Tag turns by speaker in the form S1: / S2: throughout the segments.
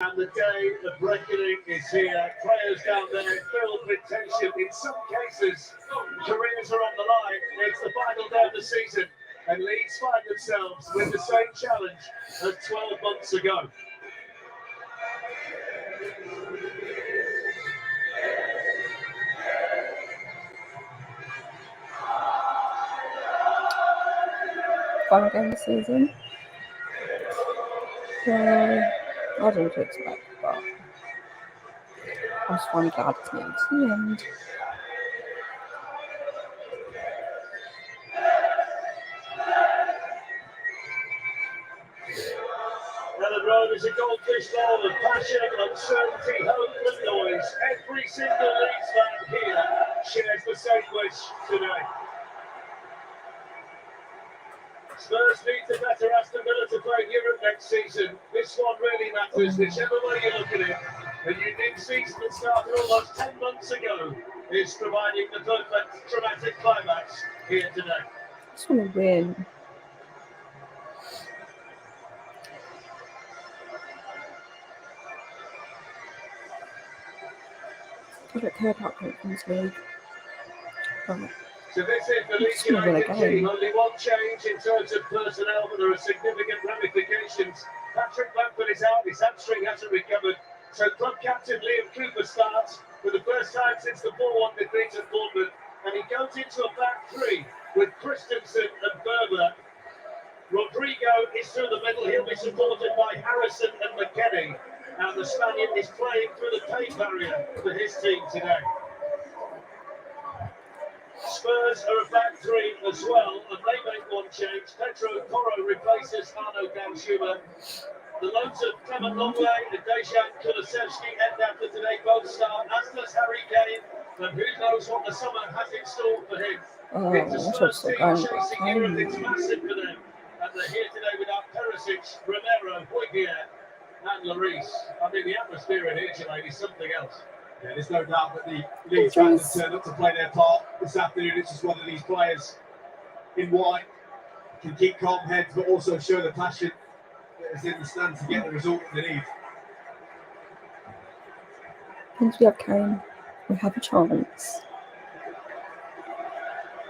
S1: And the day of reckoning is here. Players down there filled with tension. In some cases, careers are on the line. It's the final day of the season, and Leeds find themselves with the same challenge as 12 months ago.
S2: Final game of the season. So, I don't know what to expect, but I'm just finally glad it's nearly to the end.
S1: Ellen Road is a goldfish bowl of passion, uncertainty, hope and noise. Every single Leeds fan here shares the same wish today. Spurs need to better Aston Villa to play Europe next season. This one really matters, whichever way you look at it. A unique season that started almost 10 months ago is providing the perfect dramatic climax here today.
S2: I just want to win. I don't care about Conference League. But
S1: So this is the Leeds United team. Only one change in terms of personnel, but there are significant ramifications. Patrick Bamford is out, his hamstring hasn't recovered. So club captain Liam Cooper starts for the first time since the 4-1 defeat at Bournemouth. And he goes into a back three with Christensen and Berber. Rodrigo is through the middle. He'll be supported by Harrison and McKennie. And the Spaniard is playing through the pain barrier for his team today. Spurs are a back three as well, and they make one change. Pedro Porro replaces Arno Danjuma. The loans of Clement Longley and Dejan Kulusevski end after today both start, as does Harry Kane, and who knows what the summer has in store for him. It's a Spurs team chasing Europe, it's massive for them, and they're here today without Perisic, Romero, Højbjerg and Lloris. I mean, the atmosphere in here tonight is something else.
S3: Yeah, there's no doubt that the Leeds fans have turned up to play their part this afternoon. It's just one of these players in white can keep calm heads, but also show the passion that is in the stand to get the result that they need.
S2: once we have Kane, we have a chance.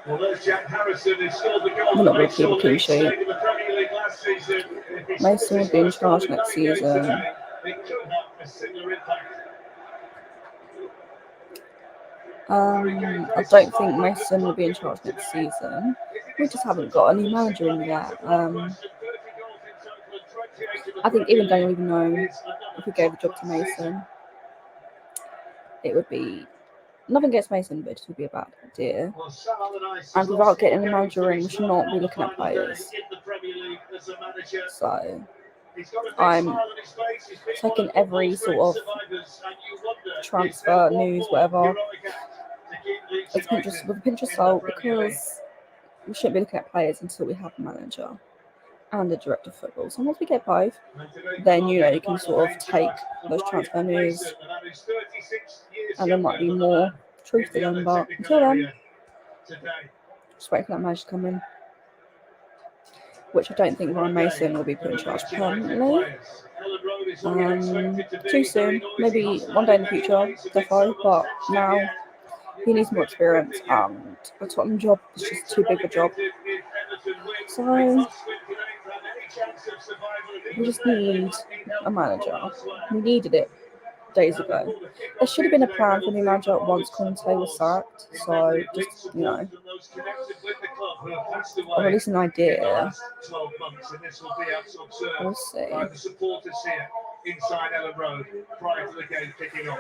S1: Well, there's Jack Harrison who scored the goal.
S2: We're not going to keep a clean sheet. Mason will be in charge next season.
S1: It could have a similar impact.
S2: I don't think Mason will be in charge next season. We just haven't got a new manager in yet. I think even don't even know if we gave the job to Mason, it would be nothing against Mason, but it just would be a bad idea. And without getting the manager in, we should not be looking at players. So I'm taking every sort of transfer news, whatever, with a pinch of salt, because we shouldn't be looking at players until we have a manager and a director of football. So once we get both, then you can sort of take those transfer news and there might be more truth to them. But until then, just wait for that manager to come in, which I don't think Ryan Mason will be put in charge permanently. Too soon, maybe one day in the future, defo, but now he needs more experience, and the Tottenham job is just too big a job. So we just need a manager. We needed it days ago. There should have been a plan for the new manager once Conte was sacked. So just, or at least an idea. We'll see.
S1: The supporters here inside Ellen Road prior to the game kicking off.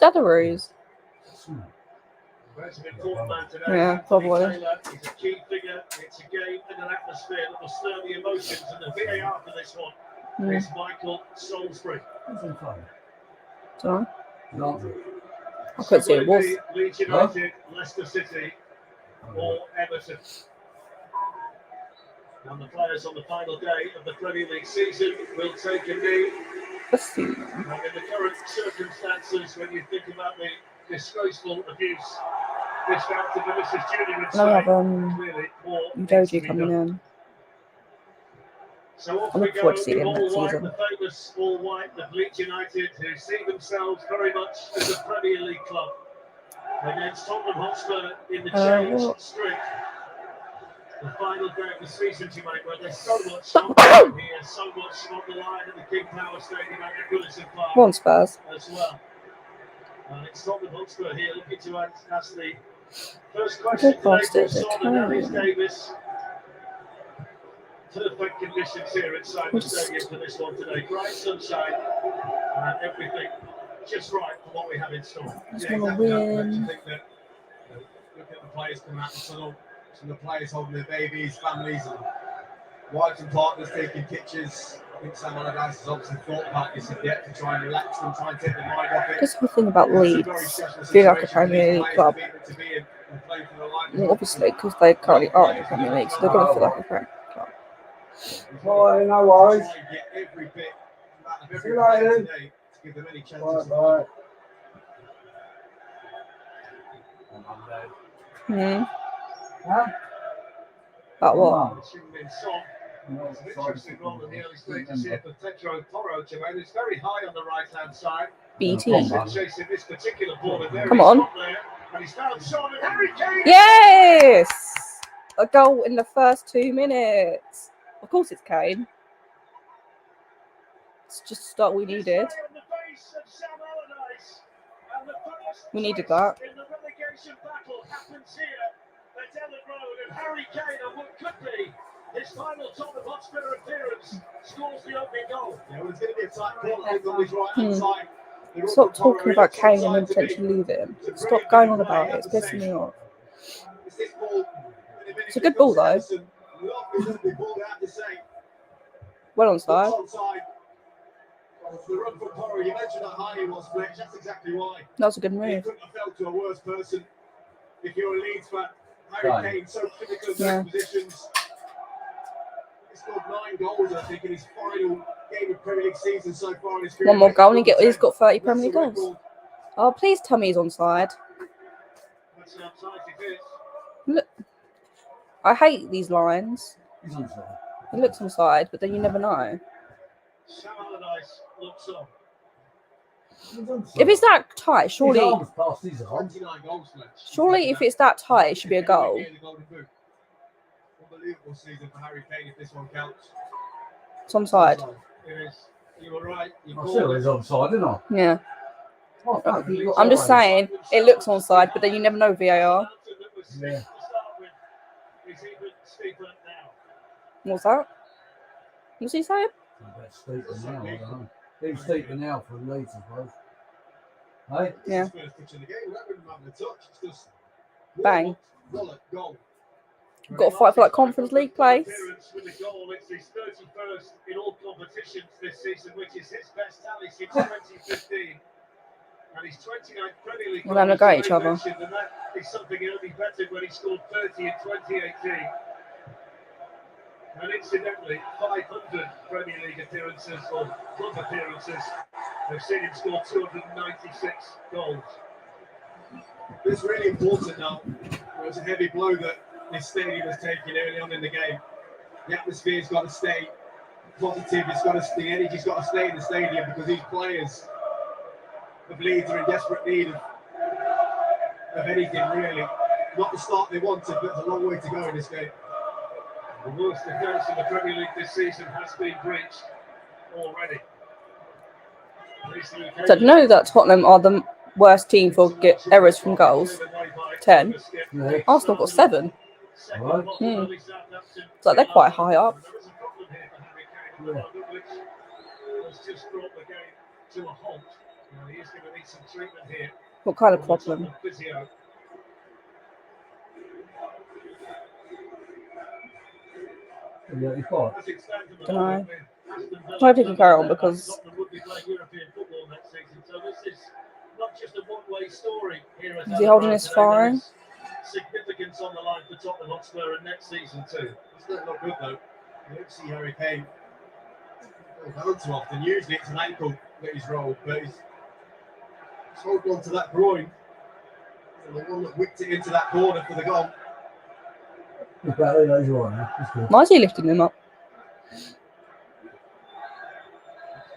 S2: Dadaroos.
S1: There's an important man today.
S2: Yeah, probably.
S1: Taylor is a key figure. It's a game and an atmosphere that will stir the emotions, and the VAR for this one is Michael Salisbury.
S2: Don't know. I couldn't see it was.
S1: Leeds United, Leicester City, or Everton. And the players on the final day of the Premier League season will take a knee.
S2: Let's see.
S1: And in the current circumstances, when you think about the disgraceful abuse dished out to Vinicius Junior in
S2: Now we have
S1: Spain, clearly more needs to
S2: Udoji
S1: be
S2: coming
S1: done.
S2: in.
S1: So off
S2: I'm
S1: we
S2: looking forward
S1: go
S2: to seeing
S1: in
S2: him next
S1: all white,
S2: season.
S1: the famous all white of Leeds United, who see themselves very much as a Premier League club, against Tottenham Hotspur in the change streak. The final day of the season, Jermaine, where there's so much on the line here, so much on the line at the King Power Stadium at Goodison Park
S2: One Spurs.
S1: as well. And it's Tottenham Hotspur here looking to ask the first question today from Son and Alex Davis. Perfect conditions here inside the stadium for this one today. Bright sunshine and everything just right for what we have in store.
S2: Just want to win.
S3: I think that look at the players come out the tunnel, some of the players holding their babies, families, and wives and partners taking pictures. I think Sam Allardyce has obviously thought about this and yet to try and relax them, try and take the mind off it.
S2: Just the thing about Leeds, being like a Premier League club. Well, obviously, because they currently are in the Premier League, so they're going to feel like a Premier club.
S4: Boy, no worries.
S3: Get every bit out of every player today to give them any chances.
S4: Bye. Huh?
S2: About what?
S1: It's an interesting role in the early stages here for Pedro Porro, Jermaine. It's very high on the right-hand side.
S2: BT.
S1: He's been chasing this particular ball, and there
S2: Come
S1: he's
S2: on.
S1: got there, and he's found Son and Harry Kane.
S2: Yes! A goal in the first 2 minutes. Of course it's Kane. It's just the start we needed. We needed that.
S1: In the relegation battle happens here at Ellen Road, and Harry Kane, on what could be his final Tottenham Hotspur appearance, scores the opening goal.
S3: Yeah, well, it's going to be a tight ball on his right-hand side.
S2: Stop talking about Kane and then potentially leave him. Stop going on about it. It's pissing me off. It's a good ball though. Well onside.
S3: The run from Porro, you mentioned how high he was, Fletch. That's exactly why.
S2: That was a good
S3: He
S2: move.
S3: couldn't have fell to a worse person if you're a Leeds fan. Harry Kane, so critical in those positions. He scored 9 goals, I think, in his final game of Premier League season so far in his career.
S2: One more goal and he's got 30 Premier League goals. Oh, please tell me he's onside.
S1: That's the outside it is.
S2: Look, I hate these lines.
S4: He's on side.
S2: It looks onside, but then you never know.
S1: Sam Allardyce looks on.
S4: He's on side.
S2: If it's that tight, surely,
S4: His arms past his arms.
S3: 29 goals, Fletch.
S2: surely if it's that tight, it should be a goal.
S3: Unbelievable season for Harry Kane if this one counts.
S2: It's onside.
S1: It is. You were right. You
S4: I
S1: called
S4: said
S1: it.
S4: he's on side, didn't I?
S2: Yeah.
S4: Oh, fuck, he got
S2: I'm just
S4: sideways.
S2: saying, it looks onside, but then you never know VAR.
S4: Yeah.
S2: What's that? What's he saying?
S4: That's steeper now, I don't know. He's steeper now for Leeds, I suppose. Hey?
S2: Yeah.
S3: This is the first touch of the game. We haven't even had a touch. It's just
S2: Bang.
S3: wallet, goal.
S2: We've got to fight for like Conference League place.
S1: With the goal, it's his 31st in all competitions this season, which is his best tally since 2015. And his 29th Premier League
S2: We're having a go at each other.
S1: And that is something he only bettered when he scored 30 in 2018. And incidentally, 500 Premier League appearances or club appearances have seen him score 296 goals.
S3: It's really important now. It was a heavy blow that this stadium was taking early on in the game. The atmosphere's got to stay positive. The energy's got to stay in the stadium because these players of Leeds are in desperate need of anything really. Not the start they wanted, but there's a long way to go in this game.
S1: The worst defence in the Premier League this season has been breached already.
S2: So know that Tottenham are the worst team for errors from goals. 10.
S4: Yeah.
S2: Arsenal got 7.
S4: Right.
S2: So they're quite high up.
S4: Yeah.
S1: Has just brought the game to a halt. Well, he is going to need some treatment here.
S2: What kind of
S1: from the
S2: problem?
S1: Tottenham physio.
S4: Yeah, he fought.
S1: As it stands at the
S2: Dunno.
S1: moment, with Aston Villa
S2: I hope he can carry on
S1: there,
S2: because
S1: Tottenham would be playing European football next season. So this is not just a one-way story here at
S2: is he holding his
S1: today.
S2: foreign?
S1: There's significance on the line for Tottenham Hotspur and next season too.
S3: It's not good though. You don't see Harry Kane down too often. Usually it's an ankle that he's rolled, but he's holding on to that groin. And the one that whipped it into that corner for the goal.
S4: He's better than he's right now. He's good.
S2: Why is he lifting him up?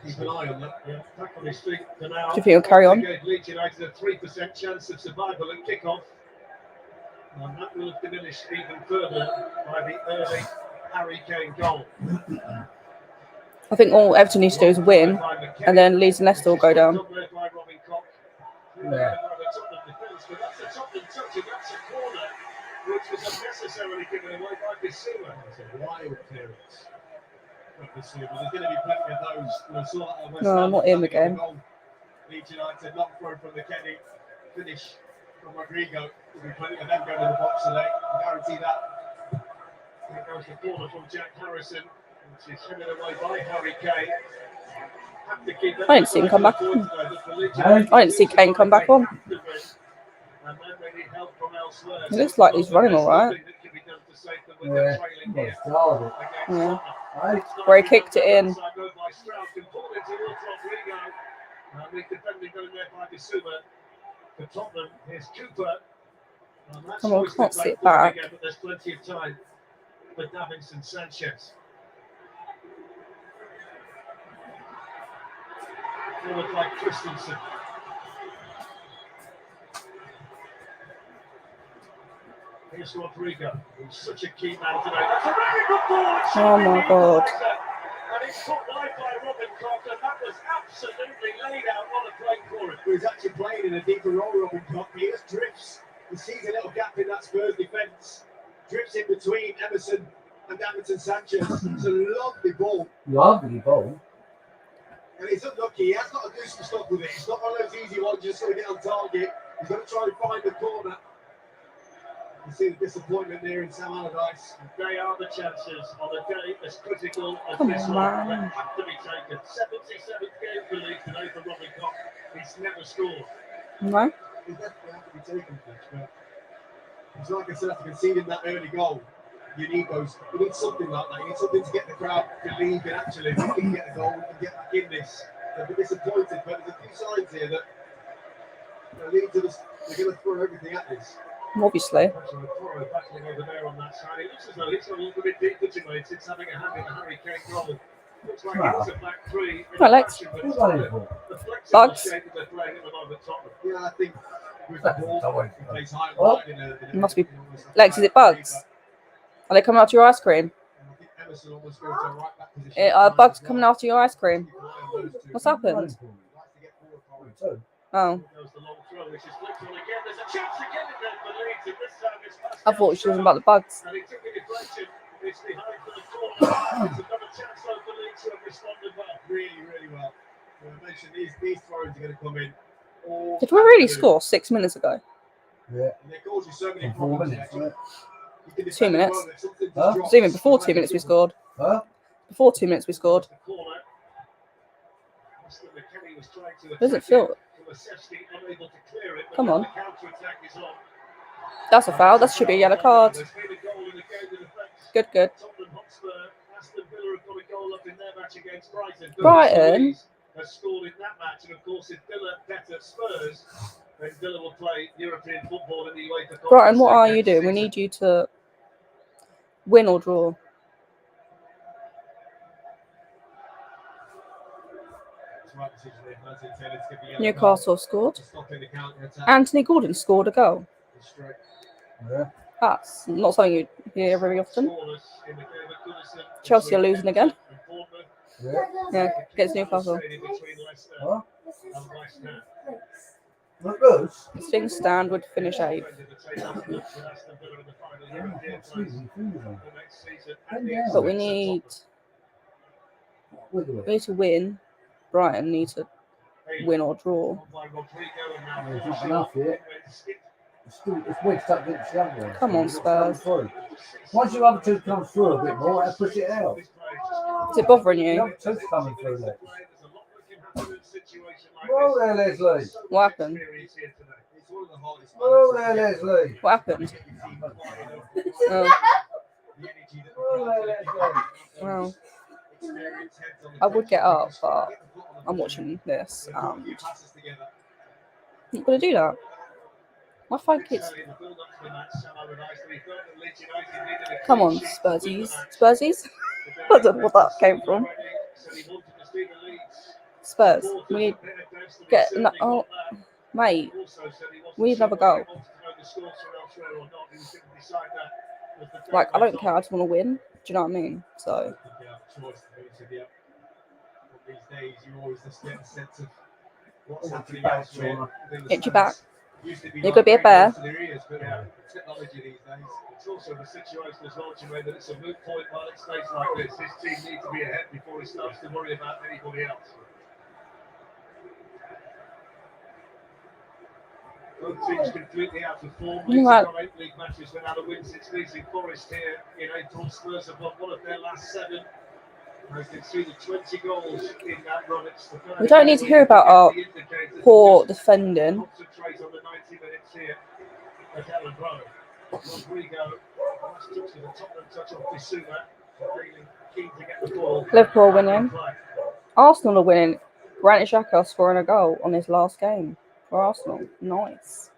S3: Keep an eye on that.
S1: Yeah, back on his feet for now.
S2: Do you think he'll carry on?
S1: Gave Leeds United a 3% chance of survival at kickoff. And that will have diminished even further by the early Harry Kane goal.
S2: I think all Everton needs to do is win, and then Leeds and Leicester will go down.
S4: Yeah.
S1: That's a Tottenham touch, and that's a corner which was unnecessarily given away by Bissouma.
S3: It's a wild clearance. There's going to be plenty of those. I saw that on West
S2: No,
S3: Ham
S2: not him
S3: having a
S2: again.
S3: goal. Leeds United not thrown from the Kenny. Finish from Rodrigo. There'll be plenty of them going to the box today. I guarantee that.
S1: Here goes the corner from Jack Harrison, which is headed away by Harry Kane.
S2: I didn't see him come back on. I didn't see Kane come back on. It looks like he's running all right.
S4: Yeah. Well, started.
S2: Yeah. Where he kicked it in. Come on, can't sit back.
S1: There's plenty of time for Davinson Sanchez. Forward by Christensen. Here's Rodrigo, who's such a key man today. That's a very good ball.
S2: Oh my God.
S1: And it's put wide by Robin Koch, and that was absolutely laid out on a play for him.
S3: He's actually playing in a deeper role, Robin Koch. He just drifts. He sees a little gap in that Spurs defence. Drifts in between Emerson and Davinson Sanchez. It's a lovely ball.
S4: Lovely ball.
S3: And he's unlucky. He has got a goose to stop with it. It's not one of those easy ones just going to get on target. He's going to try and find the corner. You see the disappointment there in Sam Allardyce.
S1: They are the chances on a day as critical as
S2: Come
S1: this
S2: on,
S1: one
S2: man.
S1: that have to be taken. 77th game for Leeds today for Robin Koch. He's never scored.
S2: No?
S3: He definitely have to be taken, but it's like I said, after conceding that early goal, you need those. You need something like that. You need something to get the crowd believing actually we can get a goal, we can get back in this. They'll be disappointed, but there's a few signs here that Leeds are just, they're going to throw everything at this.
S2: Obviously.
S1: Actually, Toro battling over there on that side. It looks as though he's got a little bit deeper to it since having a hand in the Harry Kane goal. Looks like it's a back three.
S2: Right, Lex.
S4: Who's running it for?
S1: The flexible
S2: Bugs.
S1: shape that they're playing at the moment, Tottenham.
S3: Yeah, I think with the ball, he plays high and
S4: Oh,
S3: wide in a
S2: it must be-
S3: in almost a
S2: Lex, is it bugs? Are they coming after your ice cream?
S3: I think Emerson almost goes to a right back position.
S2: Are bugs coming after your ice cream? What's happened?
S4: Running for me. Too.
S2: Oh,
S1: Goes the long throw, which is flicked on again. There's a chance again in there for Leeds, and this time it's
S2: I thought she was about the bugs.
S1: and he took a deflection. It's behind for the corner. It's another chance though for Leeds who have responded well.
S3: Really well. I mentioned these throws are going to come in. all
S2: Did we really
S3: afternoon.
S2: score 6 minutes ago?
S4: Yeah.
S3: And they cause you so many
S4: In 4
S3: problems.
S4: minutes,
S3: yeah.
S4: right?
S3: You can
S2: 2
S3: defend
S2: minutes.
S3: well, if something just
S4: Huh?
S2: It
S3: drops,
S2: was even before
S3: you
S2: 2 minutes we
S3: make it
S2: scored.
S4: Huh?
S2: Before 2 minutes we scored.
S1: The corner. Aston McKennie was trying to
S2: Doesn't
S1: attack
S2: feel.
S1: it, to assess the unable to clear it, but
S2: Come
S1: now
S2: on.
S1: the counter-attack is on.
S2: That's a foul. That should be a yellow card.
S1: There's been a goal in the game that affects
S2: Good, good.
S1: Tottenham Hotspur. Aston Villa have got a goal up in their match against Brighton.
S2: Brighton?
S1: Has scored in that match, and of course, if Villa better Spurs, then Villa will play European football in the UEFA Conference
S2: Brighton, what
S1: League
S2: are you
S1: next
S2: doing? We
S1: season.
S2: need you to win or draw.
S3: It's the right decision there. As I said, it's gonna be yellow
S2: Newcastle scored.
S3: card. Stopping the counter-attack.
S2: Anthony Gordon scored a goal.
S3: Straight.
S4: Yeah.
S2: That's not something you hear very often.
S1: Scoreless in the game at Goodison
S2: Chelsea are
S1: between
S2: losing again.
S1: Everton and Bournemouth.
S4: Yeah.
S2: Yeah, against Newcastle.
S1: Stadium between Leicester
S4: Huh?
S1: and West Ham.
S4: Look those.
S2: Things stand would finish 8th. But we need to win. Brighton need to win or draw.
S4: There's not enough yet. It's wedged up against the other one.
S2: Come on,
S4: It's coming
S2: Spurs.
S4: through. Once the other two come through a bit more, that push it out.
S2: Is it bothering
S4: The
S2: you?
S4: other two's coming through, Lex. Whoa there, Leslie.
S2: What happened?
S4: Whoa there, Leslie.
S2: What happened? Oh,
S4: Whoa there, Leslie.
S2: well, I would get up, but I'm watching this. I'm not going to do that. My phone keeps... Come on, Spursies. Spursies? I don't know what that came from. Spurs. We need get oh, mate. We need another goal. Like, I don't care. I just want to win. Do you know what I mean? So.
S3: These days, you always just get a sense of what's happening
S4: elsewhere.
S2: Get you back. You're going to be a bear.
S3: Technology these days. It's also the situation as well, Jermaine, that it's a moot point while it stays like this. His team needs to be ahead before he starts to worry about anybody else. Both teams completely out of form. Leeds have got 8 league matches without a win since beating Forest here in April. Spurs have won one of their last 7. They conceded 20 goals in that run.
S2: We don't need to hear about our poor defending.
S3: Concentrate on the 90 minutes here at Ellen Road. Rodrigo, last touch with a Tottenham touch on Bissouma. Really keen to get the ball.
S2: Liverpool winning. Arsenal are winning. Granit Xhaka scoring a goal on his last game for Arsenal. Nice.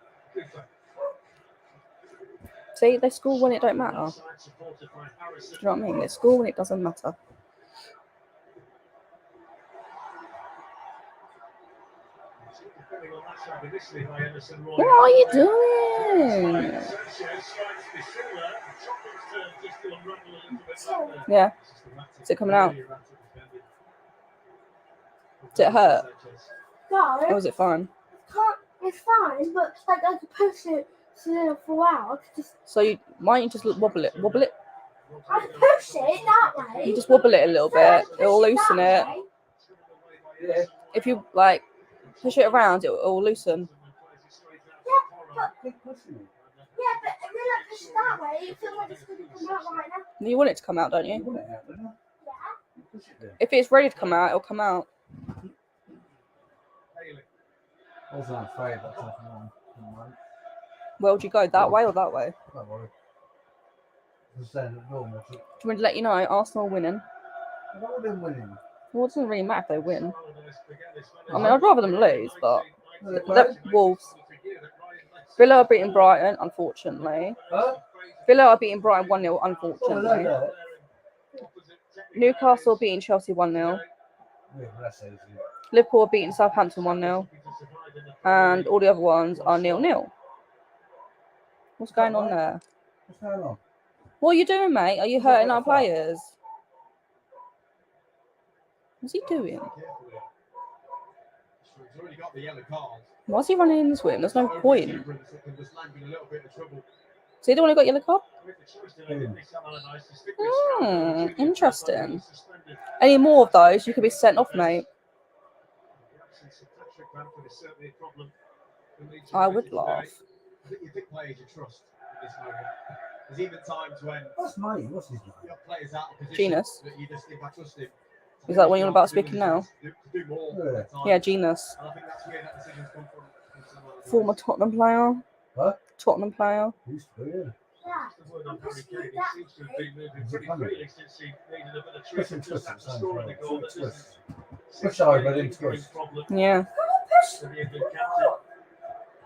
S2: See, they score when it don't matter. Do you know what I mean? They score when it doesn't matter. What are you doing? Yeah. Is it coming out? Did it hurt?
S5: No.
S2: Or was it fine?
S5: It's fine, but like I could push it so it'll fall out.
S2: So why don't you just wobble it? Wobble it?
S5: I can push it that way.
S2: You just wobble it a little bit. It'll loosen it.
S4: Yeah.
S2: If you like push it around, it'll loosen.
S5: Yeah, but then I push it that way. It feels like it's going to come out right now.
S2: You want it to come out, don't
S4: You
S2: you?
S4: want it out, don't you?
S5: Yeah.
S4: Push it there.
S2: If it's ready to come out, it'll come out.
S4: I wasn't afraid that's something wrong.
S2: Where would you go? That way or that way?
S4: Don't worry. Just saying that normal.
S2: Do you want me to let you know Arsenal are winning?
S4: I've all been winning.
S2: Well, it doesn't really matter if they win. I mean, I'd rather them lose, but Wolves. Villa are beating Brighton, unfortunately.
S4: Huh?
S2: Villa are beating Brighton 1-0,
S4: Oh,
S2: unfortunately.
S4: no.
S2: Newcastle are beating Chelsea 1-0.
S4: Yeah, that's easy.
S2: Liverpool are beating Southampton 1-0. And all the other ones are 0-0. What's going on there?
S4: What's going on?
S2: What are you doing, mate? Are you hurting our players? What's he doing?
S3: He's already got the yellow card.
S2: Why's he running in this way? There's no point. So you the one who got yellow card? Interesting. Any more of those, you could be sent off, mate. I would laugh.
S3: I think you pick players you trust in this moment. There's even times when
S4: What's mine? What's his name?
S3: you have players out of position
S2: Genus.
S3: that you just think I trust him.
S2: Is that what you're about speaking now?
S3: To do more
S4: Yeah.
S3: at times.
S2: Yeah, Genus.
S3: And I think that's where that decision's come from someone like
S2: Former Tottenham player.
S4: What?
S2: Tottenham player.
S4: Used to be, yeah.
S5: Yeah.
S3: The word on Harry Kane, he seems to have been moving pretty freely since he needed a bit of twist and just after scoring the goal. That doesn't seem
S4: Push over,
S3: to be
S4: then
S3: a
S4: twist.
S3: problem
S2: Yeah.
S3: to be a good captain.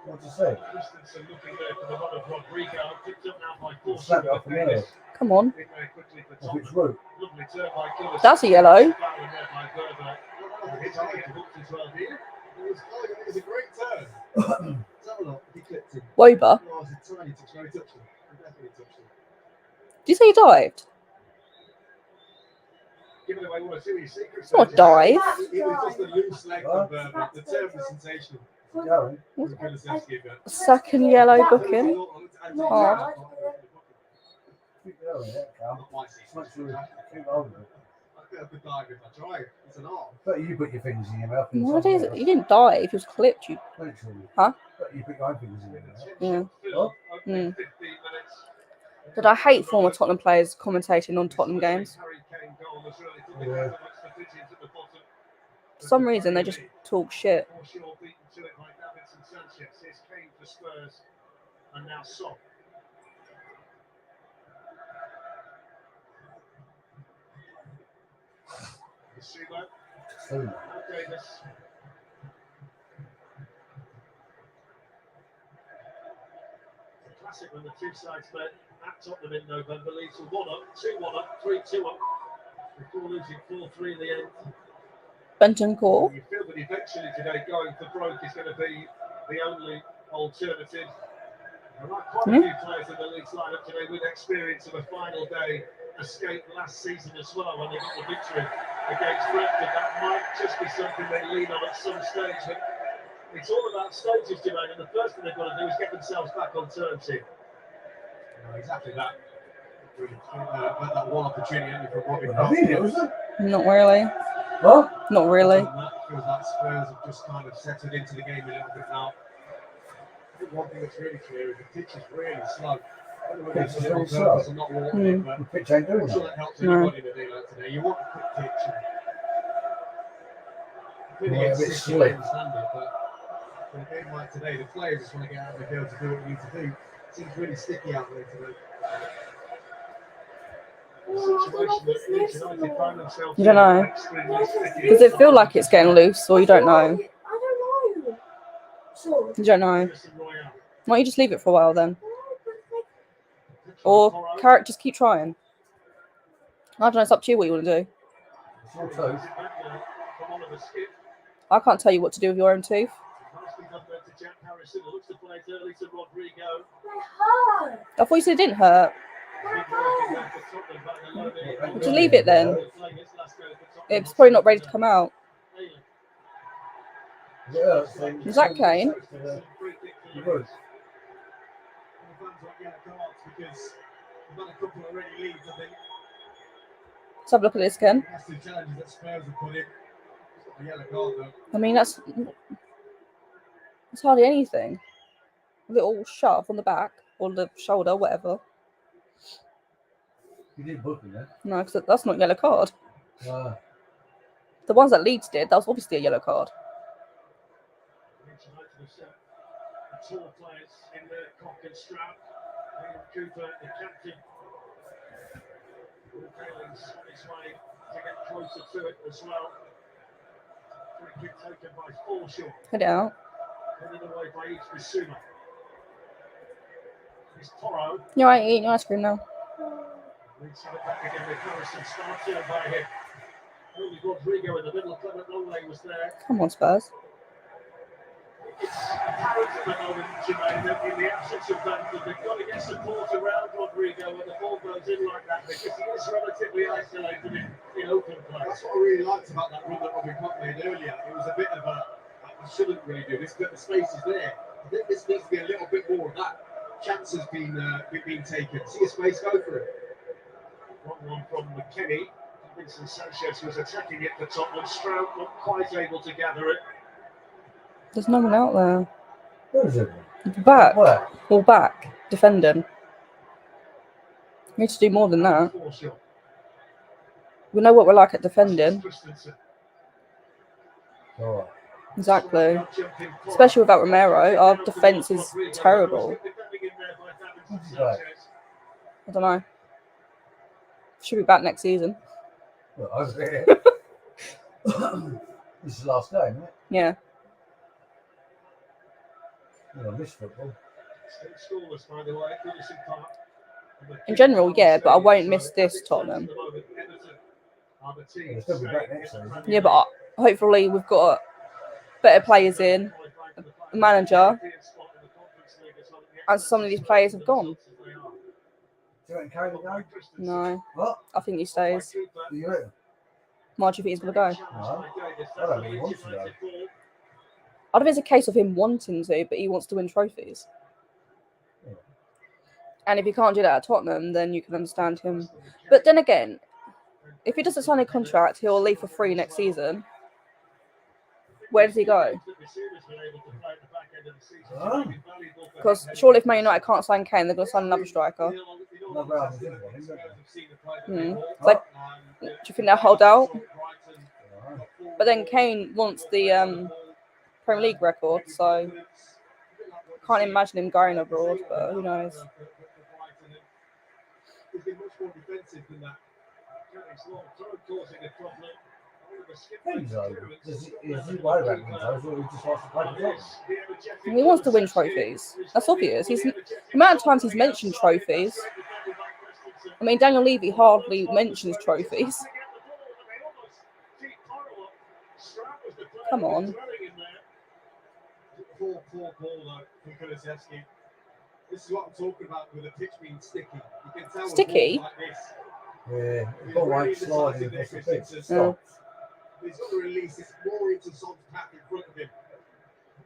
S4: What'd you say?
S3: Christensen looking there for the run of Rodrigo, picked up now by Paul.
S4: Slap it off the yellow.
S2: Come on.
S4: Off its root.
S3: Lovely turn by Gillis.
S2: That's a yellow.
S3: It was a great turn. Let's have a look. He clipped him.
S2: Woba.
S3: Oh, it was a tiny touch. No, he touched him. He definitely touched him.
S2: Did you say he dived?
S3: Giving away one or two of his secrets.
S2: It's not a dive.
S3: It was just a loose leg of the turn was sensational.
S4: Going.
S3: From Kulusevski, but-
S2: Second yellow booking. Hard.
S4: Keep going, yeah, Cal. Make sure you keep hold of it.
S3: I could dive if I tried. It's an art.
S4: But you put your fingers in your mouth. and
S2: What
S4: something
S2: is
S4: else.
S2: it? You didn't die. If you was clipped, you.
S4: Literally.
S2: Huh?
S4: But you put your own fingers in your mouth.
S2: Yeah.
S4: Oh,
S2: Mm. But I hate former Tottenham players commentating on Tottenham games.
S4: yeah.
S2: For some reason, they just talk shit.
S1: And now Son. Sumo.
S4: So,
S1: Davis. Classic when the two sides met at Tottenham in November. Leeds were 1 up, 2-1 up, 3-2 up. Before losing 4-3 in the end.
S2: Benton Core.
S1: You feel that eventually today going for broke is going to be the only alternative. There are quite a few players in the Leeds lineup today with experience of a final day escape last season as well when they got the victory against Brentford. That might just be something they lean on at some stage. But it's all about stages, Jermaine, and the first thing they've got to do is get themselves back on terms here.
S3: Exactly that. But that one opportunity for Robin.
S4: I mean, it was it?
S2: Not really.
S4: What?
S2: Not really.
S3: That feels like Spurs have just kind of settled into the game a little bit now. I think one thing that's really clear is the pitch is really slow. I don't know whether it's a little purpose or not walking it, but
S4: The pitch ain't doing
S3: I'm sure
S4: that.
S3: that helps
S2: No.
S3: anybody in a day like today. You want a quick pitch. And
S4: Yeah, a bit
S3: I
S4: slick.
S3: understand it, but in a game like today, the players just want to get out of the field to do what you need to do. It seems really sticky out there today.
S2: You don't know. Does it feel like it's getting loose, or you don't know?
S5: I don't know. So,
S2: You don't know. Why don't you just leave it for a while then? Or Carrot, just keep trying. I don't know, it's up to you what you want to do.
S4: It's all toast.
S2: I can't tell you what to do with your own tooth. I thought you said it didn't hurt. Would you leave it then? It's probably not ready to come out.
S4: Yeah,
S2: Is that Kane?
S4: You would.
S3: Because we've had a couple of already leads, I think.
S2: Let's have a look at this again.
S3: Massive challenges that Spurs have put in. It's got a yellow card though.
S2: I mean, that's hardly anything. A little shove on the back or the shoulder, whatever.
S4: You didn't book it,
S2: No, because that's not a yellow card.
S4: yeah?
S2: The ones that Leeds did, that was obviously a yellow card.
S1: Tall players in the cock and strap. Cooper, the captain. Paling's on his way to get closer to it as well. Free kick taken by Forshaw.
S2: Head it out.
S1: Headed away by each Bissouma. It's Porro.
S2: You ain't eating your ice cream now.
S1: Leeds have it back again with Harrison started by him. Only Rodrigo in the middle. Clement Longley was there.
S2: Come on, Spurs.
S1: It's apparent at the moment, Jermaine, that in the absence of Bamford, they've got to get support around Rodrigo when the ball goes in like that, because he is relatively isolated in open play.
S3: That's what I really liked about that run that Robin Cook made earlier. It was a bit of a, I shouldn't really do this, but the space is there. I think this needs to be a little bit more of that. Chance has been taken. See a space, go for it.
S1: 1-1 from McKennie. Vincent Sanchez was attacking it for Tottenham. Stroud not quite able to gather it.
S2: There's no one out there.
S4: Where is it?
S2: Back.
S4: Where?
S2: All back. Defending. You need to do more than that.
S1: Forshaw.
S2: We know what we're like at defending.
S1: Christensen.
S4: All right.
S2: Exactly. Especially without Romero, our defence is terrible.
S4: Right.
S2: I don't know. Should be back next season.
S4: Well, over here. This is the last game, isn't it?
S2: Yeah.
S4: I miss football.
S1: Still scoreless, by the way, Goodison Park.
S2: In general, yeah, but I won't miss this Tottenham.
S4: They'll still be back next season.
S2: Yeah, but hopefully we've got better players in, a manager, and some of these players have gone.
S4: Do you reckon Kane will go?
S2: No,
S4: What?
S2: I think he stays.
S4: Do you reckon?
S2: Why do you think he's going to go?
S4: No. I don't really want to go.
S2: I don't think it's a case of him wanting to, but he wants to win trophies.
S4: Yeah.
S2: And if he can't do that at Tottenham, then you can understand him. But then again, if he doesn't sign a contract, he'll leave for free next season. Where does he go? Because surely if Man United can't sign Kane, they're going to sign another striker. It's like, do you think they'll hold out? But then Kane wants the Premier League record, so can't imagine him going abroad, but who knows? He wants to win trophies. That's obvious. The amount of times he's mentioned trophies. I mean, Daniel Levy hardly mentions trophies. Come on.
S3: Poor ball though from Kulusevski. This is what I'm talking about with the pitch being sticky. You can tell
S2: Sticky?
S3: like this.
S4: Yeah, it's got like sliding across the pitch.
S3: He's got to release this more into Son's path in front of him.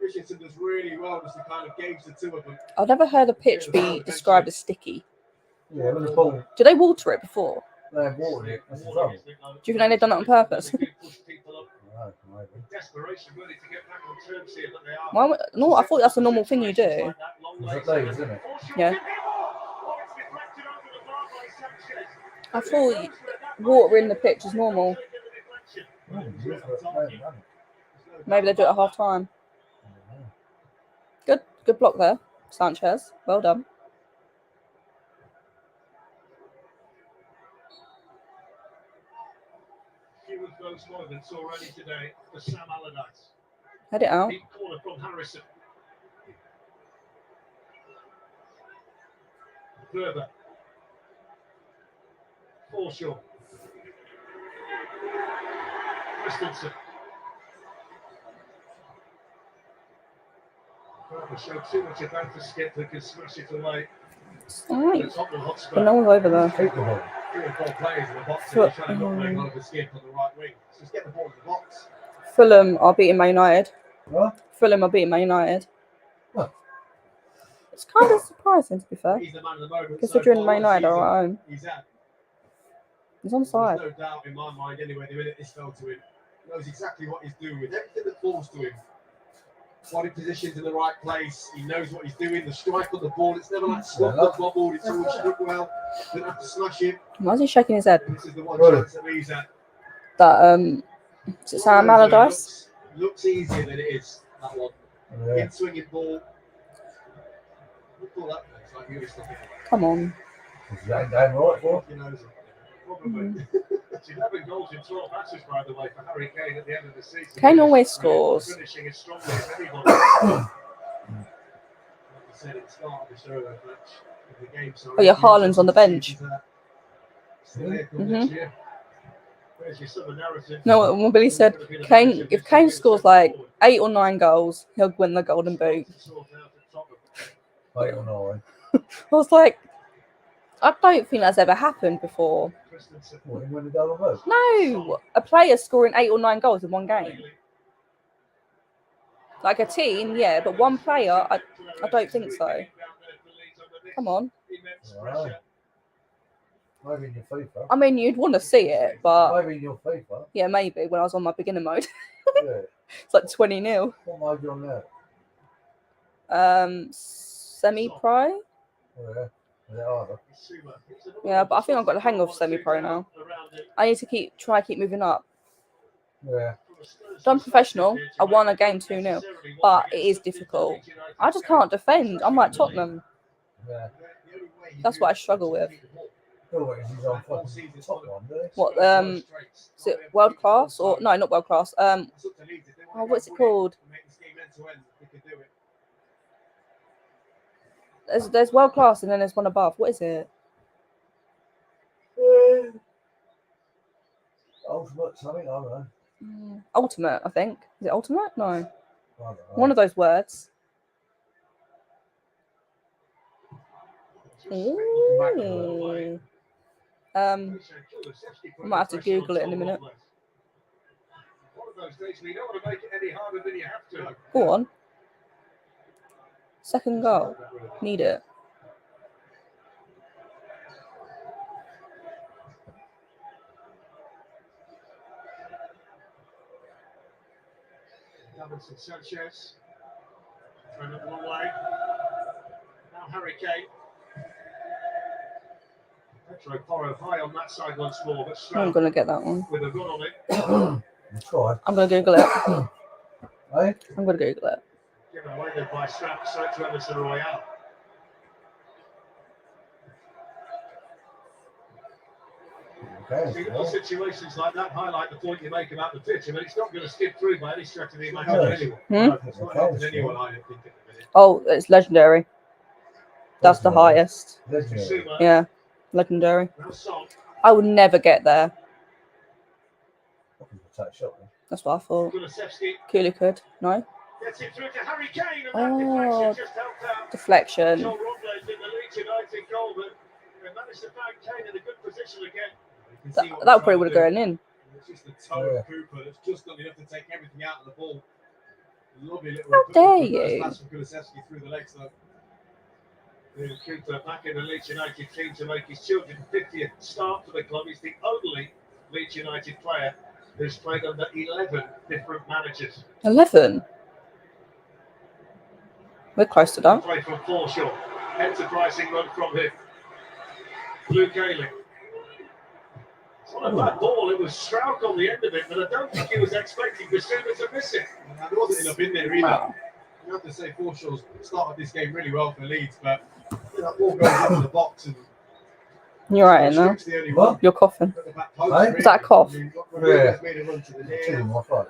S3: Richardson does really well just to kind of gauge the two of them.
S2: I've never heard a pitch be described as sticky.
S4: Yeah, when the ball,
S2: Did they water it before?
S4: they have watered it. That's the trouble.
S2: Do you think they've done it on purpose?
S3: Desperation really to get back on terms here, but they are.
S2: Why, no, I thought that's a normal thing you do.
S4: It's a Leeds, isn't it?
S2: Yeah. I thought watering the pitch is normal. Maybe they do it at half time. Good block there, Sanchez. Well done.
S3: Few of those moments already today for Sam Allardyce.
S2: Head it out.
S3: Deep corner from Harrison. Further. Forshaw. Christensen. Further showed too much about the skip that can smash it away.
S2: It's alright. But no one's over there.
S4: Keep the ball.
S3: 3 or 4 players in the box trying to not make one of the skip on the right wing. Just get the ball in the box.
S2: Fulham are beating Man United.
S4: What?
S2: Fulham are beating Man United.
S4: What?
S2: It's kind of surprising, to be fair.
S3: He's the man of the moment.
S2: Considering Man United are at home.
S3: He's at.
S2: He's on side.
S3: There's no doubt in my mind anyway, the minute this fell to him. He knows exactly what he's doing with everything that falls to him. Body positions in the right place. He knows what he's doing. The strike on the ball. It's never like stop the bubble. It's always struck well. Didn't have to smash it.
S2: Why is he shaking his head?
S3: This is the one chance that he's at.
S2: That is it Sam Allardyce?
S3: Looks easier than it is. That one.
S4: Yeah.
S3: In swinging ball. Look all that. It's like you're stuck in.
S2: Come on.
S4: Is that down right for?
S3: You know, probably. It's 11 goals in 12 matches, by the way, for Harry Kane at the end of the season.
S2: Kane always scores.
S3: Finishing as strongly as anybody. Like I said at the start of the show, the game.
S2: Oh yeah, Haaland's on the bench.
S3: Still here till next year. Where's your summer narrative?
S2: No, what Billy said, Kane. If Kane scores like 8 or 9 goals, he'll win the Golden Boot.
S4: 8 or 9.
S2: I was like, I don't think that's ever happened before.
S4: What, he won the Golden Boot?
S2: No, a player scoring 8 or 9 goals in one game. Like a team, yeah, but one player, I don't think so. Come on.
S4: Right. Maybe in your FIFA.
S2: I mean, you'd want to see it, but
S4: Maybe in your FIFA.
S2: yeah, maybe when I was on my beginner mode.
S4: Yeah.
S2: It's like 20-0.
S4: What mode are you on now?
S2: Semi-pro.
S4: Oh, yeah. Is it harder?
S2: Yeah, but I think I've got the hang of semi-pro now. I need to try keep moving up.
S4: Yeah.
S2: Done professional. I won a game 2-0, but it is difficult. I just can't defend. I'm like Tottenham.
S4: Yeah.
S2: That's what I struggle with.
S4: He's on fucking top one, doesn't he?
S2: What? Is it world class or no? Not world class. Oh, what's it called? There's world class and then there's one above. What is it?
S4: Ultimate something, I don't know.
S2: Ultimate, I think. Is it ultimate? No.
S4: I don't know.
S2: One of those words. Ooh. I might have to Google it in a minute. Go on. Second goal. Need it.
S1: Davinson Sanchez. Thrown up the long way. Now Harry Kane. Petro Porro high on that side once more, but
S2: I'm
S1: Stroud
S2: going to get that one.
S1: with a run on it.
S4: That's right.
S2: I'm going to Google it.
S4: Hey?
S2: I'm going to Google it.
S1: Given away then by Stroud, straight to Emerson Royale. See, little situations like that highlight the point you make about the pitch. I mean, it's not going to skip through by any stretch of the imagination. It's not helping anyone, I don't think, at the minute.
S2: Oh, it's legendary. That's the highest.
S4: Legendary.
S2: Yeah, legendary.
S1: Now Son.
S2: I would never get there. That's what I thought.
S1: Kulusevski
S2: Cooley could. No?
S1: gets it through to Harry Kane, and that deflection just helped out.
S2: Deflection.
S1: John Rodland in the Leeds United goal, but they managed to find Kane in a good position again.
S2: That probably would have gone in.
S3: It's just the toe of Cooper that's just done enough to take everything out of the ball. Lovely little
S2: How dare you?
S3: pass from Kulusevski through the legs, though.
S1: Liam Cooper back in the Leeds United team to make his 250th start for the club. He's the only Leeds United player who's played under 11 different managers.
S2: 11? We're close to that.
S1: Play from Forshaw. Enterprising run from him. Luke Ayling. It's not a bad ball. It was Strauch on the end of it, but I don't think he was expecting Basuma to miss it.
S3: And there wasn't enough in there either.
S2: Wow.
S3: You have to say Forshaw's started this game really well for Leeds, but that ball goes into the box and
S2: You're right in there.
S3: the only one.
S2: You're coughing.
S3: At the back post,
S4: Hey?
S3: really.
S2: Is that a cough?
S3: I mean, Rodriguez made a run to the near.
S4: Two more fight.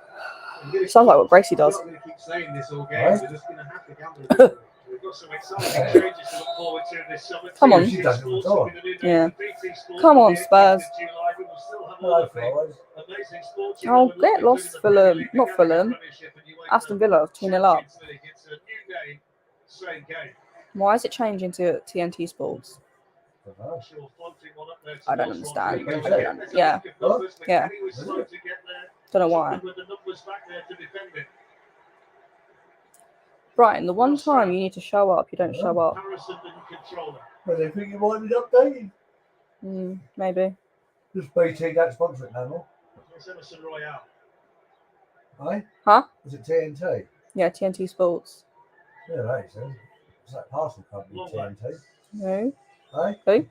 S2: Sounds like what Gracie does.
S3: I'm going to keep saying this all game.
S4: Right.
S3: We're just going to have to gamble.
S1: We've got some exciting changes to look forward to this summer.
S2: Come on.
S1: BT Sports will be the new name
S2: Yeah.
S1: of BT Sports.
S2: Come on,
S1: Will be
S2: Spurs.
S1: in July. We will still have all
S4: Hello,
S1: of the
S4: fellas.
S1: amazing sports. You
S2: Oh,
S1: know,
S2: get
S1: including
S2: lost,
S1: the
S2: Fulham.
S1: Premier League,
S2: Not
S1: the
S2: Fulham.
S1: Premiership, and UEFA
S2: Aston Villa, 2-0 up.
S1: Champions League. It's a new game, same game.
S2: Why is it changing to TNT Sports?
S1: Sure, floating one up there
S2: I don't
S1: towards
S2: understand.
S1: Rodriguez.
S2: I don't un-
S1: There's a
S2: yeah.
S1: lack of numbers.
S2: Yeah.
S1: McKennie was slow to get there.
S2: Don't know why.
S1: With the numbers back there to defend it.
S2: Brighton, the one time you need to show up, you don't show up.
S1: Harrison didn't control it.
S4: Well, they think you wanted updated.
S2: Maybe.
S4: Just BT don't sponsor it no more.
S1: It's Emerson Royale.
S4: Hey?
S2: Huh?
S4: Is it TNT?
S2: Yeah, TNT Sports.
S4: Yeah, that is. It's that parcel company, TNT.
S2: No.
S4: Hey?
S2: Who?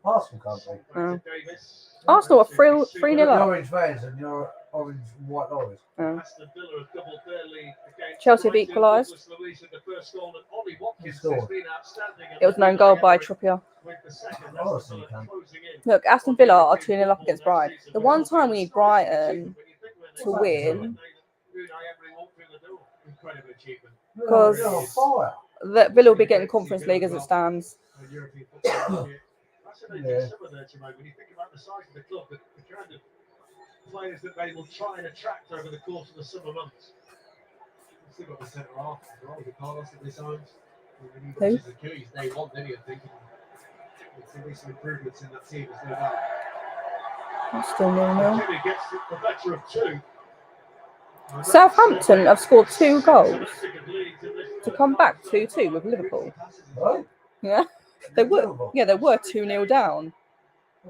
S4: Parcel company.
S2: Oh.
S1: Davis.
S2: Arsenal are 3-0
S4: You're
S2: up.
S4: orange fans and you're orange and white lorries.
S2: Oh.
S1: Aston Villa have doubled their lead against
S2: Chelsea have
S1: Brighton.
S2: equalised.
S1: Douglas Luiz with the first goal, and Ollie Watkins
S4: Who
S1: has
S4: scored?
S1: been outstanding.
S2: It was an own goal by Trippier.
S1: With the second,
S4: Oh,
S1: Aston
S4: so you
S1: Villa
S4: can.
S1: closing in.
S2: Look, Aston Villa are 2-0 up against Brighton. The one time we need Brighton to win,
S3: Incredible achievement.
S2: Because-
S4: You're on fire.
S2: that Villa will be getting Conference League as it stands.
S3: European football.
S4: Yeah.
S1: Some of there, Jermaine, when you think about the size of the club, the kind of players that they will try and attract over the course of the summer months.
S3: We've still got the centre half as well, with Carlos at this time.
S2: Who?
S3: He's Achilles day one, didn't he? I think. There'll be some improvements in that team, there's no doubt.
S2: That's still 0-0.
S1: Kenny gets the better of two.
S2: Southampton have scored 2 goals to come back 2-2 with Liverpool.
S4: Right?
S2: Yeah, they were. Yeah, they were 2-0 down.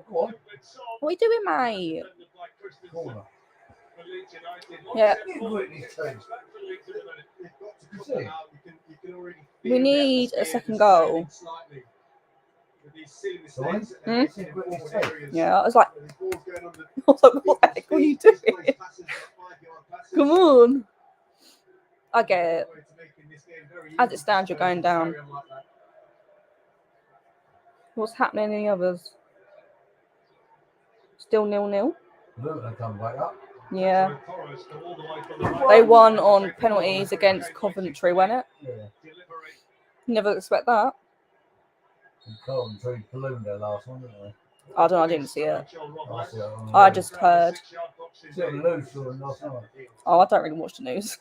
S4: Go on.
S2: What are you doing, mate?
S4: Corner.
S2: Yeah.
S3: They've got to cut them out. You can already feel
S2: We
S3: the
S2: need a
S3: atmosphere
S2: second
S3: just
S2: goal.
S3: turning slightly. With these silly
S4: Sorry?
S3: mistakes that they're making in
S4: Hmm?
S3: forward areas.
S2: Yeah, I was like,
S3: Where the ball's going on the
S2: I was like, what the heck are you doing?
S3: misplaced passes, 5-yard passes.
S2: Come on. I get it.
S3: It's making this game very
S2: As
S3: easy
S2: it stands,
S3: to
S2: you're going down.
S3: carry on like that.
S2: What's happening in the others? Still 0-0.
S4: Luton come back up.
S2: Yeah. They won on penalties against Coventry, wasn't it?
S4: Yeah.
S2: Never expect that.
S4: And Coventry ballooned their last one, didn't they?
S2: I don't know, I didn't see it.
S4: I see it on the
S2: I
S4: news.
S2: just heard.
S4: Is it on the news or last night?
S2: Oh, I don't really watch the news.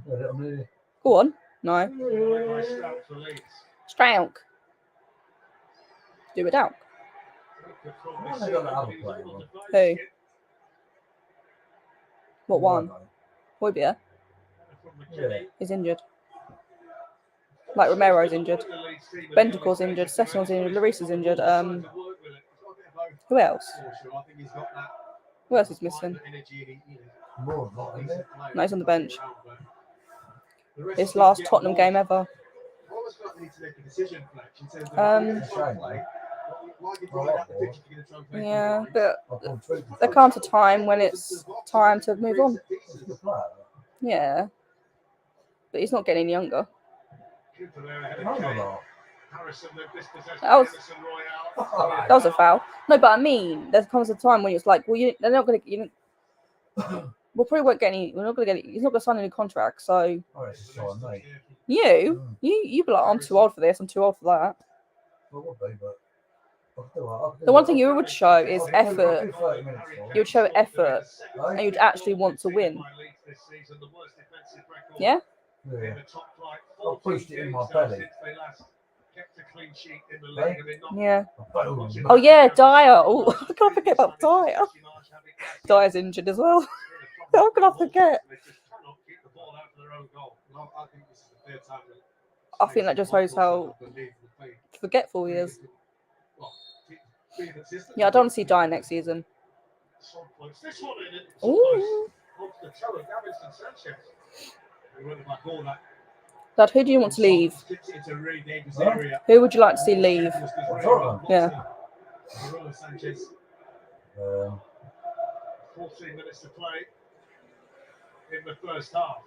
S4: Was it on the...
S2: Go on. No. Strauk. Do it out.
S3: Oh,
S4: They got that other player on.
S2: Who? What one? Hoybier
S4: Yeah.
S2: is injured. Like Romero's injured. Bentancur's injured. Sessegnon injured. Lloris's injured. Who else?
S3: I think he's got that
S2: Who else is missing?
S3: energy and
S4: More not in there.
S2: No, he's on the bench. His last Tottenham game ever.
S3: Almost feel like they need to make a decision, Fletch, in terms of
S4: It's a shame,
S3: play. Why give
S4: Well,
S3: right out the pitch if you're going to try and play
S2: Yeah,
S3: from
S2: but
S4: I thought Trent was
S2: there comes a time when it's time to move on.
S4: a good player.
S2: Yeah, but he's not getting any younger.
S4: No, no.
S2: That was a foul. No, but I mean, there comes a time when it's like, well, they're not going to. We'll probably won't get any. We're not going to get. He's not going to sign any contract. So
S4: Oh, it's a shame, mate.
S2: you be like, I'm too old for this. I'm too old for that.
S4: Well, would be, but I'll do it. I'll do
S2: The one
S4: it.
S2: thing you would show is
S4: I'll do
S2: effort.
S4: 30 minutes for
S2: You would show effort, and you'd actually want to win. Yeah.
S4: Yeah. I pushed it in my belly.
S2: Yeah.
S4: Boom.
S2: Oh yeah, Dyer. Oh, I can't forget about Dyer. Dyer's injured as well. How can I forget? I think that just shows how forgetful he is. Yeah, I don't want to see Dyer next season. Ooh. Dad, who do you want to leave? Who would you like to see leave? Yeah.
S1: 14 minutes to play in the first half.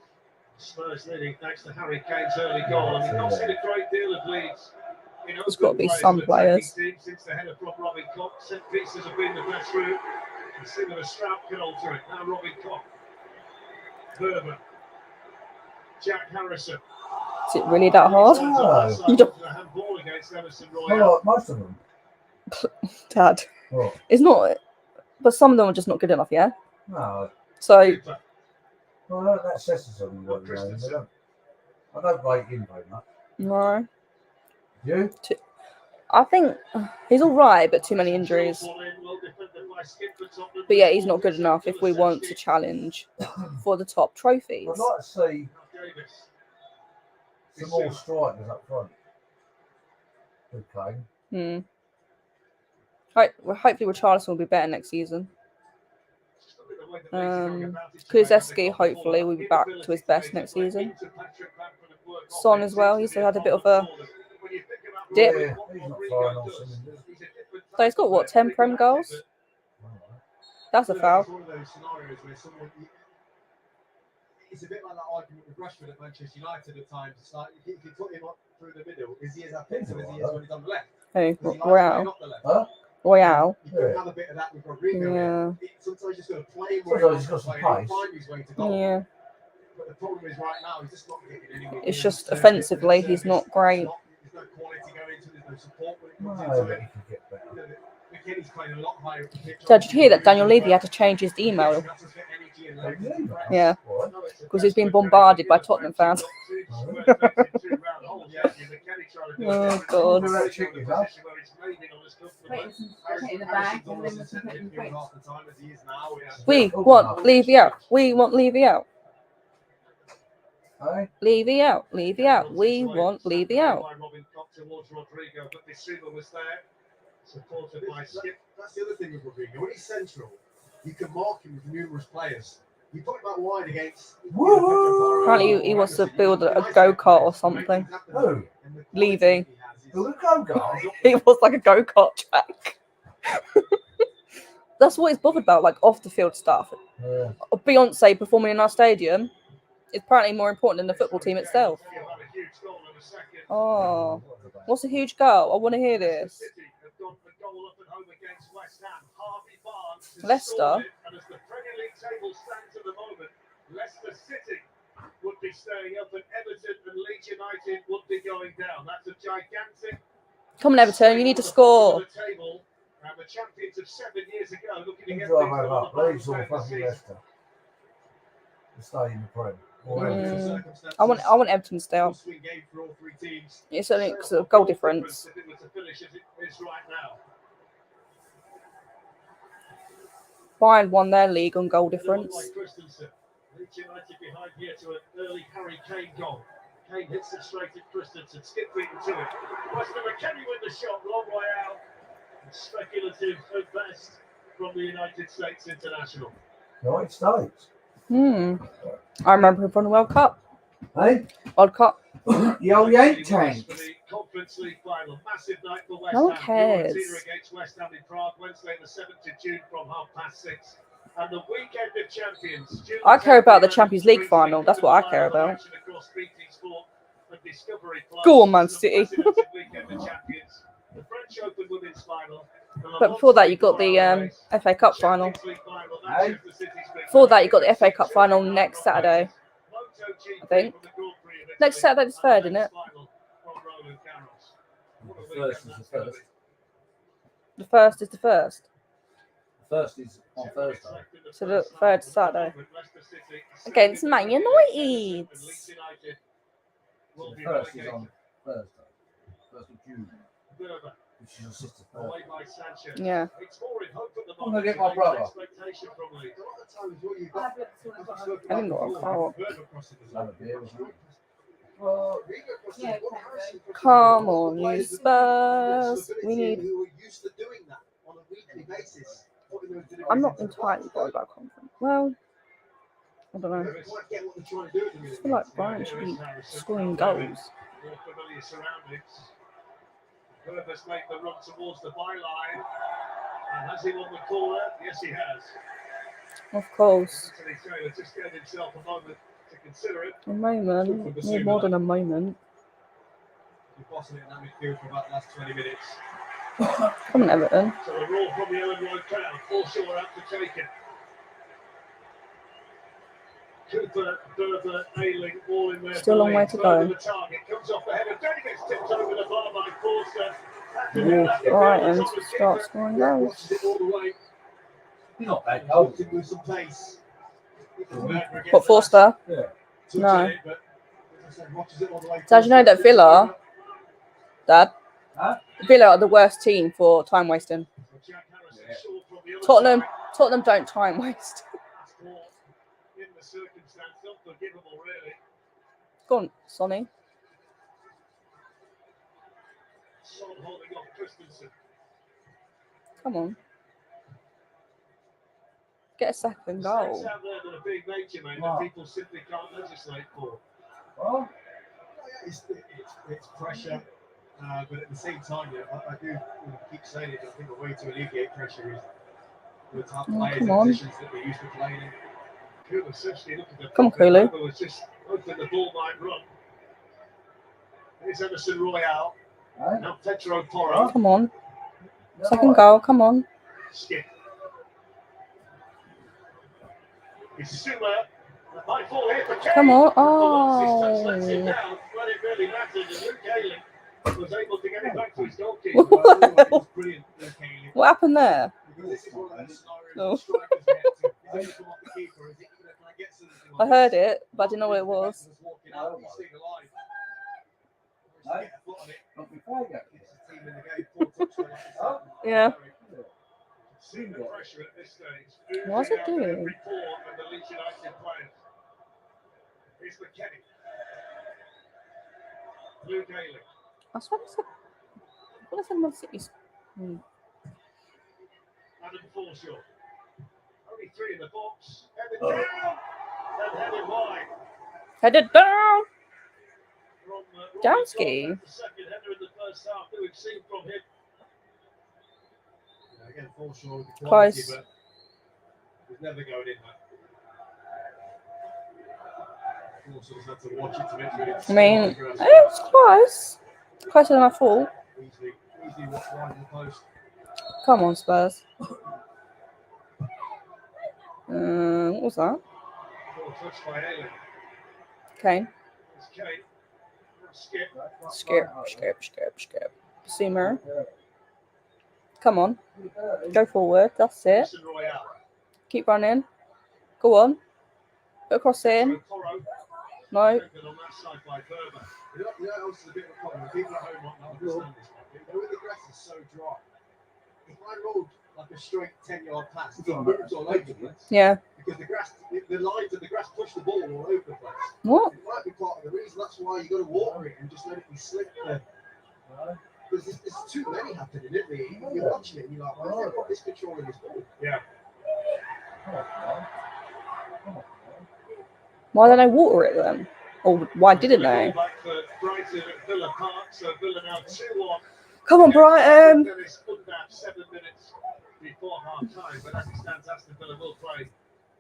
S1: Spurs leading thanks to Harry Kane's early goal. And we've not seen a great deal of Leeds.
S2: There's got to be some players.
S1: Since the header from Robin Koch. Set pieces have been the best route. And similar Stroud can alter it. Now Robin Koch. Berber. Jack Harrison.
S2: Is it really that hard?
S4: No.
S2: You don't,
S1: Handball against Emerson
S4: Well,
S1: Royale.
S4: like most of them.
S2: Dad.
S4: What?
S2: It's not, but some of them are just not good enough, yeah?
S4: No.
S2: So,
S4: Well, that says something. I don't rate him very much.
S2: no.
S4: You?
S2: I think he's all right, but too many injuries. But yeah, he's not good enough if we want to challenge for the top trophies.
S4: I'd like to see some more strikers up front. Okay.
S2: Right, well, hopefully Richarlison will be better next season. Kulusevski hopefully will be back to his best next season. Son as well, he's had a bit of a dip.
S4: Yeah, he's not firing all cylinders.
S2: So he's got what, 10 Prem goals? That's a foul.
S3: It's a bit like that argument with Rashford at Manchester United at times. It's like if you put him up through the middle, is he as offensive as he is when he's on the left?
S2: Who? Royale.
S4: Huh?
S2: Royale.
S3: You can have a bit of that with Rodrigo.
S2: Yeah.
S3: Sometimes he's just got to play him
S4: Sometimes he's got some pace.
S3: find his way to goal.
S2: Yeah.
S3: But the problem is right now he's just not getting anywhere.
S2: It's just offensively, he's not great.
S3: There's no quality going into, there's no support when it
S4: No,
S3: comes into
S4: but
S3: it.
S4: he could get better.
S3: McKinney's playing a lot higher up the pitch.
S2: Did you hear that Daniel Levy had to change his email? Yeah, because he's been bombarded by Tottenham fans. Oh God. We want Levy out. We want Levy out.
S4: Hey?
S2: Levy out. Levy out. We want Levy out.
S1: Supported by Skip.
S3: That's the other thing with Rodrigo. When he's central, you can mark him with numerous players. You put him out wide against.
S2: Apparently he wants to build a go-kart or something.
S4: Who?
S2: Levy.
S4: Who would go, guy?
S2: It was like a go-kart track. That's what he's bothered about, like off the field stuff.
S4: Yeah.
S2: Beyonce performing in our stadium is apparently more important than the football team itself. Oh, what's a huge goal? I want to hear this. Leicester.
S1: Leicester City would be staying up, and Everton and Leeds United would be going down. That's a gigantic.
S2: Come on, Everton, you need to score.
S1: The champions of 7 years ago looking to
S4: You
S1: get
S4: drive
S1: things
S4: over
S1: on
S4: up,
S1: the
S4: Leeds or fucking Leicester. To stay in the Prem.
S2: I want Everton to stay up. It's only because of goal difference. Bayern won their league on goal difference.
S1: Leeds United behind here to an early Harry Kane goal. Kane hits it straight at Christensen. Skip beaten to it. Weston McKennie with the shot, long way out. Speculative at best from the United States international.
S4: United States?
S2: I remember him from the World Cup.
S4: Hey?
S2: World Cup.
S4: The old Yank tank.
S1: For the Conference League final, massive night for West
S2: No one
S1: Ham.
S2: cares.
S1: Fiorentina against West Ham in Prague, Wednesday the 7th of June from 6:30. And the weekend of champions. June
S2: I care about the
S1: 10th,
S2: Champions League final. That's what I care about.
S1: action across BT Sport and Discovery Plus.
S2: Go on, Man
S1: Some
S2: City.
S1: fascinating weekend of champions. The French Open Women's final.
S2: But before that, you got the FA Cup final.
S4: Hey?
S2: Before that, you got the FA Cup final next Saturday. I think. Next Saturday the 3rd, isn't it?
S4: The first is the first.
S2: The 1st is the 1st.
S4: The first is on Thursday.
S2: So the 3rd is Saturday. Against Man United.
S4: So the first is on Thursday. 1st of June. Which is your sister's birthday.
S2: Yeah.
S4: I'm going to get my brother.
S2: I haven't got a car.
S4: Have a beer or something.
S2: Come on, you Spurs. We need. I'm not entirely worried about conference. Well, I don't know. I feel like Brian should be scoring goals.
S1: Purvis made the run towards the byline. And has he won the corner? Yes, he has.
S2: Of course.
S1: Anthony Taylor just gave himself a moment to consider it.
S2: A moment. Need more than a moment.
S3: You're bossing it in that midfield for about the last 20 minutes.
S2: Come on, Everton.
S1: So a roar from the Ellen Road crowd. Foreshore out to take it. Cooper, Berber, Ayling, all in there.
S2: Still a long way to go.
S1: The target comes off the head of Davis, tipped over the bar by Forster.
S2: Alright, and start scoring goals.
S3: Watches it all the way.
S4: He's not bad.
S3: Helps him with some pace.
S2: What, Forster?
S4: Yeah.
S2: No.
S3: So
S2: Did you know that Villa, Dad?
S4: Huh?
S2: Villa are the worst team for time wasting. Tottenham don't time waste.
S1: In the circumstance, unforgivable, really.
S2: Go on, Sonny.
S1: Son holding off Christensen.
S2: Come on. Get a second goal.
S1: Mistakes out there that are being made, Jermaine, that people simply can't legislate for.
S4: Well,
S3: it's pressure, but at the same time, I do keep saying it. I think the way to alleviate pressure is to have players
S2: come
S3: in
S2: on.
S3: positions that they're used to playing in.
S1: Kulu essentially looked at the
S2: Come on, Kulu.
S1: was just hoping the ball might run. Here's Emerson Royale.
S4: hey?
S1: Now Petro Porro.
S2: Come on. Second goal, come on.
S1: Skip. It's Suma. That might fall here for Kane.
S2: Come on.
S1: His touch lets him
S2: Oh.
S1: down when it really mattered, and Luke Ayling was able to get it back to his goalkeeper.
S3: It was brilliant, Luke Ayling.
S2: What happened there?
S3: Because this is one of those scenarios
S2: Oh.
S3: that strikers get to. Is it come off the keeper? Is it, can I get something
S2: I
S3: on
S2: heard
S3: this?
S2: it, but I didn't know what it was.
S3: Walking out, he's staying alive.
S4: No.
S3: Get a foot on it.
S4: Not before you go.
S3: It's the team in the game. Full touchdown.
S4: Oh.
S2: Yeah.
S1: See the pressure at this stage.
S2: What's it doing?
S1: Every pore of the Leeds United players. Here's McKennie. Luke Ayling.
S2: I swear I said Man City's.
S1: Adam Forshaw. Only 3 in the box. Headed down. And headed wide.
S2: Headed down.
S1: From
S2: Dowski.
S1: the second header in the first half that we've seen from him.
S3: Again, Forshaw with the
S2: Close.
S3: quality, but he's never going in that. Forshaw's had to watch it to make sure it's
S2: I mean,
S3: on the
S2: it
S3: grass.
S2: was close. Closer than I thought.
S3: Easily watch wide in the post.
S2: Come on, Spurs. What was that?
S1: Ball touched by Ayling.
S2: Kane.
S1: It's Kane. Skip.
S2: Skip. Sumer. Come on. Go forward. That's it.
S1: Emerson Royale.
S2: Keep running. Go on. Put a cross in.
S1: Porro.
S2: No.
S1: Taken on that side by Berber.
S3: You know what else is a bit of a problem? People at home might not understand this one. You know when the grass is so dry, if I rolled like a straight 10-yard pass, it moves all over the place.
S2: Yeah.
S3: Because the grass, the lines of the grass push the ball all over the place.
S2: What?
S3: It might be part of the reason. That's why you got to water it and just let it be slick. Because there's too many happening, isn't there? You're watching it and you're like, why is there not this control in this ball?
S1: Yeah.
S2: Why don't they water it then? Or why didn't they?
S1: Back for Brighton at Villa Park, so Villa now 2-1.
S2: Come on, Brighton.
S1: There is under 7 minutes before half time, but as it stands, Aston Villa will play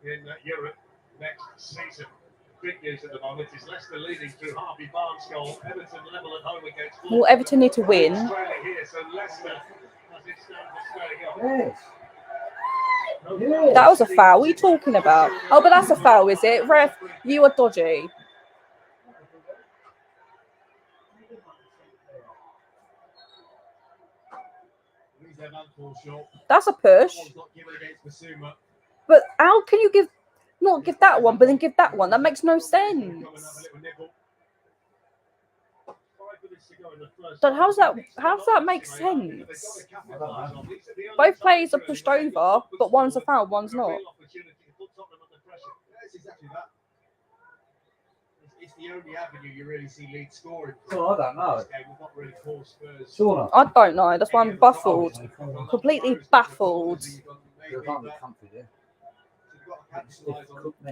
S1: in Europe next season. Big news at the moment is Leicester leading through Harvey Barnes' goal. Everton level at home against Wolves.
S2: Well, Everton need to win.
S1: Australia here, so Leicester, as it stands, is staying up.
S4: Yes. Yes.
S2: That was a foul. What are you talking about? Oh, but that's a foul, is it? Ref, you are dodgy.
S3: Their man falls short.
S2: That's a push.
S3: Ball's not given against Basuma.
S2: But how can you not give that one, but then give that one? That makes no sense. But how's that make sense? Both players are pushed over, but one's a foul, one's not.
S3: That's exactly that. It's the only avenue you really see Leeds scoring.
S4: Well, I don't know.
S3: This game will not really cause Spurs.
S4: Shauna.
S2: I don't know. That's why I'm baffled. Completely baffled.
S4: You're comfy there.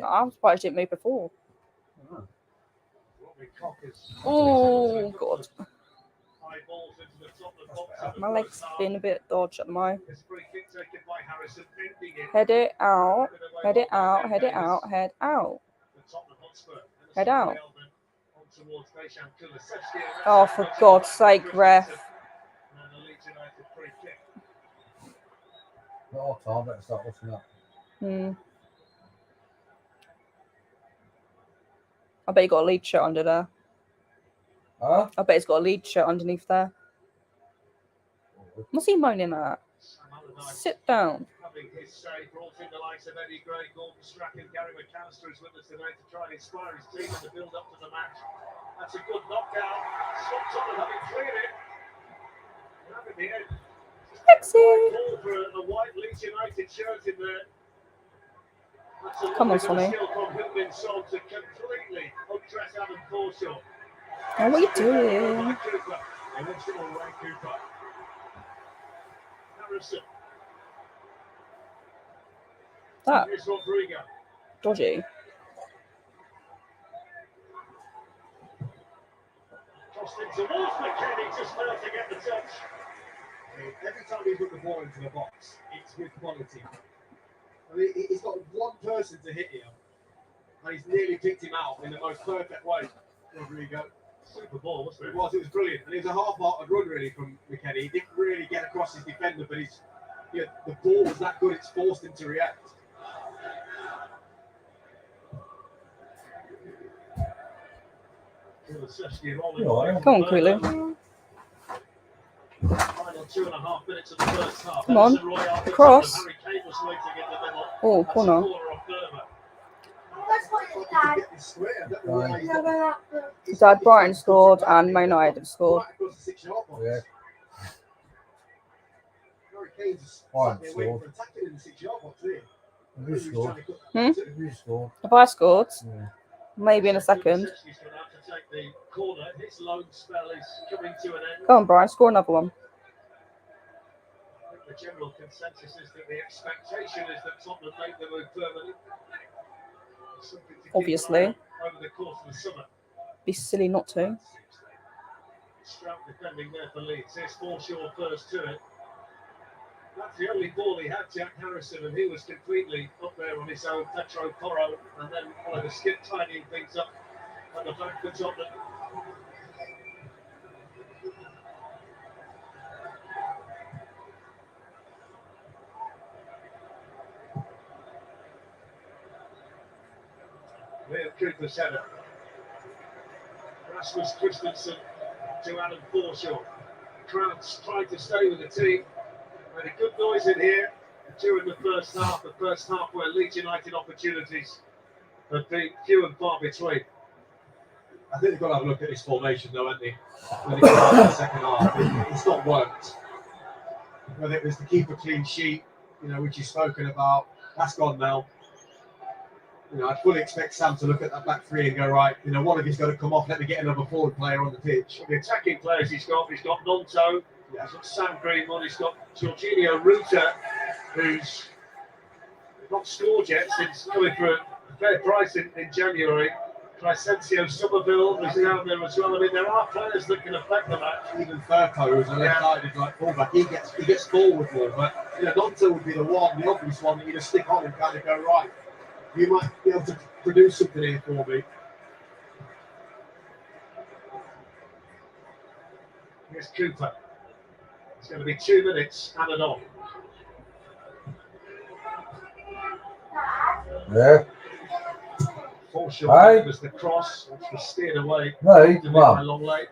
S2: I'm surprised it didn't move before. Oh, God. My leg's being a bit dodgy at the moment. Head it out. Head it out. Head it out. Head out. Head out. Oh, for God's sake, ref.
S4: Oh, Tom, better start looking up.
S2: I bet you got a lead shirt under there.
S4: Huh?
S2: I bet he's got a lead shirt underneath there. What's he moaning at? Sit down.
S1: Having his say, brought in the likes of Eddie Gray, Gordon Strachan, Gary McAllister is with us today to try and inspire his team in the build up to the match. That's a good knockout. Tottenham having cleared it. And in the end, ball for a white Leeds United shirt in there.
S2: Come on, Sonny.
S1: Sold to completely undress Adam Forshaw.
S2: Oh, what are you doing?
S1: Harrison.
S2: That
S1: Here's Rodrigo.
S2: dodgy.
S1: Tossed in towards McKennie, just failed to get the touch.
S3: Every time he put the ball into the box, it's with quality. I mean, he's got one person to hit here, and he's nearly picked him out in the most perfect way. Rodrigo.
S1: Super ball, wasn't it?
S3: It was brilliant. And it was a half-hearted run, really, from McKennie. He didn't really get across his defender, but the ball was that good, it's forced him to react.
S2: Come on, Kulu.
S1: Final 2.5 minutes of the first half.
S2: Come on. Cross.
S1: Harry Kane was waiting in the middle.
S2: Oh, corner.
S5: That's what it's dad.
S2: Dad Brighton scored and Man United have scored.
S4: Yeah. Brighton scored. Have you scored? Have you scored?
S2: Have I scored?
S4: Yeah.
S2: Maybe in a second.
S1: He's going to have to take the corner. His loan spell is coming to an end.
S2: Go on, Brian. Score another one.
S1: I think the general consensus is that the expectation is that Tottenham make the move permanent. Something to keep
S2: Obviously.
S1: an eye on over the course of the summer.
S2: Be silly not to.
S1: Stroud defending there for Leeds. Here's Forshaw first to it. That's the only ball he had, Jack Harrison, and he was completely up there on his own. Petro Porro, and then Oliver Skip tidying things up at the back for Tottenham. Liam Cooper's header. Rasmus Christensen to Adam Forshaw. Krauts tried to stay with the team. Had a good noise in here during the first half where Leeds United opportunities have been few and far between.
S3: I think they've got to have a look at this formation, though, haven't they? When they come out in the second half, it's not worked. Whether it was to keep a clean sheet, which you've spoken about, that's gone now. I'd fully expect Sam to look at that back three and go, right, one of you's got to come off, let me get another forward player on the pitch.
S1: The attacking players he's got Nonto, he's got Sam Greenwood, he's got Jorginho Ruta, who's not scored yet since coming for a fair price in January. Crescencio Somerville is down there as well. I mean, there are players that can affect the match.
S3: Even Furco, who's a left-sided like fullback, he gets forward more. But Nonto would be the obvious one that you just stick on and kind of go, right, you might be able to produce something here for me.
S1: Here's Cooper. It's going to be 2 minutes added on.
S4: Yeah.
S1: Foreshore was the cross, which was steered away.
S4: No,
S1: By
S4: well.
S1: Long Late.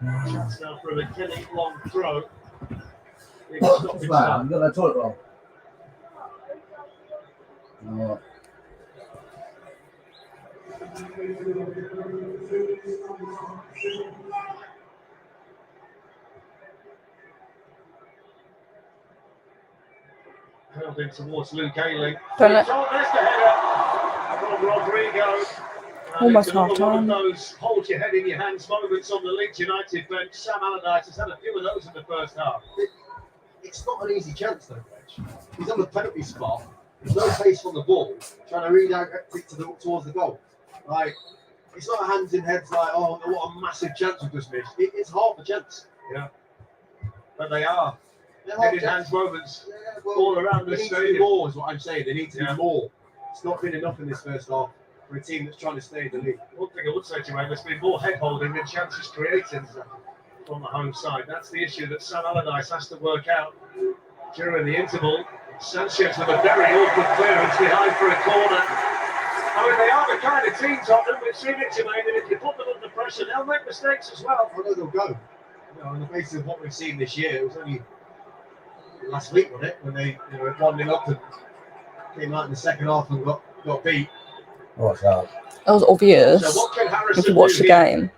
S1: Chance now for a McKinney long throw.
S4: What's that? I'm going to toilet roll. Oh.
S1: Held in towards Luke Ayling.
S2: Don't let-
S1: There's the header from Rodrigo.
S2: Almost
S1: It's another
S2: half
S1: one
S2: time.
S1: of those hold your head in your hands moments on the Leeds United bench. Sam Allardyce has had a few of those in the first half.
S3: It's not an easy chance, though, Reg. He's on the penalty spot. There's no pace on the ball, trying to redirect it towards the goal. Like, it's not hands in heads like, oh, what a massive chance we've just missed. It's half a chance.
S1: Yeah. But they are.
S3: They're
S1: Head
S3: half
S1: in
S3: chance.
S1: hands moments
S3: Yeah, well,
S1: all around the
S3: they need to do
S1: stadium.
S3: more, is what I'm saying. They need to
S1: Yeah.
S3: do more. It's not been enough in this first half for a team that's trying to stay in the league.
S1: One thing I would say to you, there's been more head holding than chances created on the home side. That's the issue that Sam Allardyce has to work out during the interval. Sanchez with a very awkward clearance behind for a corner. I mean, they are the kind of team, Tottenham, we've seen it, Jermaine, and if you put them under pressure, they'll make mistakes as well.
S3: I know they'll go. On the basis of what we've seen this year, it was only last week, wasn't it, when they were 1-0 up and came out in the second half and got beat.
S4: What's that?
S2: That was obvious
S1: So what can
S2: if
S1: Harrison
S2: you watch
S1: do
S2: the
S1: here?
S2: game.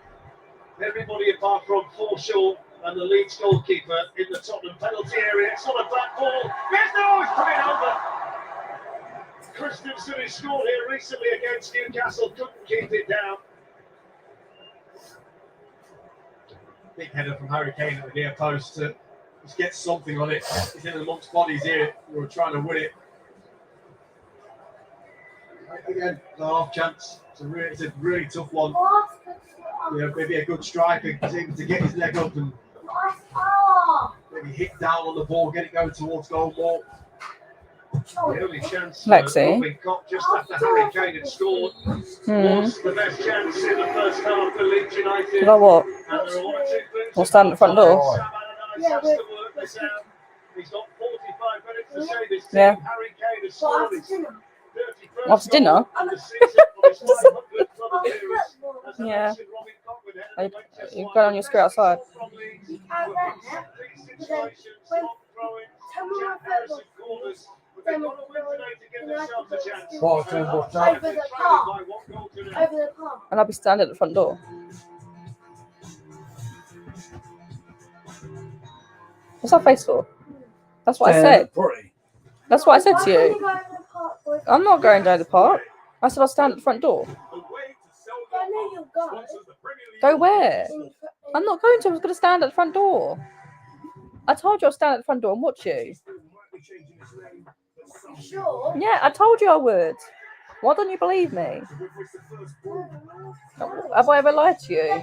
S1: Everybody apart from Foreshore and the Leeds goalkeeper in the Tottenham penalty area. It's not a bad ball. Yes, no, it's coming over. Christensen, who scored here recently against Newcastle, couldn't keep it down.
S3: Big header from Harry Kane at the near post to just get something on it. He's in amongst bodies here who are trying to win it. Again, the half chance. It's a really tough one. Maybe a good striker is able to get his leg up and maybe hit down on the ball, get it going towards goal more.
S1: The only chance
S2: Lexi.
S1: we got just after Harry Kane had scored was the best chance in the first half for Leeds United.
S2: You know what?
S1: And there are 1 or 2 things.
S2: We'll stand at the front door.
S1: Sam Allardyce has to work this out. He's got 45 minutes to save his team.
S2: Yeah.
S1: Harry Kane has scored his 31st
S2: After dinner?
S1: goal of the season on his 500th club appearance. As I
S2: Yeah.
S1: mentioned, Robin Cochran headed the Manchester
S2: You've got on your screen outside.
S1: from Leeds. Situations, long throwing, Jack Harrison corners. But they've got to win today to give themselves a chance.
S4: What's
S1: And
S4: that?
S1: Leeds
S5: Over
S1: are
S5: the
S1: trailing
S5: park.
S1: by 1 goal to nil.
S5: Over the park.
S2: And I'll be standing at the front door. What's that face for? That's what I said.
S4: Pretty.
S2: That's what I said to
S5: Why can't
S2: you.
S5: you go in the park with-
S2: I'm not going down the park. I said I'll stand at the front door.
S5: I know you'll go.
S2: Go where? I'm not going to. I was going to stand at the front door. I told you I'll stand at the front door and watch you.
S5: Sure.
S2: Yeah, I told you I would. Why don't you believe me? Have I ever lied to you?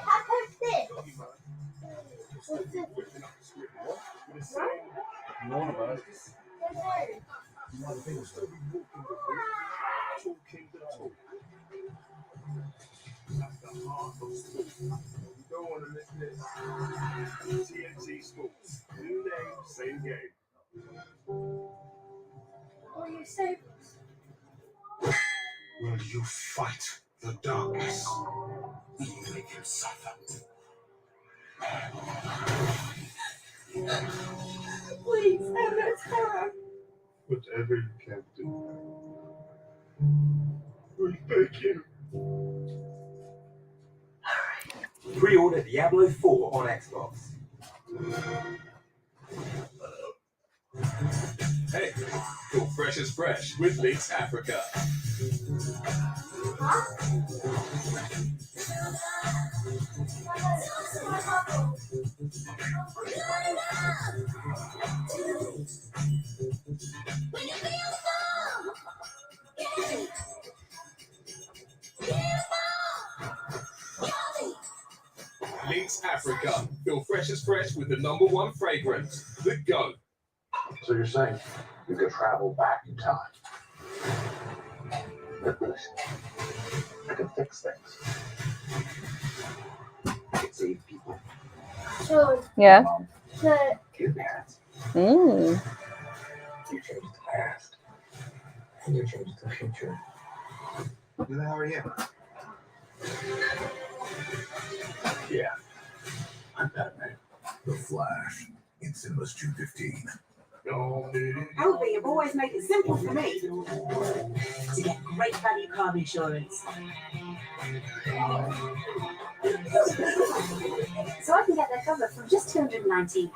S6: Don't want to miss this. TNT Sports. New name, same game.
S5: Will you save us?
S6: Will you fight the darkness? Will you make him suffer?
S5: Please, Emma, Tara.
S6: Whatever you can do. We beg you.
S7: Pre-order Diablo 4 on Xbox.
S8: Hey, go fresh as fresh with Leeds Africa. Leeds Africa. Feel fresh as fresh with the #1 fragrance, The Go.
S6: So you're saying you could travel back in time? I could fix things. I could save people.
S5: So,
S2: Yeah.
S5: so
S6: Your parents.
S2: Mm.
S6: You changed the past. And you changed the future. Who the hell are you? Yeah. I'm Batman.
S8: The Flash. In cinemas June 15.
S9: LV have always made it simple for me to get great value car insurance. So I can get their cover from just £219.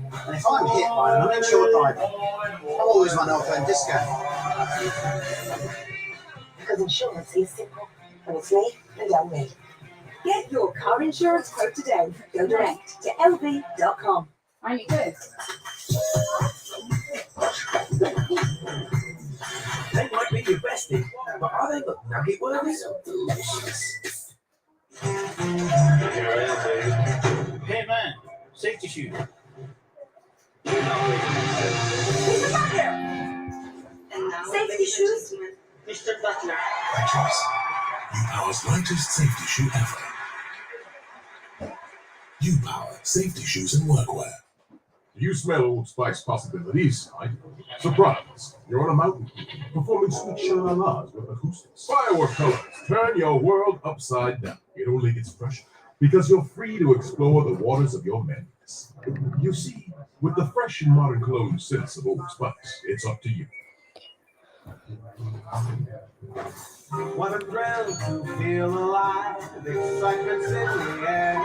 S10: And if I'm hit by an uninsured driver, I'll always run off a discount.
S9: Because insurance is simple. And it's me and LV. Get your car insurance quote today. Go direct to lv.com.
S11: And you do.
S7: They might be your bestie, but are they nugget worthy?
S12: Hey man, safety shoe.
S9: Safety shoes?
S12: Mr. Butler.
S8: Great choice. U-Power's lightest safety shoe ever. U-Power safety shoes and workwear.
S6: You smell Old Spice possibilities. Surprise! You're on a mountain, performing sweet shaunnahblaney with acoustics. Firework colors turn your world upside down. It only gets fresher because you're free to explore the waters of your memories. You see, with the fresh and modern clothes sense of Old Spice, it's up to you.
S3: What a thrill to feel alive. The excitement's in the air.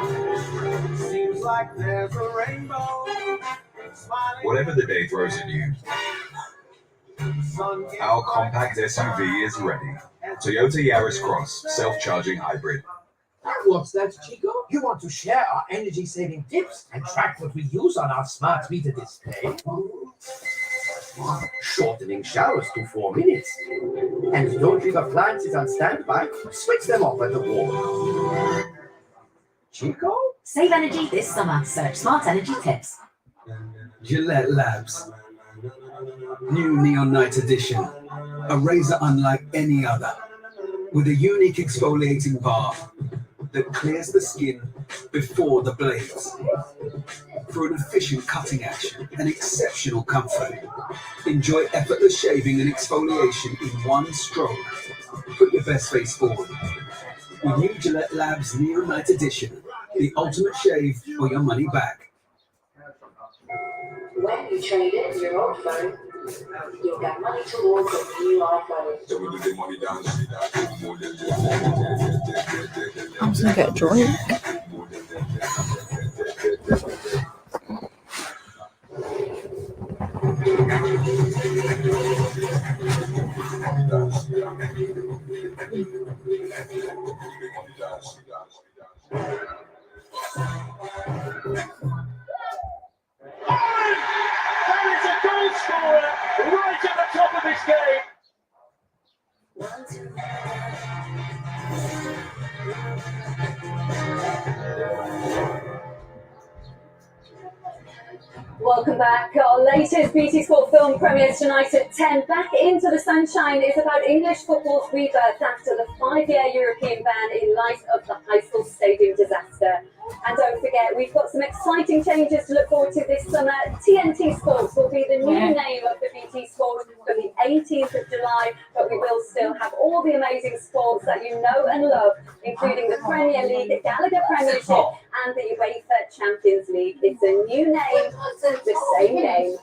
S3: Seems like there's a rainbow.
S13: Whatever the day throws at you, our compact SUV is ready. Toyota Yaris Cross, self-charging hybrid.
S14: What's that, Chico? You want to share our energy-saving tips and track what we use on our smart meter display? Shortening showers to 4 minutes. And don't leave appliances on standby. Switch them off at the wall. Chico?
S9: Save energy this summer. Search Smart Energy Tips.
S15: Gillette Labs. New Neon Night Edition. A razor unlike any other. With a unique exfoliating bar that clears the skin before the blades. For an efficient cutting action and exceptional comfort. Enjoy effortless shaving and exfoliation in one stroke. Put your best face forward. With new Gillette Labs Neon Night Edition. The ultimate shave or your money back.
S16: When you trade in your old phone, you'll get money towards a new iPhone.
S2: I'm just gonna get a drink.
S1: There is a goal scorer right at the top of this game.
S11: Welcome back. Our latest BT Sport film premieres tonight at 10. Back into the Sunshine is about English football's rebirth after the 5-year European ban in light of the High School Stadium disaster. And don't forget, we've got some exciting changes to look forward to this summer. TNT Sports will be the new name of the BT Sport from the 18th of July, but we will still have all the amazing sports that you know and love, including the Premier League, the Gallagher Premiership, and the UEFA Champions League. It's a new name, the same game.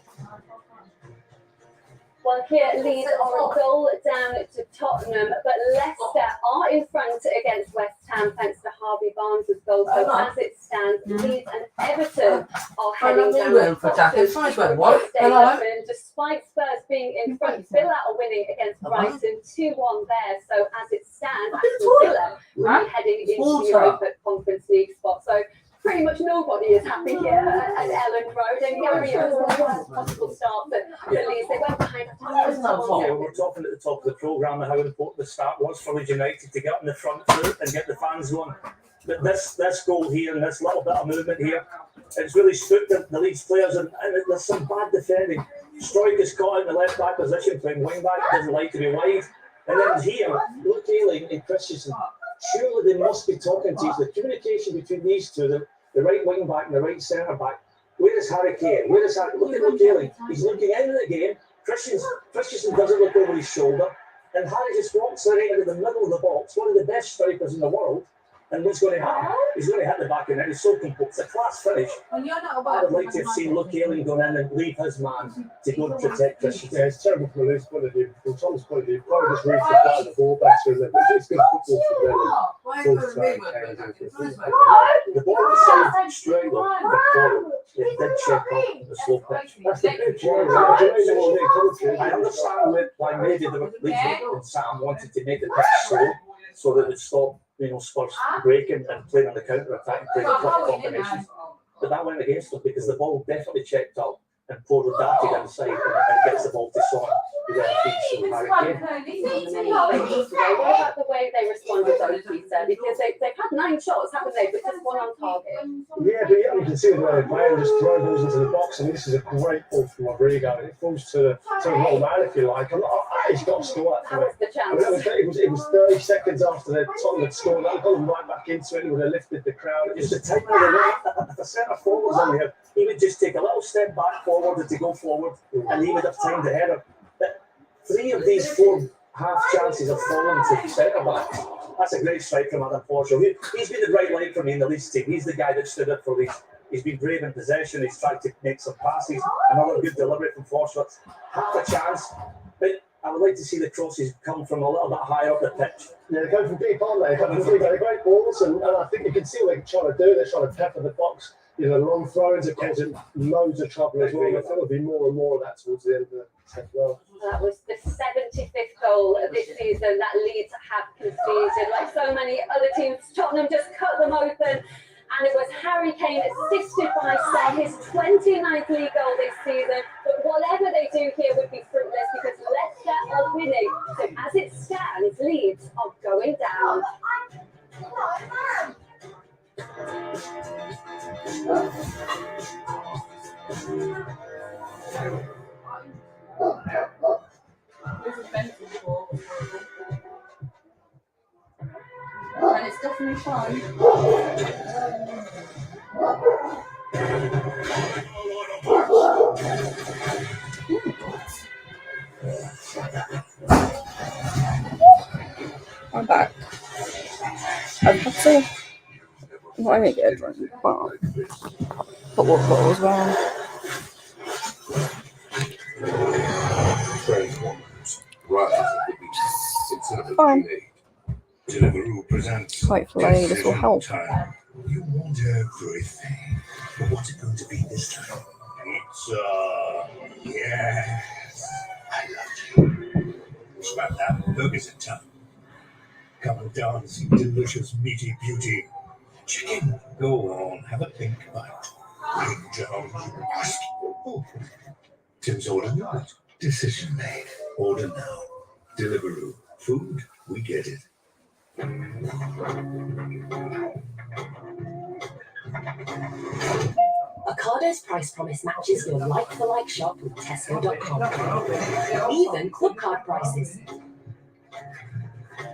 S11: Well, here Leeds are a goal down to Tottenham, but Leicester are in front against West Ham thanks to Harvey Barnes' goal. So as it stands, Leeds and Everton are heading down to Tottenham. Despite Spurs being in front, Villa are winning against Brighton 2-1 there. So as it stands, Aston Villa will be heading into the Europa Conference League spot. So pretty much nobody is happy here at Ellen Road, and Gary, it was the worst possible start for Leeds. They went behind
S12: We're talking at the top of the programme how important the start was for Leeds United to get on the front foot and get the fans going. But this goal here and this little bit of movement here, it's really spooked the Leeds players, and there's some bad defending. Stroik is caught in the left back position, playing wing back, doesn't like to be wide. And then here, look, Ayling and Christensen, surely they must be talking to each other. The communication between these two, the right wing back and the right centre back. Where is Harry Kane? Where is Harry? Look at Luke Ayling. He's looking into the game. Christensen doesn't look over his shoulder. And Harry just walks right into the middle of the box, one of the best strikers in the world. And what's going to happen? He's going to hit the back of it. He's so complete. It's a class finish. I would like to have seen Luke Ayling going in and leave his man to go and protect Christian.
S1: Yeah, it's terrible from Leeds' point of view. From Tom's point of view, probably just resupply the ball better. And it's good football for them.
S12: The ball was straight up the corner. It did check up the slow pitch.
S1: That's the pitch.
S12: I understand why maybe the Leeds and Sam wanted to make the pitch slow so that it stopped, Spurs breaking and playing on the counter attack and playing quick combinations. But that went against them because the ball definitely checked up and Porro darted inside and gets the ball to Son.
S11: What about the way they responded, though, Peter? Because they've had 9 shots, haven't they? But just one on target.
S1: Yeah, but you can see the way they're playing, just throwing balls into the box. I mean, this is a great ball from Rodrigo. It falls to the wrong man, if you like. He's got to score that.
S11: How was the chance?
S1: It was 30 seconds after the Tottenham had scored. That got him right back into it. He would have lifted the crowd.
S12: It was the time of the centre forwards on here. He would just take a little step back forward to go forward, and he would have timed the header. But 3 of these 4 half chances have fallen to centre backs. That's a great strike from Adam Forshaw. He's been the bright light for me in the Leeds team. He's the guy that stood up for Leeds. He's been brave in possession. He's tried to make some passes. Another good delivery from Forshaw. Half a chance, but I would like to see the crosses come from a little bit higher up the pitch.
S1: Yeah, they're going from deep, aren't they? They're great balls, and I think you can see what they're trying to do. They're trying to pepper the box. Long throw-ins are causing loads of trouble as well. I think there'll be more and more of that towards the end of the second half.
S11: That was the 75th goal of this season that Leeds have conceded. Like so many other teams, Tottenham just cut them open. And it was Harry Kane assisted by Son, his 29th league goal this season. But whatever they do here would be fruitless because Leicester are winning. So as it stands, Leeds are going down.
S2: And it's definitely fun. I'm back. I've had to. I make it a drink, but put water bottle as well. Fun. Hopefully this will help.
S8: You want everything, but what's it going to be this time? Pizza. Yes, I love you. Scrap that. Burgers in town. Come and dance, you delicious meaty beauty. Chicken. Go on, have a pink bite. Bring down your whiskey. Oh. Tim's order not. Decision made. Order now. Deliveroo. Food, we get it.
S9: Ocado's price promise matches your like-for-like shop with Tesco.com. Even club card prices.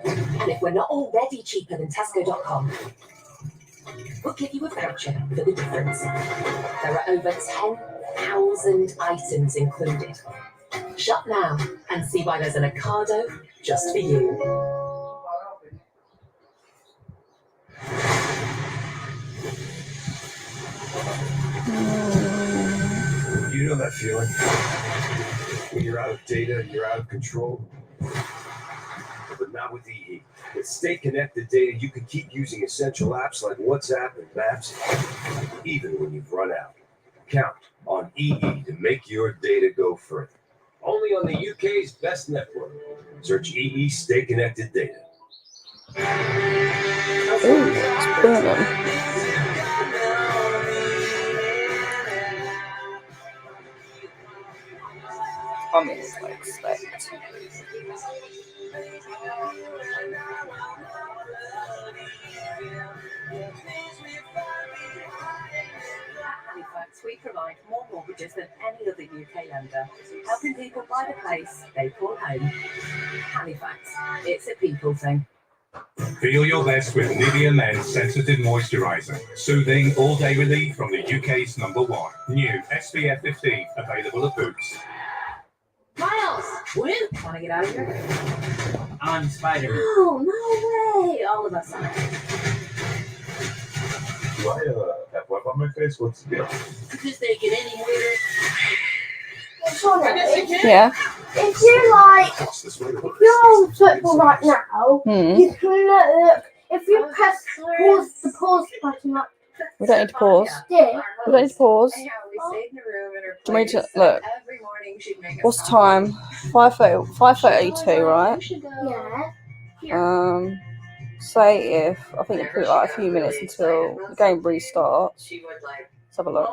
S9: And if we're not already cheaper than Tesco.com, we'll give you a voucher for the difference. There are over 10,000 items included. Shop now and see why there's an Ocado just for you.
S8: You know that feeling? When you're out of data and you're out of control? But not with EE. With Stay Connected data, you can keep using essential apps like WhatsApp and Maps, even when you've run out. Count on EE to make your data go further. Only on the UK's best network. Search EE Stay Connected data.
S2: Oh, it's burning.
S17: we provide more mortgages than any other UK lender, helping people buy the place they call home. Halifax, it's a people thing.
S18: Feel your best with Nivea Men's Sensitive Moisturiser. Soothing all-day relief from the UK's #1. New SPF 15, available at Boots.
S17: Miles, Will, want to get out of here?
S7: I'm Spider-Man.
S17: Oh, no way! All of us are.
S6: Do I have web on my face? What's the deal?
S17: Just take it any weirder.
S2: Yeah.
S5: If you're on football right now, you can look. If you press the pause button, like
S2: We don't need to pause.
S5: this.
S2: We don't need to pause. Do you want me to look? What's the time? 5:32, right?
S5: Yeah.
S2: Say if I think it'll put like a few minutes until the game restarts. Let's have a look.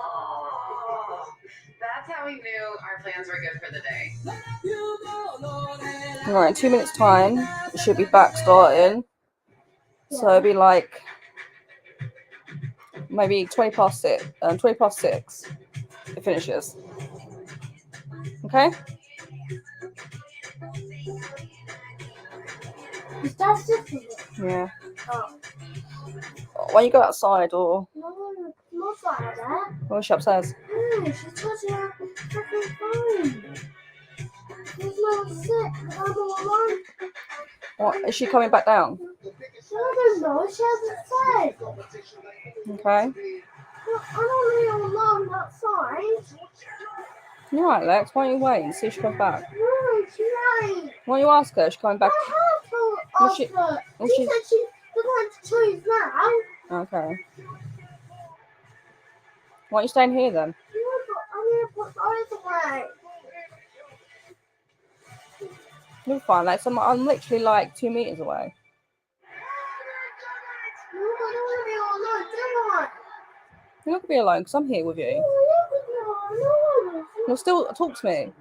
S19: That's how we knew our plans were good for the day.
S2: Alright, in 2 minutes time, it should be back starting. So it'll be like maybe 20 past 6 it finishes. Okay?
S5: Is that different?
S2: Yeah.
S5: Oh.
S2: Why you go outside or
S5: No, not like that.
S2: what's she upstairs?
S5: No, she's touching her fucking phone. She's not sick. I'm all alone.
S2: What is she coming back down?
S5: I don't know. She hasn't said.
S2: Okay.
S5: Well, I don't leave her alone outside.
S2: You're right, Lex. Why don't you wait and see if she comes back?
S5: No, she's right.
S2: Why don't you ask her if she's coming back?
S5: I have to
S2: What's
S5: ask
S2: she-
S5: her.
S2: what's
S5: She
S2: she-
S5: said she doesn't want to choose now.
S2: Okay. Why aren't you staying here then?
S5: I'm going to put those away.
S2: You're fine, Lex. I'm literally like 2 meters away.
S5: No, I don't want to be all alone, do I?
S2: You're not gonna be alone because I'm here with you.
S5: No.
S2: You'll still talk to me.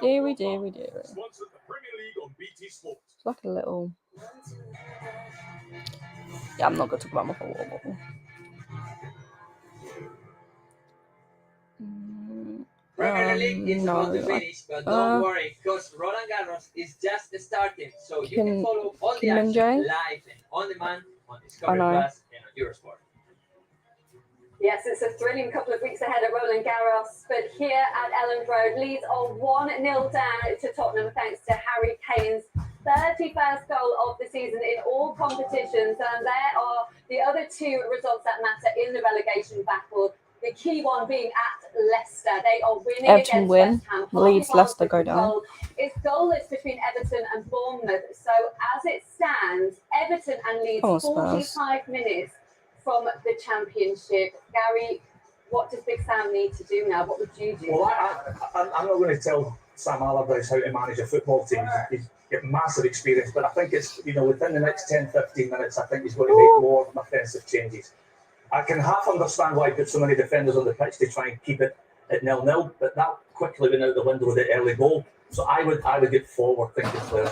S2: Deary. It's like a little. Yeah, I'm not gonna talk about my football.
S20: Premier League is about to
S2: No.
S20: finish, but don't worry, because Roland Garros is just starting, so you can follow all the
S2: Kim
S20: action
S2: Min-jae?
S20: live and on demand on Discovery
S2: know.
S20: Plus and on Eurosport.
S11: Yes, it's a thrilling couple of weeks ahead at Roland Garros, but here at Elland Road, Leeds are 1-0 down to Tottenham thanks to Harry Kane's 31st goal of the season in all competitions, and there are the other two results that matter in the relegation battle. The key one being at Leicester. They are winning
S2: Everton
S11: against
S2: win.
S11: West Ham.
S2: Leeds, Leicester go down.
S11: It's goalless between Everton and Bournemouth. So as it stands, Everton and Leeds
S2: Come on, Spurs.
S11: 45 minutes from the Championship. Gary, what does Big Sam need to do now? What would you do?
S12: Well, I'm not going to tell Sam Allardyce how to manage a football team. He's got massive experience, but I think it's, within the next 10, 15 minutes, I think he's going to make more offensive changes. I can half understand why he put so many defenders on the pitch to try and keep it at 0-0, but that quickly went out the window with the early goal. So I would get forward thinking players.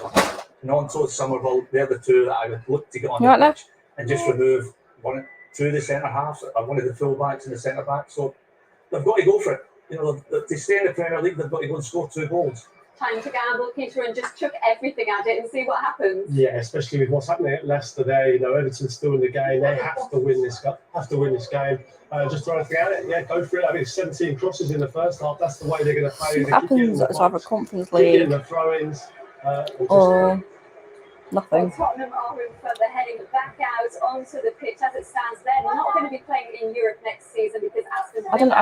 S12: Nonto, Somerville, they're the two that I would look to get on the pitch and just remove two of the centre halves or one of the full backs and the centre back. So they've got to go for it. To stay in the Premier League, they've got to go and score 2 goals.
S11: Time to gamble, Peter, and just chuck everything at it and see what happens.
S21: Yeah, especially with what's happening at Leicester there. Everton's still in the game. They have to win this game. Just throwing anything at it. Yeah, go for it. I mean, 17 crosses in the first half. That's the way they're going to play.
S2: What happens at either Conference
S21: League.
S2: League
S21: The throw-ins.
S2: or nothing.
S11: Tottenham are in further heading back out onto the pitch as it stands. They're not going to be playing in Europe next season because Aston
S2: I don't know.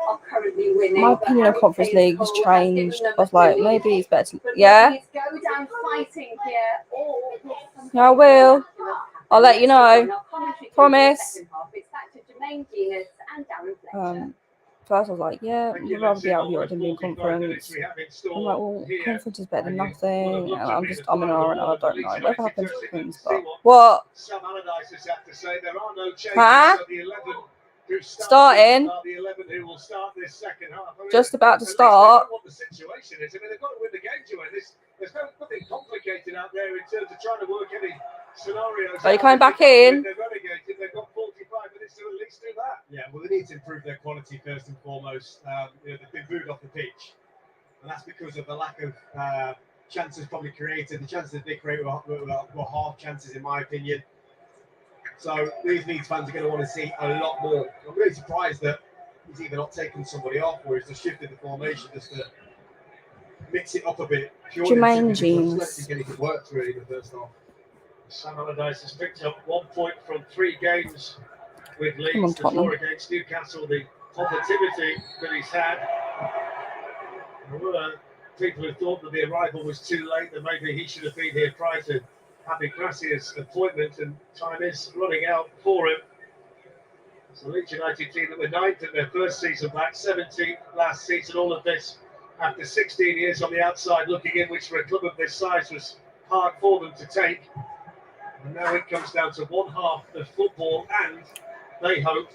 S11: are currently winning.
S2: My opinion of Conference League has changed. I was like, maybe it's better. Yeah?
S11: Go down fighting here.
S2: Yeah, I will. I'll let you know. Promise.
S11: It's back to Jermaine Genus and Darren Fletcher.
S2: First I was like, yeah, I'd rather be out of Europe than be in conference. I'm like, well, conference is better than nothing. And I'm in R and I don't know. Whatever happens, happens. But what?
S3: Sam Allardyce has had to say there are no changes
S2: Huh?
S3: at the 11 who
S2: Starting.
S3: the 11 who will start this second half. I mean,
S2: Just about to
S3: at least
S2: start.
S3: they know what the situation is. I mean, they've got to win the game to win this. There's nothing complicated out there in terms of trying to work any scenarios.
S2: Are you coming back in?
S3: They're relegated. They've got 45 minutes to at least do that. Yeah, well, they need to improve their quality first and foremost. You know, they've been booed off the pitch, and that's because of the lack of chances probably created. The chances that they created were half chances, in my opinion. So these Leeds fans are going to want to see a lot more. I'm really surprised that he's either not taken somebody off or he's just shifted the formation just to mix it up a bit.
S2: Jermaine Jeans.
S3: I don't think anything worked really in the first half.
S1: Sam Allardyce has picked up 1 point from 3 games with
S2: Come on,
S1: Leeds. The draw
S2: Tottenham.
S1: against Newcastle, the positivity that he's had. There were people who thought that the arrival was too late, that maybe he should have been here prior to having Gracia's appointment, and time is running out for him. It's the Leeds United team that were 9th in their first season back, 17th last season. All of this after 16 years on the outside looking in, which for a club of this size was hard for them to take. And now it comes down to one half of football, and they hope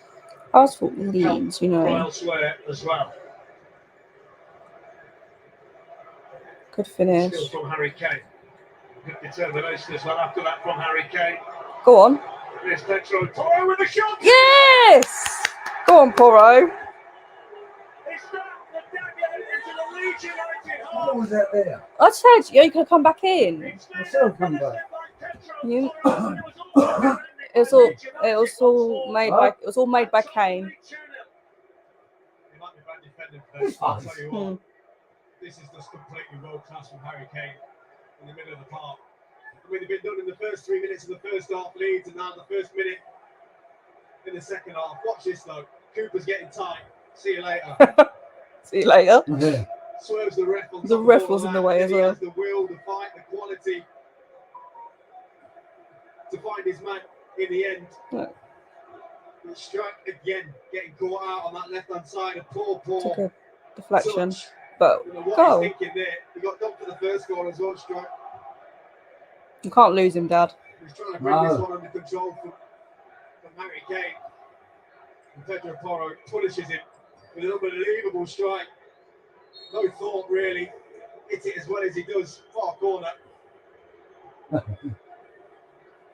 S2: I was for Leeds, you know.
S1: elsewhere as well.
S2: Good finish.
S1: Skill from Harry Kane. Good determination as well after that from Harry Kane.
S2: Go on.
S1: There's Petro Porro with a shot.
S2: Yes! Go on, Porro.
S1: It's not the dagger into the Leeds United half.
S4: What was that there?
S2: I said, yeah, you could come back in.
S4: I still come back.
S2: You, it was all made by Kane.
S3: It might be bad defending first. I'll tell you what, this is just completely world class from Harry Kane in the middle of the park. I mean, they've been done in the first 3 minutes of the first half Leeds, and now the first minute in the second half. Watch this though. Cooper's getting tight. See you later.
S2: See you later.
S4: Yeah.
S3: Swerves the ref.
S2: The ref was in the way as well.
S3: He has the will, the fight, the quality to find his man in the end.
S2: Yeah.
S3: The strike again, getting caught out on that left-hand side. A poor
S2: Took a deflection,
S3: touch.
S2: but
S3: I don't know what
S2: goal.
S3: he's thinking there. He got done for the first goal as well, Strike.
S2: You can't lose him, Dad.
S3: He's trying to bring this one under control from Harry Kane. And Pedro Porro punishes him with an unbelievable strike. No thought, really. Hits it as well as he does. Far corner.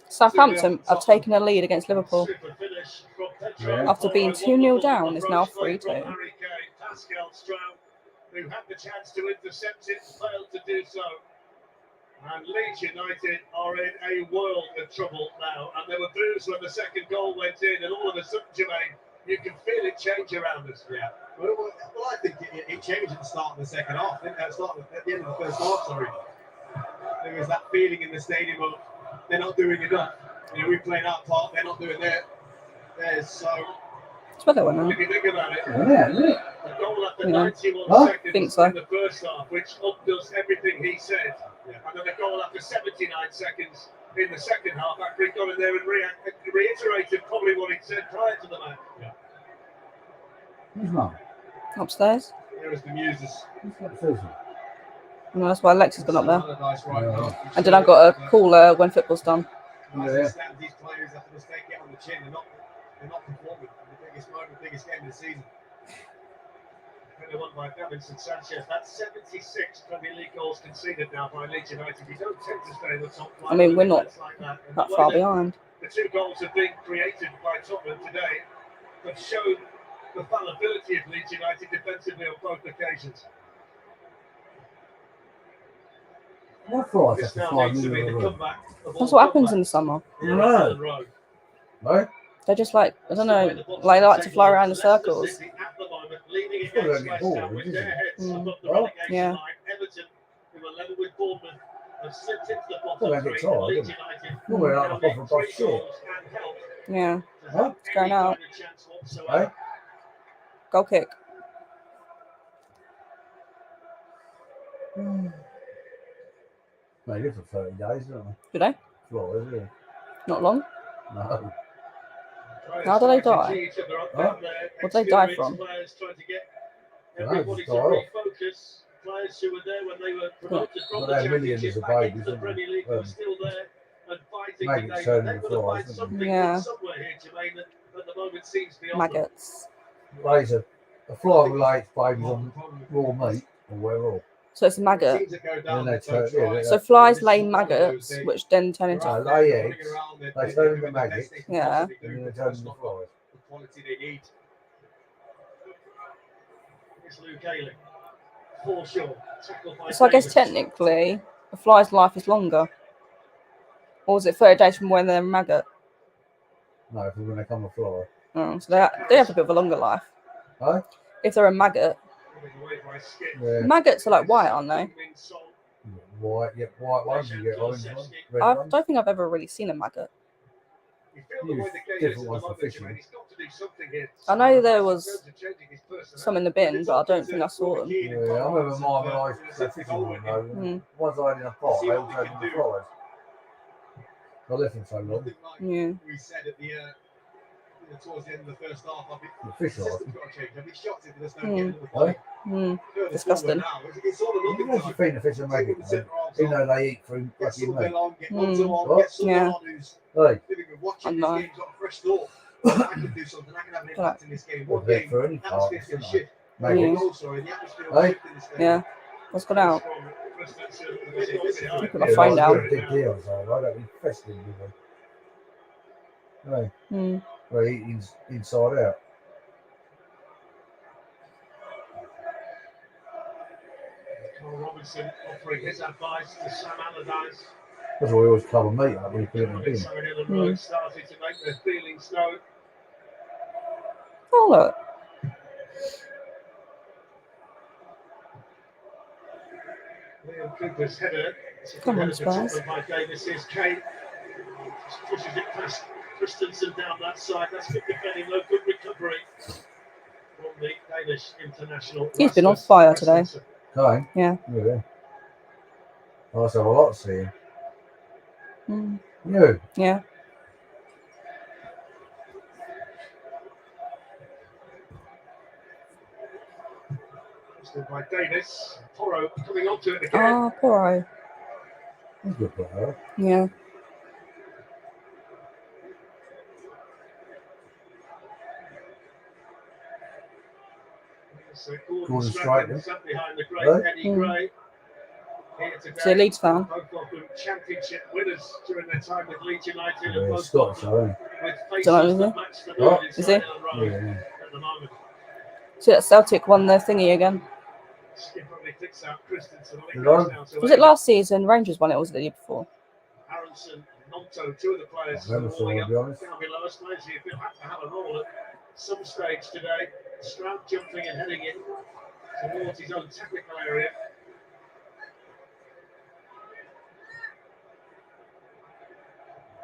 S2: Southampton have taken a lead against Liverpool.
S1: Super finish from Petro
S2: After being
S1: Porro.
S2: 2-0 down, it's now
S1: Approach play
S2: 3-2.
S1: from Harry Kane. Pascal Stroud, who had the chance to intercept it, failed to do so. And Leeds United are in a world of trouble now. And there were boos when the second goal went in, and all of a sudden, Jermaine, you can feel it change around us.
S3: Yeah. Well, I think it changed at the start of the second half. At the end of the first half, sorry. There was that feeling in the stadium of they're not doing enough. You know, we're playing our part, they're not doing theirs. So,
S2: It's what they went on.
S1: if you think about it,
S4: Yeah, isn't it?
S1: a goal after
S2: Yeah.
S1: 91
S4: Huh?
S1: seconds
S2: Think so.
S1: in the first half, which does everything he said.
S3: Yeah.
S1: And then a goal after 79 seconds in the second half after he got in there and reiterated probably what he said prior to the match.
S3: Yeah.
S4: Who's mum?
S2: Upstairs.
S3: There is the Muses.
S4: Who's that Susan?
S2: And that's why Alexa's gone up there.
S3: Allardyce right now.
S2: And then I've got a call when football's done.
S3: As it stands, these players have to just take it on the chin. They're not performing in the biggest moment, biggest game of the season.
S1: They won by Davinson Sanchez. That's 76 Premier League goals conceded now by Leeds United. You don't tend to stay in the top flight.
S2: I mean, we're not
S1: like that. And
S2: that
S1: the way
S2: far
S1: that
S2: behind.
S1: The 2 goals have been created by Tottenham today, have shown the fallibility of Leeds United defensively on both occasions.
S4: What for?
S1: This now
S4: 5
S1: needs to be the
S4: million.
S1: comeback of
S2: That's
S1: all
S2: what happens in
S1: comebacks
S2: the summer.
S1: here
S4: No.
S1: at Ellen Road.
S4: Right?
S2: They're just like, I don't know, like they like to fly around in circles.
S1: City at the moment, leading
S4: Well,
S1: against
S4: they're
S1: West
S4: bored,
S1: Ham with
S4: isn't
S1: their
S4: it?
S1: heads
S2: Mm.
S1: above the
S4: Well,
S1: relegation
S2: yeah.
S1: line. Everton, who are level with Bournemouth, have slipped into the
S4: Well,
S1: bottom
S4: they
S1: three.
S4: get tired,
S1: Leeds
S4: don't
S1: United
S4: Well, we're
S1: now
S4: out of
S1: need
S4: the
S1: 3
S4: shit.
S1: goals and help
S2: Yeah,
S1: to
S4: Huh?
S1: have
S2: It's going
S1: any
S2: out.
S1: kind of chance whatsoever.
S4: Right?
S2: Goal kick.
S4: Made it for 30 days, don't they?
S2: Do they?
S4: Floor, isn't it?
S2: Not long.
S4: No.
S2: How do they die?
S1: Each other up
S4: Huh?
S1: down there.
S2: What do they die
S1: Experienced
S2: from?
S1: Players trying to get
S4: Right,
S1: everybody to
S4: die off.
S1: refocus. Players who were there when they were promoted from
S4: But
S1: the
S4: they're millions
S1: Championship
S4: of
S1: back
S4: babies,
S1: into the
S4: isn't
S1: Premier
S4: they?
S1: League, who are still there and fighting
S4: Maggots
S1: today.
S4: turning
S1: They've
S4: the
S1: got to
S4: floor,
S1: find
S4: isn't it?
S1: something
S2: Yeah.
S1: somewhere here, Jermaine, that at the moment seems beyond them.
S2: Maggots.
S4: Lays a fly will lay its babies on raw meat or where
S2: So it's a maggot.
S3: Teams that go
S4: And
S3: down,
S4: then they
S3: they don't
S4: turn, yeah,
S3: try.
S2: So flies lay maggots, which then turn into.
S4: Right, lay eggs, they turn into maggots,
S2: Yeah.
S4: and then they turn into flies.
S3: quality they need. It's Luke Ayling. Forshaw. Tackled by
S2: So I guess
S3: Davis.
S2: technically, a fly's life is longer. Or is it 30 days from when they're a maggot?
S4: No, if we're going to come a fly.
S2: Oh, so they have a bit of a longer life.
S4: Huh?
S2: If they're a maggot.
S4: Yeah.
S2: Maggots are like white, aren't they?
S4: White, yeah, white ones, you get orange ones, red
S2: I
S4: ones.
S2: don't think I've ever really seen a maggot.
S4: Use different ones for fishing.
S2: I know there was some in the bin, but I don't think I saw them.
S4: Yeah, I remember mine when I was fishing one though. Ones I had in a pot, they all turned into flies. I left them so long.
S2: Yeah.
S3: We said at the towards the end of the first half,
S4: The fish
S3: the
S4: are.
S3: system's got to change. I'd be shocked if there's no getting
S4: Hey?
S2: Disgusting.
S3: It's all
S4: You
S3: another
S4: actually feed the fish and make it, even though they eat through fucking meat.
S2: Yeah.
S4: Hey.
S2: I know.
S3: Game's got a fresh thought. I can do something. I can have an impact in this game. One game,
S4: For any part,
S3: atmosphere's going to shift.
S4: maybe. Hey.
S2: Yeah. What's gone out? Put my
S4: Yeah,
S2: phone down.
S4: Big deals, I don't be festive with them. Hey. Well, he eats inside out.
S3: Carl Robinson offering his advice to Sam Allardyce.
S4: That's why we always cover meat up when you put it in the bin.
S3: Simon Hill and Rowe started to make their feelings known.
S2: Oh, look.
S3: Liam Cooper's header.
S2: Come on, Spurs.
S3: By Davis. Here's Kane. Just pushes it past Christensen down that side. That's good defending. No good recovery from the Danish international.
S2: He's been on fire today.
S4: Kane?
S2: Yeah.
S4: Yeah. I also have a lot to see him. You?
S2: Yeah.
S3: Still by Davis. Porro coming onto it again.
S2: Oh, Porro.
S4: He's a good player.
S2: Yeah.
S3: So
S4: Gordon Strike.
S3: sat behind the great Eddie Gray.
S2: Is he a Leeds fan?
S3: Both of them championship winners during their time with Leeds United.
S4: Yeah, Scottish, I think.
S3: With
S2: Don't
S3: faces
S2: know,
S3: that match the
S4: What?
S3: mood
S2: Is he?
S3: inside Ellen Road
S4: Yeah.
S3: at the moment.
S2: So that Celtic won their thingy again.
S3: Skip only picks out Christensen. I think
S4: Did
S3: goes
S4: I?
S3: down to
S2: Was it last season? Rangers won it, or was it the year before?
S3: Aronson, Nonto, two of the players
S4: I remember
S3: warming
S4: so,
S3: up
S4: to be honest.
S3: down below us. Players who have had to have a role at some stage today. Stroud jumping and heading in towards his own technical area.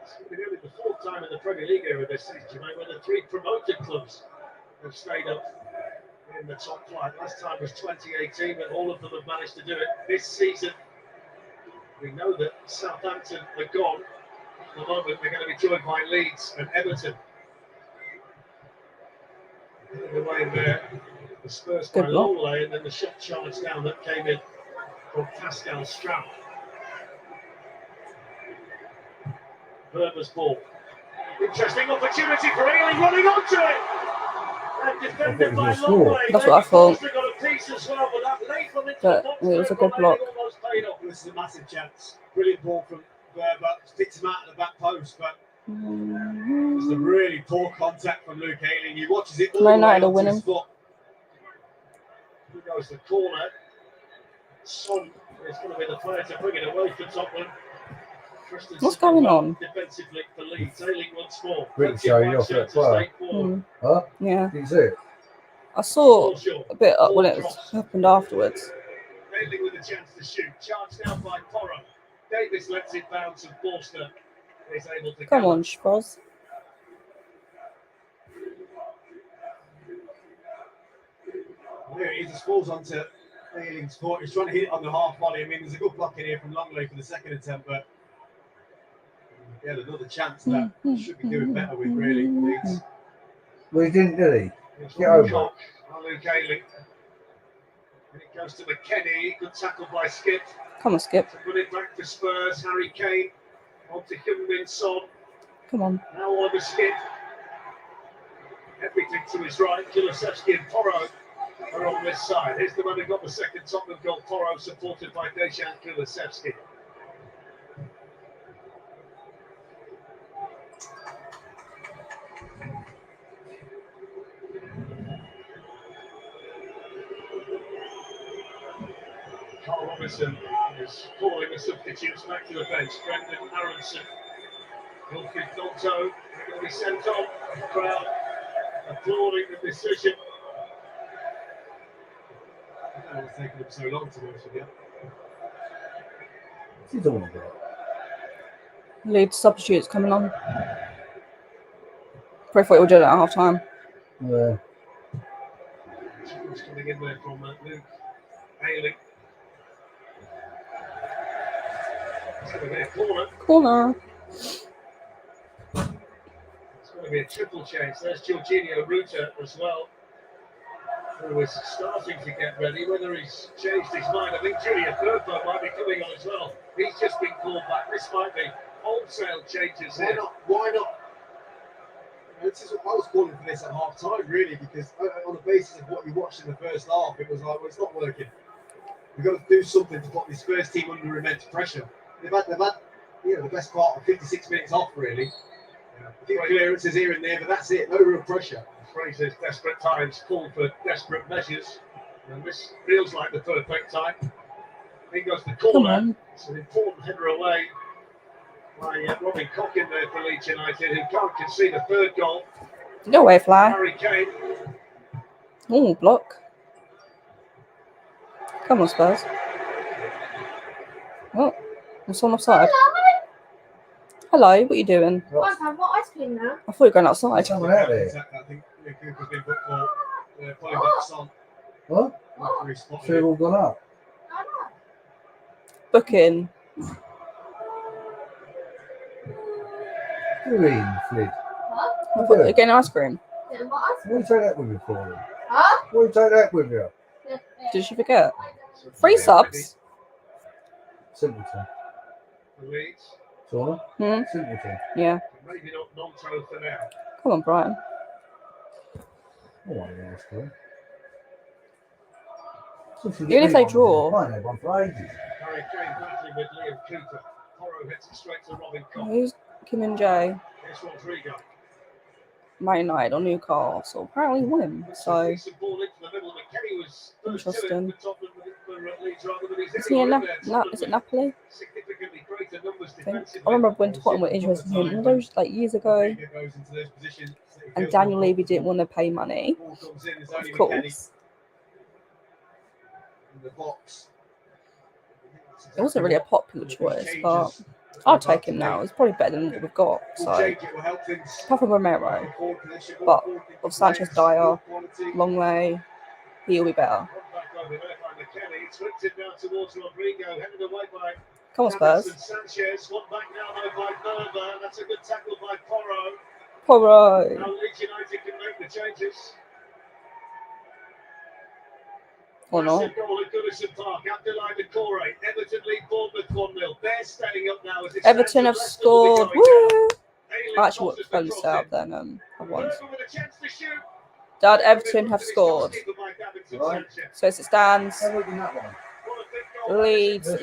S3: It's going to be nearly the fourth time in the Premier League era this season, where the three promoted clubs have stayed up in the top flight. Last time was 2018, but all of them have managed to do it this season. We know that Southampton are gone. At the moment, they're going to be joined by Leeds and Everton. The way there, the Spurs by Lowley, and then the shot charge down that came in from Pascal Stroud. Verber's ball. Interesting opportunity for Ayling running onto it. And defended by Lowley.
S2: That's what I thought.
S3: Got a piece as well, but that late one into
S2: But
S3: the box
S2: it was a good block.
S3: almost paid off. This is a massive chance. Brilliant ball from Verber. Sticks him out of the back post, but it's a really poor contact from Luke Ayling. He watches it all the way onto his foot. Here goes the corner. Son is going to be the player to bring it away for Tottenham.
S2: What's going on?
S3: Defensively for Leeds. Ayling once more.
S4: Really showing you off that player. Huh?
S2: Yeah.
S4: Did you see it?
S2: I saw a bit up when it happened afterwards.
S3: Ayling with a chance to shoot. Charged down by Porro. Davis lets it bounce and Forster is able to
S2: Come on, Sproz.
S3: There he is. It falls onto Ayling's court. He's trying to hit it on the half volley. I mean, there's a good block in here from Longley for the second attempt, but yeah, another chance that should be doing better with, really. Leeds.
S4: Well, he didn't, did he? Get over it.
S3: Luke Ayling. And it goes to McKennie. Good tackle by Skip.
S2: Come on, Skip.
S3: To put it back for Spurs. Harry Kane. On to Heung-min Son.
S2: Come on.
S3: Now on the Skip. Everything to his right. Kulusevski and Porro are on this side. Here's the man who got the second Tottenham goal. Porro supported by Dejan Kulusevski.
S1: Everton is calling the substitutes back to the bench. Brendan Aronson, Wilfried Gnonto, going to be sent on. The crowd applauding the decision. I don't know what's taking them so long to do it again.
S4: She's all about.
S2: Leeds substitutes coming on. Probably thought he would do it at half time.
S4: Yeah.
S1: What's coming in there from Luke Haley. It's going to be a corner.
S2: Corner.
S1: It's going to be a triple change. There's Jorginho Ruta as well, who was starting to get ready. Whether he's changed his mind, I think Julian Firpo might be coming on as well. He's just been called back. This might be wholesale changes here.
S3: Why not? This is what I was calling for this at half time, really, because on the basis of what you watched in the first half, it was like, well, it's not working. We've got to do something to put this first team under immense pressure. They've had the best part of 56 minutes off, really. A few clearances here and there, but that's it. No real pressure.
S1: Fraser's desperate times call for desperate measures, and this feels like the perfect time. He goes the corner. It's an important header away by Robin Cockin there for Leeds United, who can't concede a third goal.
S2: No way, Fly.
S1: Harry Kane.
S2: Oh, block. Come on, Spurs. Oh, I'm still offside. Hello, what are you doing?
S5: I've had what ice cream now.
S2: I thought you were going outside.
S3: Exactly. I think Cooper's been booked for pulling back Son.
S4: What? So they've all gone up.
S2: Booking.
S4: What are you eating, Flid?
S2: I thought you were getting ice cream.
S5: Yeah, what ice
S4: What do you take that with you for? Then?
S5: Huh?
S4: What do you take that with you?
S2: Did you forget? 3 subs.
S4: Simpleton.
S1: Leeds.
S4: Sauna? Simpleton.
S2: Yeah.
S1: Maybe not Gnonto for now.
S2: Come on, Brian.
S4: Oh, yeah, that's good.
S2: Even if they draw.
S4: I know one for ages.
S1: Harry Kane battling with Liam Cooper. Porro hits it straight to Robin Cockin.
S2: Who's Kim and Jay?
S1: Here's Rodrigo.
S2: Man United or Newcastle. Apparently won him. So
S1: Decent ball into the middle. McKennie was first to it
S2: interesting.
S1: for Tottenham for Leeds rather than his
S2: Is he in is it Napoli?
S1: significantly greater numbers
S2: I think.
S1: defensively.
S2: I remember when Tottenham were interested in him all those like years ago. And Daniel Levy didn't want to pay money. Of course.
S3: In the box.
S2: It wasn't really a popular choice, but I'll take him now. It's probably better than what we've got. So apart from Romero. But of Sanchez, Dyer, Longley, he'll be better.
S1: It's whipped it down towards Rodrigo, headed away by
S2: Come on, Spurs.
S1: Sanchez. One back now though by Berber. That's a good tackle by Porro.
S2: Porro.
S1: Now Leeds United can make the changes.
S2: Or not.
S1: Massive goal at Goodison Park. Abdoulaye Doucouré. Everton lead Bournemouth 1-0. Bears staying up now as it
S2: Everton have scored. Woo! I actually watched fell out then. I won. Dad, Everton have scored.
S4: Right.
S2: So as it stands,
S4: How about that one?
S2: Leeds and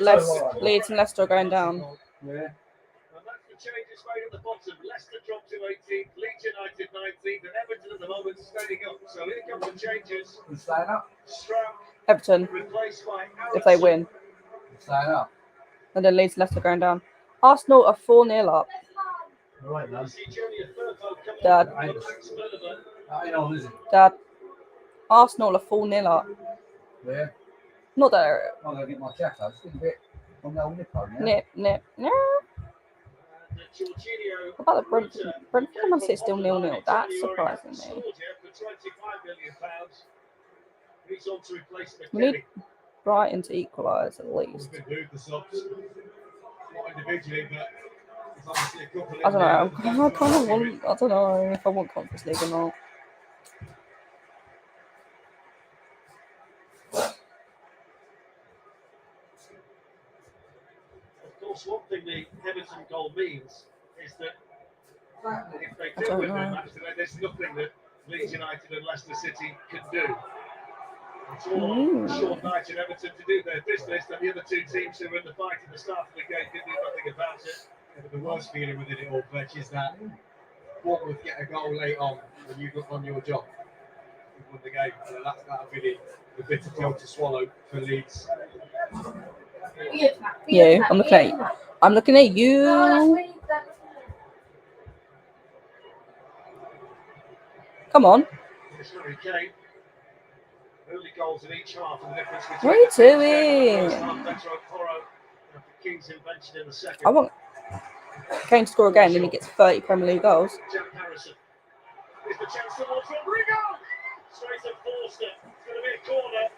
S2: Leicester are going down.
S4: Yeah.
S1: And that's the changes made at the bottom. Leicester dropped to 18th, Leeds United 19th, and Everton at the moment staying up. So here come the changes.
S4: You staying up?
S1: Stroud
S2: Everton,
S1: replaced by
S2: if they win.
S4: You staying up?
S2: And then Leeds and Leicester going down. Arsenal are 4-0 up.
S4: All right, man.
S2: Dad.
S4: That ain't on, is it?
S2: Dad. Arsenal are 4-0 up.
S4: Yeah.
S2: Not there.
S4: I'm going to get my jacket. It's getting a bit on the old nip on now.
S2: Nip. No. What about the Brentford? Brentford and Man City still 0-0. That's surprising me. We need Brighton to equalise at least. I don't know. I kind of want. I don't know if I want Conference League or not.
S1: Of course, one thing the Everton goal means is that if they
S2: I
S1: do
S2: don't
S1: win their
S2: know.
S1: match today, there's nothing that Leeds United and Leicester City can do. It's all on Sean Knight and Everton to do their business, and the other two teams who were in the fight at the start of the game can do nothing about it.
S3: Yeah, but the worst feeling within it all, Fletch, is that Bournemouth get a goal late on when you've done your job. You've won the game. So that'll be the bitter pill to swallow for Leeds.
S2: You. I'm looking at you. I'm looking at you. Come on.
S1: Early goals in each half, and the difference between
S2: What are you
S1: the teams
S2: doing?
S1: there. Petro Porro, after King's invention in the second.
S2: I want Kane to score again, then he gets 30 Premier League goals.
S1: Jack Harrison. Here's the chance towards Rodrigo. Straight at Forster. It's going to be a corner.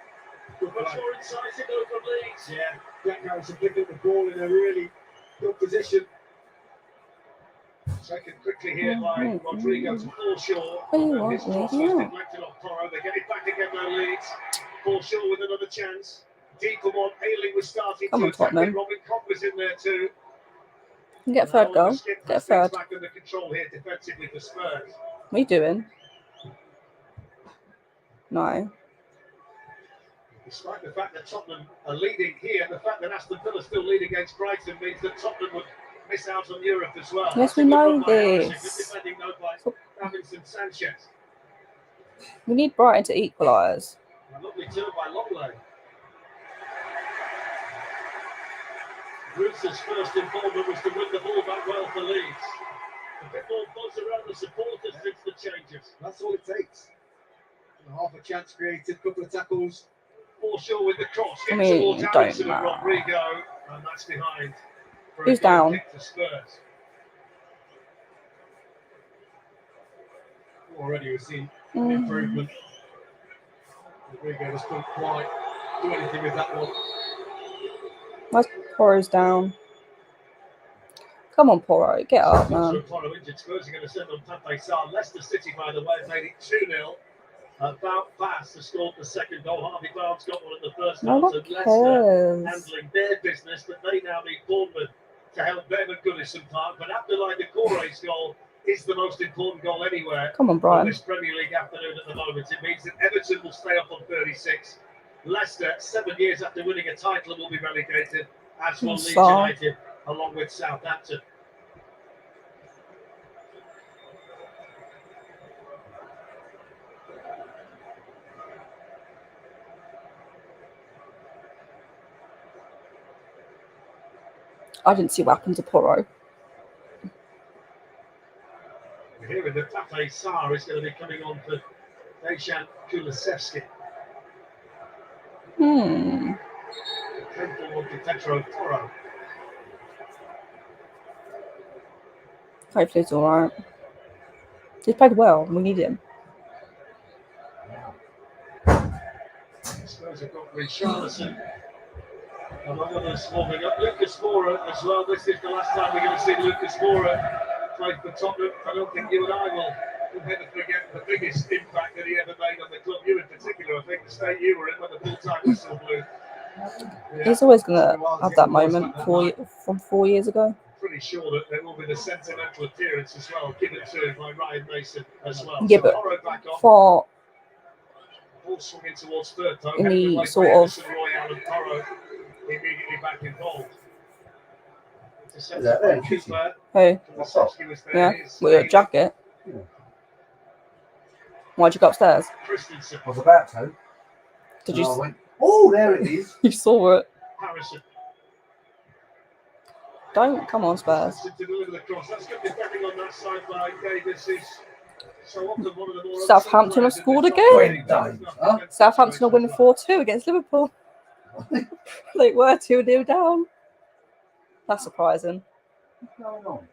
S1: Much more incisive though from Leeds.
S3: Yeah, Jack Harrison picked up the ball in a really good position.
S1: Taken quickly here by Rodrigo to Forshaw.
S2: Oh,
S1: His cross was deflected off Porro. They get it back again now, Leeds. Forshaw with another chance. Deep for one. Ayling was starting
S2: Come
S1: to
S2: on,
S1: attack
S2: Tottenham.
S1: it. Robin Cobb was in there too.
S2: You can get a third goal. Get a third.
S1: Back under control here defensively for Spurs.
S2: What are you doing? No.
S1: Despite the fact that Tottenham are leading here, the fact that Aston Villa still lead against Brighton means that Tottenham would miss out on Europe as well.
S2: Yes, we know this.
S1: Sanchez.
S2: We need Brighton to equalise.
S1: A lovely turn by Longley. Bruce's first involvement was to win the ball back well for Leeds. A bit more buzz around the supporters since the changes.
S3: That's all it takes. Half a chance created, couple of tackles.
S1: Forshaw with the cross.
S2: I mean, don't matter.
S1: Rodrigo, and that's behind.
S2: Who's down?
S1: Spurs. Already we've seen an improvement. Rodrigo just couldn't quite do anything with that one.
S2: My Porro's down. Come on, Porro, get up, man.
S1: Porro injured. Spurs are going to send on Pepe Sarr. Leicester City, by the way, made it 2-0. About Bass has scored the second goal. Harvey Barnes got one at the first half.
S2: No,
S1: So Leicester handling their business, but they now need Bournemouth to help them at Goodison Park. But Abdoulaye Doucouré's goal is the most important goal anywhere.
S2: Come on, Brian.
S1: On this Premier League afternoon at the moment. It means that Everton will stay up on 36. Leicester, 7 years after winning a title, will be relegated, as will Leeds United, along with Southampton.
S2: I didn't see what happened to Porro.
S1: We're hearing that Pepe Sarr is going to be coming on for Dejan Kulusevski. Painful one for Petro Porro.
S2: Hopefully it's alright. He's played well. We need him.
S1: Spurs have got Richarlison. Among others warming up. Lucas Moura as well. This is the last time we're going to see Lucas Moura play for Tottenham. I don't think you and I will never forget the biggest impact that he ever made on the club. You in particular, I think the state you were in when the full-time whistle blew. Yeah.
S2: He's always going to have that moment from 4 years ago.
S1: Pretty sure that there will be the sentimental appearance as well, given to by Ryan Mason as well.
S2: Yeah,
S1: so
S2: but for
S1: ball swinging towards third time,
S2: in the sort of
S1: Royale and Porro immediately back involved.
S2: Hey, yeah, with your jacket. Why'd you go upstairs?
S4: I was about to.
S2: Did you?
S4: Oh, there it is.
S2: You saw it.
S1: Harrison.
S2: Don't come on, Spurs. Southampton have scored again. Southampton are winning 4-2 against Liverpool. They were 2-0 down. That's surprising.
S4: What's going on?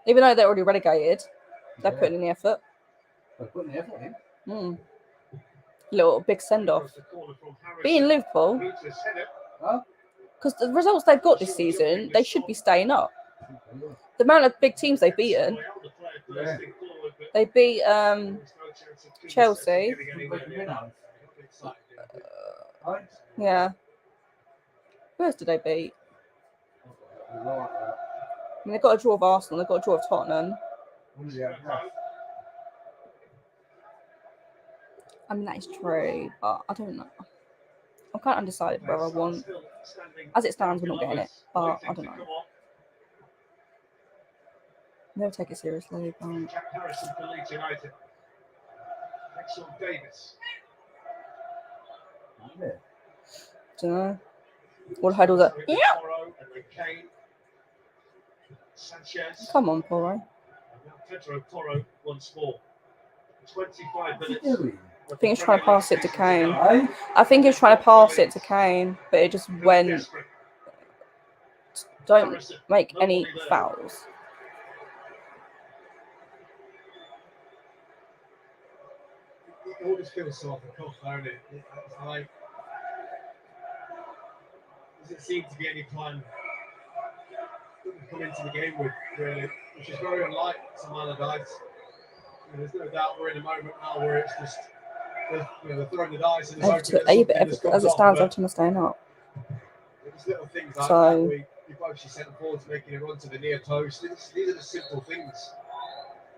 S2: Even though they're already relegated, they're putting in the effort.
S4: They're putting the effort in.
S2: Little big send-off. Being Liverpool, because the results they've got this season, they should be staying up. The amount of big teams they've beaten. They beat Chelsea. Yeah. Who else did they beat? I mean, they've got a draw of Arsenal. They've got a draw of Tottenham. I mean, that is true, but I don't know. I'm kind of undecided whether I want. As it stands, we're not getting it, but I don't know. Never take it seriously.
S1: Jack Harrison for Leeds United. Next on Davis.
S2: Don't know. All I heard was a yeah.
S3: And then Kane. Sanchez.
S2: Come on, Poro.
S3: And now Pedro Porro once more. 25 minutes.
S2: I think he's trying to pass it to Kane. I think he's trying to pass it to Kane, but it just went. Don't make any fouls.
S3: It always feels so off the cuff, don't it? It's like, doesn't seem to be any plan that we come into the game with, really, which is very unlike some Allardyce. There's no doubt we're in a moment now where it's just they're throwing the dice and
S2: As it stands, Everton are staying up.
S3: There's little things like that. We both sent forwards making a run to the near post. These are the simple things.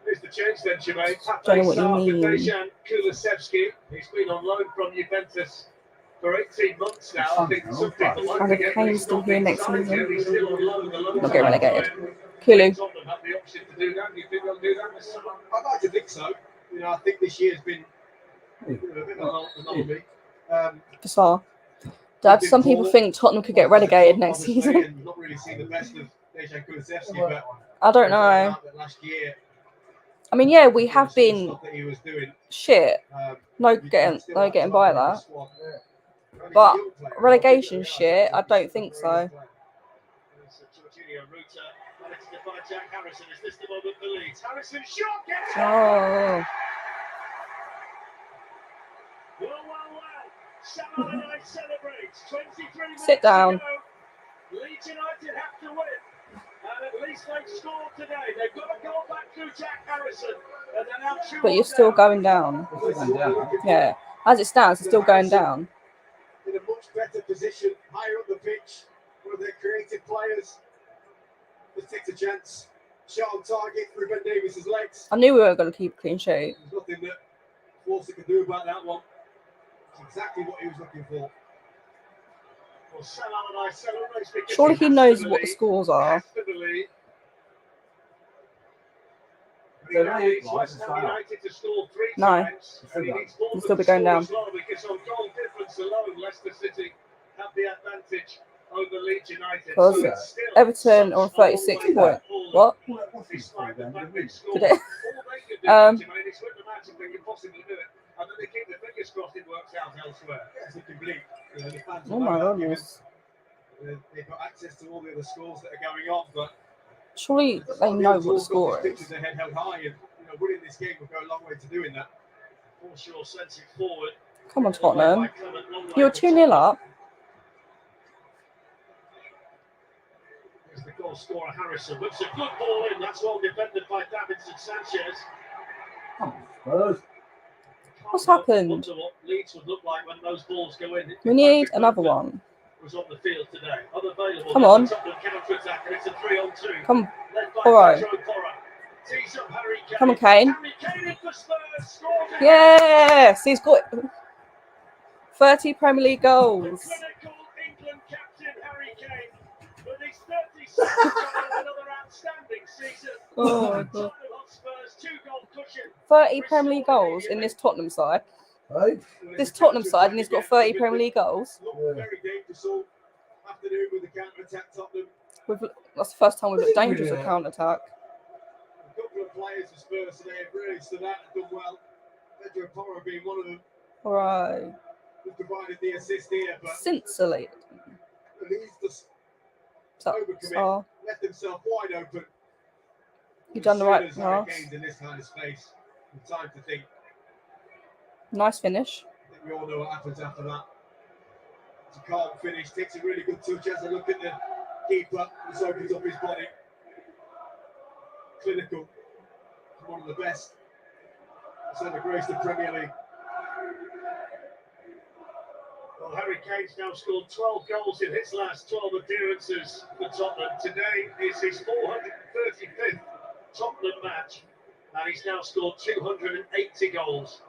S3: Here's the change then, Jermaine.
S2: Don't know what you mean.
S3: Dejan Kulusevski. He's been on loan from Juventus for 18 months now. I think some people like
S2: And
S3: to
S2: if
S3: get
S2: Kane's still here next season,
S3: he's still on loan.
S2: not getting relegated. Kulu.
S3: Tottenham have the option to do that. Do you think they'll do that this summer? I'd like to think so. I think this year's been a bit of an anomaly.
S2: Bizarre. Dad, some people think Tottenham could get relegated next season.
S3: Not really seen the best of Dejan Kulusevski, but
S2: I don't know.
S3: last year,
S2: I mean, yeah, we have been shit. No getting by that. But relegation shit, I don't think so. Oh. Sit down.
S3: Leeds United have to win. And at least they've scored today. They've got to go back through Jack Harrison. And they're now 2-1
S2: But you're still going down. Yeah. As it stands, it's still going down.
S3: In a much better position, higher up the pitch, one of their creative players. Just takes a chance. Shot on target through Ben Davies's legs.
S2: I knew we weren't going to keep a clean sheet.
S3: There's nothing that Forster could do about that one. It's exactly what he was looking for.
S2: Surely he knows what the scores are. No. He'll still be going down. Because Everton are on 36 points. What? Today.
S3: And then they keep their fingers crossed it works out elsewhere. It's a complete. The fans
S2: Oh my goodness.
S3: They've got access to all the other scores that are going on, but
S2: surely they know what the score is.
S3: Their head held high, and winning this game will go a long way to doing that. Forshaw sends it forward.
S2: Come on, Tottenham. You're 2-0 up.
S3: There's the goal scorer Harrison. Looks a good ball in. That's well defended by Davinson Sanchez.
S2: What's happened?
S3: What Leeds would look like when those balls go in.
S2: We need another one.
S3: Was on the field today. Unavailable.
S2: Come on.
S3: It's a 3-on-2.
S2: Come, Porro. Come on, Kane. Yes, he's got 30 Premier League goals.
S3: England captain Harry Kane with his 36 another outstanding season.
S2: Oh my God. 30 Premier League goals in this Tottenham side.
S4: Right?
S2: This Tottenham side, and he's got 30 Premier League goals.
S3: Very dangerous all afternoon with the counter-attack Tottenham.
S2: That's the first time we've looked dangerous with counter-attack.
S3: A couple of players for Spurs today have really stood out and done well. Pedro Porro being one of them.
S2: All right.
S3: He's provided the assist here, but
S2: Scintillating.
S3: he's just
S2: So,
S3: left himself wide open.
S2: you've done the right pass.
S3: Games in this kind of space. With time to think.
S2: Nice finish.
S3: I think we all know what happens after that. It's a calm finish, takes a really good touch, has a look at the keeper, just opens up his body. Clinical. One of the best. Centre grace the Premier League. Well, Harry Kane's now scored 12 goals in his last 12 appearances for Tottenham. Today is his 435th Tottenham match, and he's now scored 280 goals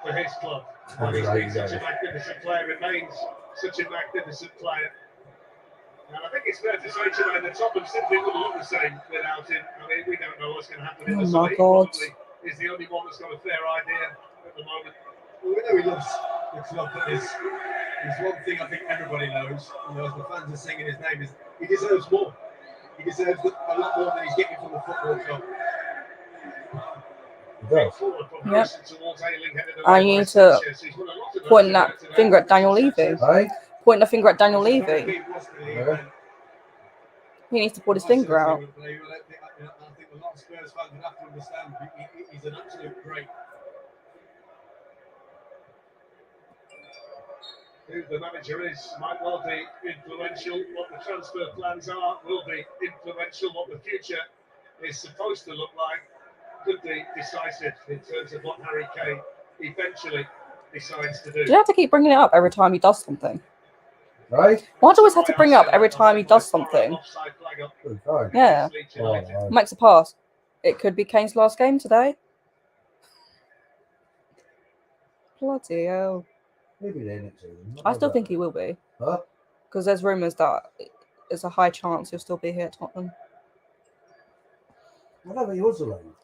S3: for his club. And he's been such a magnificent player, remains such a magnificent player. And I think it's fair to say, Jermaine, that Tottenham simply wouldn't look the same without him. I mean, we don't know what's going to happen in the summer. He probably is the only one that's got a fair idea at the moment. we know he loves the club, but there's one thing I think everybody knows, as the fans are singing his name, is he deserves more. He deserves a lot more than he's getting from the football club.
S2: Yep. I need to point that finger at Daniel Levy.
S4: Hey?
S2: Point the finger at Daniel Levy.
S4: Yeah.
S2: He needs to pull his finger out.
S3: I think a lot of Spurs fans would have to understand he's an absolute great. Who the manager is might well be influential. What the transfer plans are will be influential. What the future is supposed to look like could be decisive in terms of what Harry Kane eventually decides to do.
S2: Do you have to keep bringing it up every time he does something?
S4: Right?
S2: Why do you always have to bring it up every time he does something? Yeah. Makes a pass. It could be Kane's last game today. Bloody hell.
S4: Maybe they next season.
S2: I still think he will be.
S4: Huh?
S2: Because there's rumours that there's a high chance he'll still be here at Tottenham.
S4: I don't think he was alone.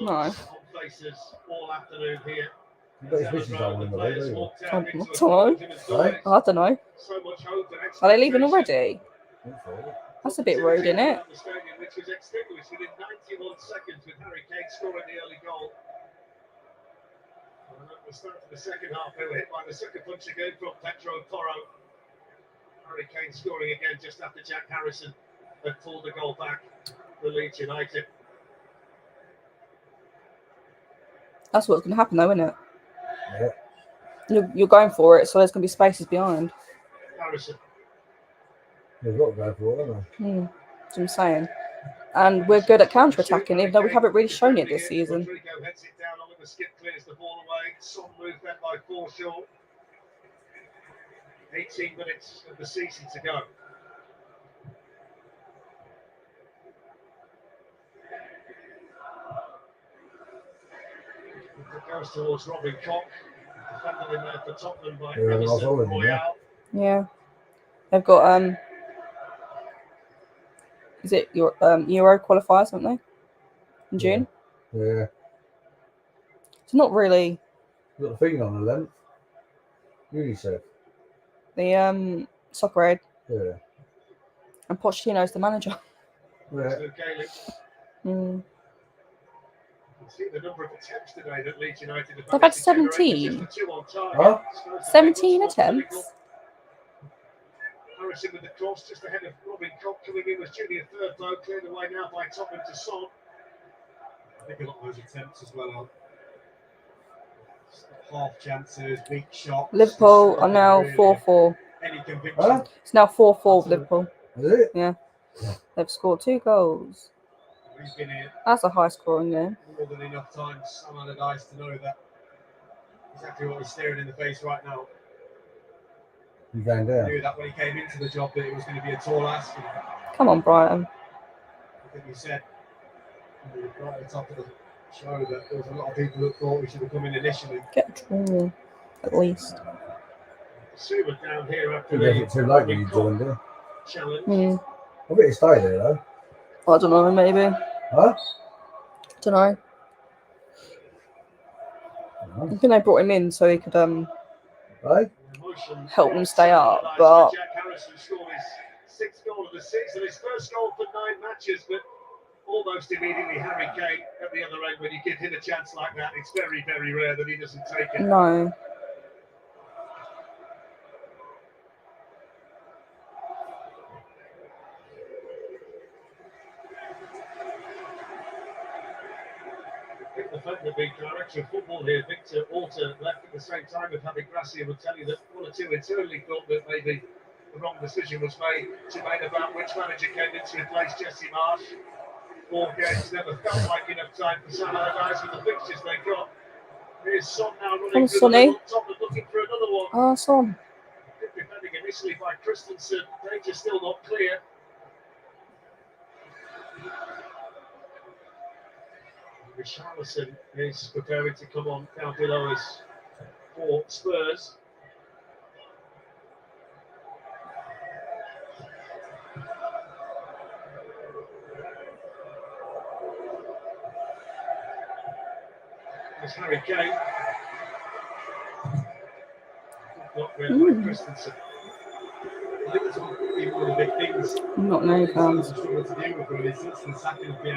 S2: No.
S3: Faces all afternoon here.
S4: But his missus on in the league, don't you?
S2: I don't know. Are they leaving already? That's a bit rude, isn't it?
S3: Which was extinguished within 91 seconds with Harry Kane scoring the early goal. And at the start of the second half, they were hit by the sucker punch again from Pedro Porro. Harry Kane scoring again just after Jack Harrison had pulled the goal back for Leeds United.
S2: That's what's going to happen, though, isn't it?
S4: Yeah.
S2: You're going for it, so there's going to be spaces behind.
S3: Harrison.
S4: They've got to go for it, haven't they?
S2: That's what I'm saying. And we're good at counter-attacking, even though we haven't really shown it this season.
S3: Rodrigo heads it down on the skip, clears the ball away. Some move then by Forshaw. 18 minutes of the season to go. It goes towards Robin Koch. Defended in there for Tottenham by Emerson Royale.
S2: Yeah. They've got is it your Euro qualifiers, haven't they? In June?
S4: Yeah.
S2: It's not really
S4: Got the thing on the length. UNICEF.
S2: the soccer aid.
S4: Yeah.
S2: And Pochettino's the manager.
S4: Yeah.
S3: See the number of attempts today that Leeds United have
S2: They've had 17.
S4: Huh?
S2: 17 attempts.
S3: Harrison with the cross just ahead of Robin Koch coming in was Junior Third cleared away now by Tottenham to Son. I think a lot of those attempts as well are half chances, weak shots.
S2: Liverpool are now 4-4.
S3: Any conviction?
S4: Huh?
S2: It's now 4-4 with Liverpool.
S4: Is it?
S2: Yeah. They've scored 2 goals.
S3: He's been here
S2: That's a high-scoring game.
S3: more than enough times, Sam Allardyce, to know that exactly what he's staring in the face right now.
S4: He's going down.
S3: He knew that when he came into the job that it was going to be a tall ask.
S2: Come on, Brighton.
S3: I think he said right at the top of the show that there was a lot of people that thought we should have come in initially.
S2: Get a draw, at least.
S3: Super down here after
S4: He left it too late when he joined it.
S3: challenge.
S4: I bet he stayed there though.
S2: I don't know, maybe.
S4: Huh?
S2: Don't know. I think they brought him in so he could
S4: Right?
S2: help them stay up, but
S3: Jack Harrison scored his 6th goal of the season, his first goal for 9 matches, but almost immediately Harry Kane at the other end. When you give him a chance like that, it's very, very rare that he doesn't take it.
S2: no.
S3: The big director of football here, Victor Orta, left at the same time with having Gracia, would tell you that one or two internally thought that maybe the wrong decision was made about which manager came in to replace Jesse Marsh. 4 games never felt like enough time for Sam Allardyce with the fixtures they got. Here's Son now running through the middle, Tottenham looking for another one.
S2: Oh, Son.
S3: Good defending initially by Christensen, danger still not clear. Richarlison is preparing to come on down below us for Spurs.
S1: There's Harry Kane. Not really like Christensen. I think that's one of the big things.
S2: Not no fans.
S3: Struggle to deal with really since the second of the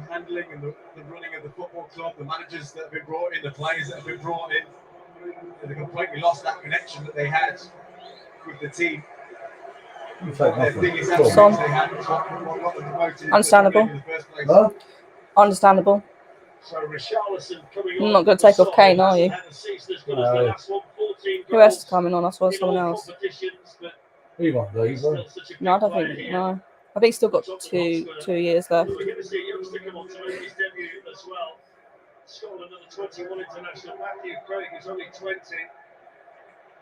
S3: handling and the running of the football club, the managers that have been brought in, the players that have been brought in. They've completely lost that connection that they had with the team.
S2: Understandable.
S4: Huh?
S2: Understandable.
S1: So Richarlison coming
S2: I'm not going to take off Kane, are you?
S4: No.
S2: Who else is coming on? I saw someone else.
S4: He won't leave, will he?
S2: No, I don't think. No, I think he's still got two years left.
S1: We're going to see a youngster come on to make his debut as well. Scored another 21 international. Matthew Craig is only 20.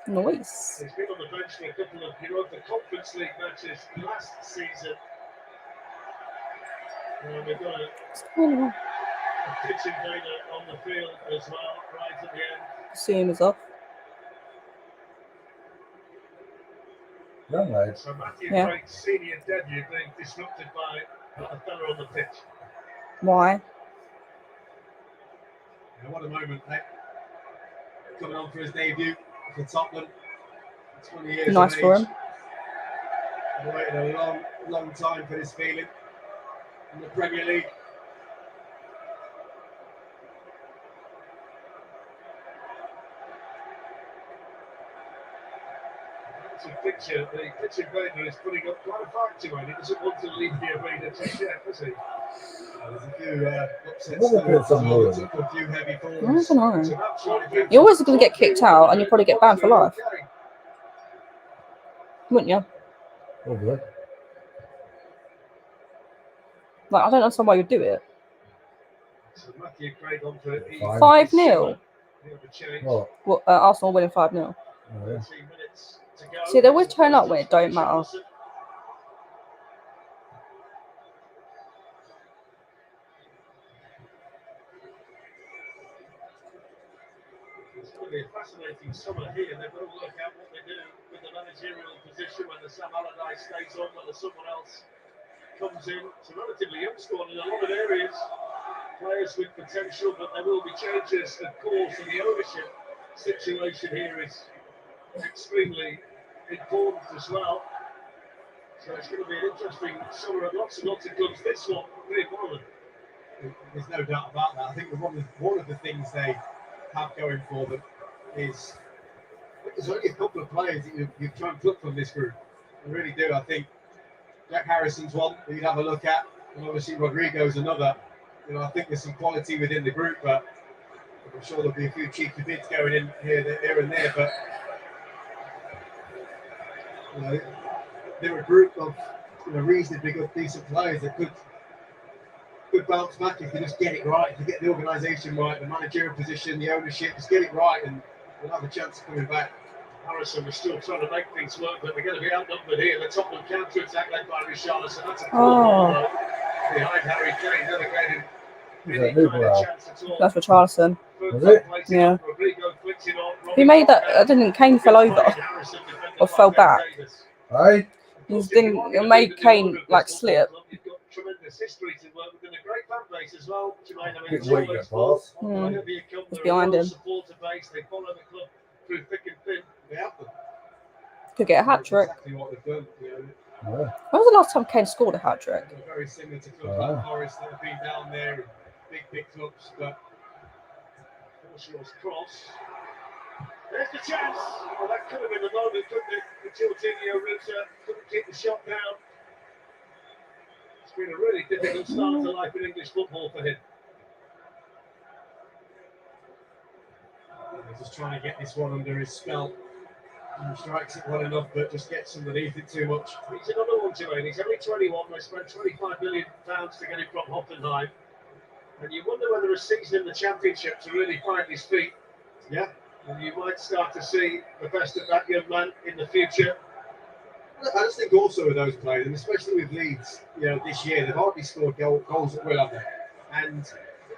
S2: Nice.
S1: He's been on the bench for a couple of Europa Conference League matches last season. We've got a pitch invader on the field as well, right at the end.
S2: Zoom is off.
S4: Young lad.
S1: So Matthew Craig's senior debut being disrupted by a fella on the pitch.
S2: Why?
S3: Yeah, what a moment, mate. Coming on for his debut for Tottenham. 20 years
S2: nice
S3: of
S2: for
S3: age.
S2: him.
S3: Waited a long time for this feeling in the Premier League.
S1: That's a picture. The pitch invader is putting up quite a fight to him. He doesn't want to leave the arena just yet, does he?
S3: There's a few upsets.
S4: What would put some more in?
S3: A few heavy
S2: I
S3: falls.
S2: don't know. You're always going to get kicked out and you'll probably get banned for life. Wouldn't you?
S4: Probably.
S2: Like, I don't understand why you'd do it.
S1: So Matthew Craig on for
S2: 5-0.
S4: What?
S2: Arsenal winning 5-0.
S4: Oh, yeah.
S2: See, they always turn up when it don't matter.
S1: It's going to be a fascinating summer here. They've got to work out what they do with the managerial position, whether Sam Allardyce stays on, whether someone else comes in. It's a relatively young squad in a lot of areas. Players with potential, but there will be changes, of course, and the ownership situation here is extremely important as well. So it's going to be an interesting summer at lots and lots of clubs. This one, being one of them.
S3: There's no doubt about that. I think one of the things they have going for them is there's only a couple of players that you try and pluck from this group. I really do. I think Jack Harrison's one that you'd have a look at, and obviously Rodrigo's another. You know, I think there's some quality within the group, but I'm sure there'll be a few cheeky bids going in here and there. But you know, they're a group of reasonably good, decent players that could bounce back if they just get it right, if they get the organisation right, the managerial position, the ownership, just get it right, and they'll have a chance of coming back.
S1: Harrison was still trying to make things work, but they're going to be outnumbered here. The Tottenham counter-attack led by Richarlison. That's a ball behind Harry Kane, never gave him any kind of chance at all.
S2: That's Richarlison.
S4: Was it?
S2: Yeah. He made that. I didn't. Kane fell over or fell back.
S4: Hey?
S2: It made Kane like slip.
S1: Tremendous history to work with, and a great fan base as well.
S4: Bit weak at pass.
S2: It's behind him.
S1: Supporter base. They follow the club through thick and thin. They have them.
S2: Could get a hat trick.
S3: Exactly what they've done.
S4: Yeah.
S2: When was the last time Kane scored a hat trick?
S3: Very similar to clubs like Forest that have been down there, and big clubs, but
S1: Shaw's cross. There's the chance. Well, that could have been the moment, couldn't it? The Jorginho Ruta couldn't keep the shot down. It's been a really difficult start to life in English football for him.
S3: He's just trying to get this one under his spell. He strikes it well enough, but just gets underneath it too much.
S1: He's another one to win. He's only 21. They spent £25 million to get him from Hoffenheim. And you wonder whether a season in the Championship to really find his feet.
S3: Yeah.
S1: And you might start to see the best of that young man in the future.
S3: I just think also with those players, and especially with Leeds, this year, they've hardly scored goals at will, have they? And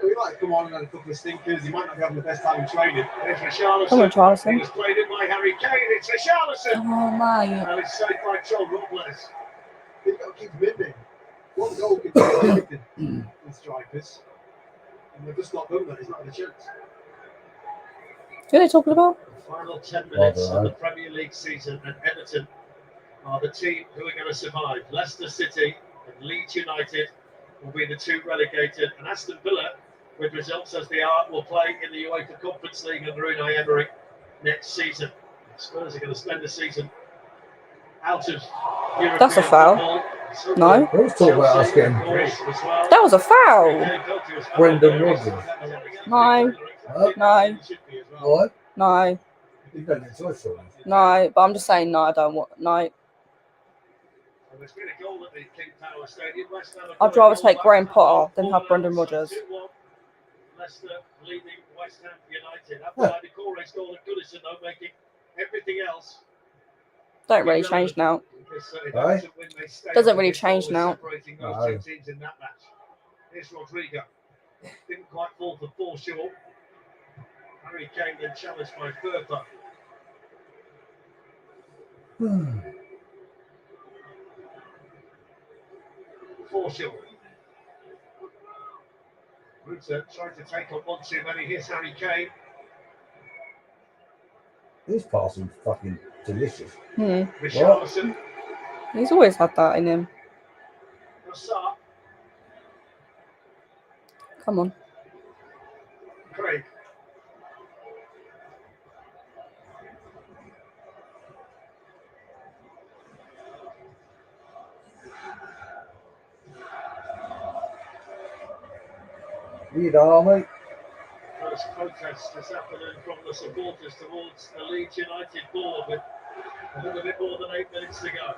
S3: he might have come on and had a couple of stinkers. He might not be having the best time in training.
S1: There's Richarlison.
S2: Come on, Richarlison.
S1: He was played in by Harry Kane. It's Richarlison.
S2: Oh my!
S1: And it's saved by Joel Robles.
S3: You've got to keep him in there. One goal can do everything with strikers. And they've just not done that. He's not had a chance.
S2: Who are they talking about?
S1: The final 10 minutes of the Premier League season, and Everton are the team who are going to survive. Leicester City and Leeds United will be the two relegated, and Aston Villa, with results as they are, will play in the UEFA Conference League under Unai Emery next season. Spurs are going to spend the season out of European
S2: That's a foul.
S1: football.
S2: No.
S4: Let's talk about us getting
S2: That was a foul.
S4: Brendan Rodgers.
S2: No. No.
S4: What?
S2: No.
S4: You don't get choice for it.
S2: No. But I'm just saying, no, I don't want. No.
S1: There's been a goal at the King Power Stadium. West Ham have
S2: I'd
S1: got a
S2: rather
S1: goal
S2: take
S1: back
S2: Graham
S1: to
S2: Potter than
S1: half
S2: have Brendan
S1: forward.
S2: Rodgers.
S1: 2-1. Leicester leading West Ham United. Abdeladecore's goal at Goodison, though, making everything else.
S2: Don't really change now. Doesn't really change now.
S1: Separating those two teams in that match. Here's Rodrigo. Didn't quite fall for Forshaw. Harry Kane then challenged by Bertha. Forshaw. Ruta trying to take on one too many. Here's Harry Kane.
S4: His passing's fucking delicious.
S1: Richarlison.
S2: He's always had that in him.
S1: Nassar.
S2: Come on.
S1: Craig.
S4: You know, mate.
S1: First protest this afternoon from the supporters towards the Leeds United board with a little bit more than 8 minutes to go.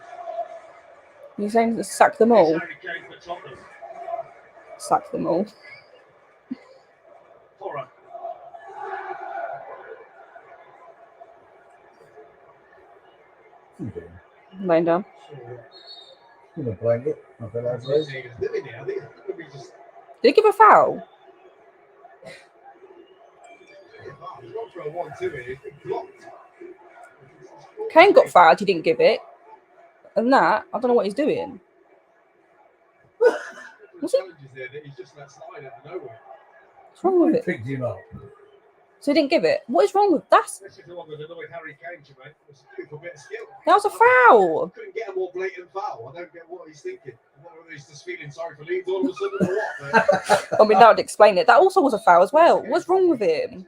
S2: You saying to sack them all?
S1: Harry Kane for Tottenham.
S2: Sack them all.
S1: Porra.
S4: What are you doing?
S2: Laying down.
S4: In a blanket. Not that that's right.
S2: Did he give a foul? Kane got fouled, he didn't give it. And that, I don't know what he's doing. What's wrong with it?
S4: Picked him up.
S2: So he didn't give it? What is wrong with that?
S1: This is the one that annoyed Harry Kane, Jermaine. It was a beautiful bit of skill.
S2: That was a foul.
S1: Couldn't get a more blatant foul. I don't get what he's thinking. I don't know whether he's just feeling sorry for Leeds all of a sudden or what.
S2: I mean, that would explain it. That also was a foul as well. What's wrong with him?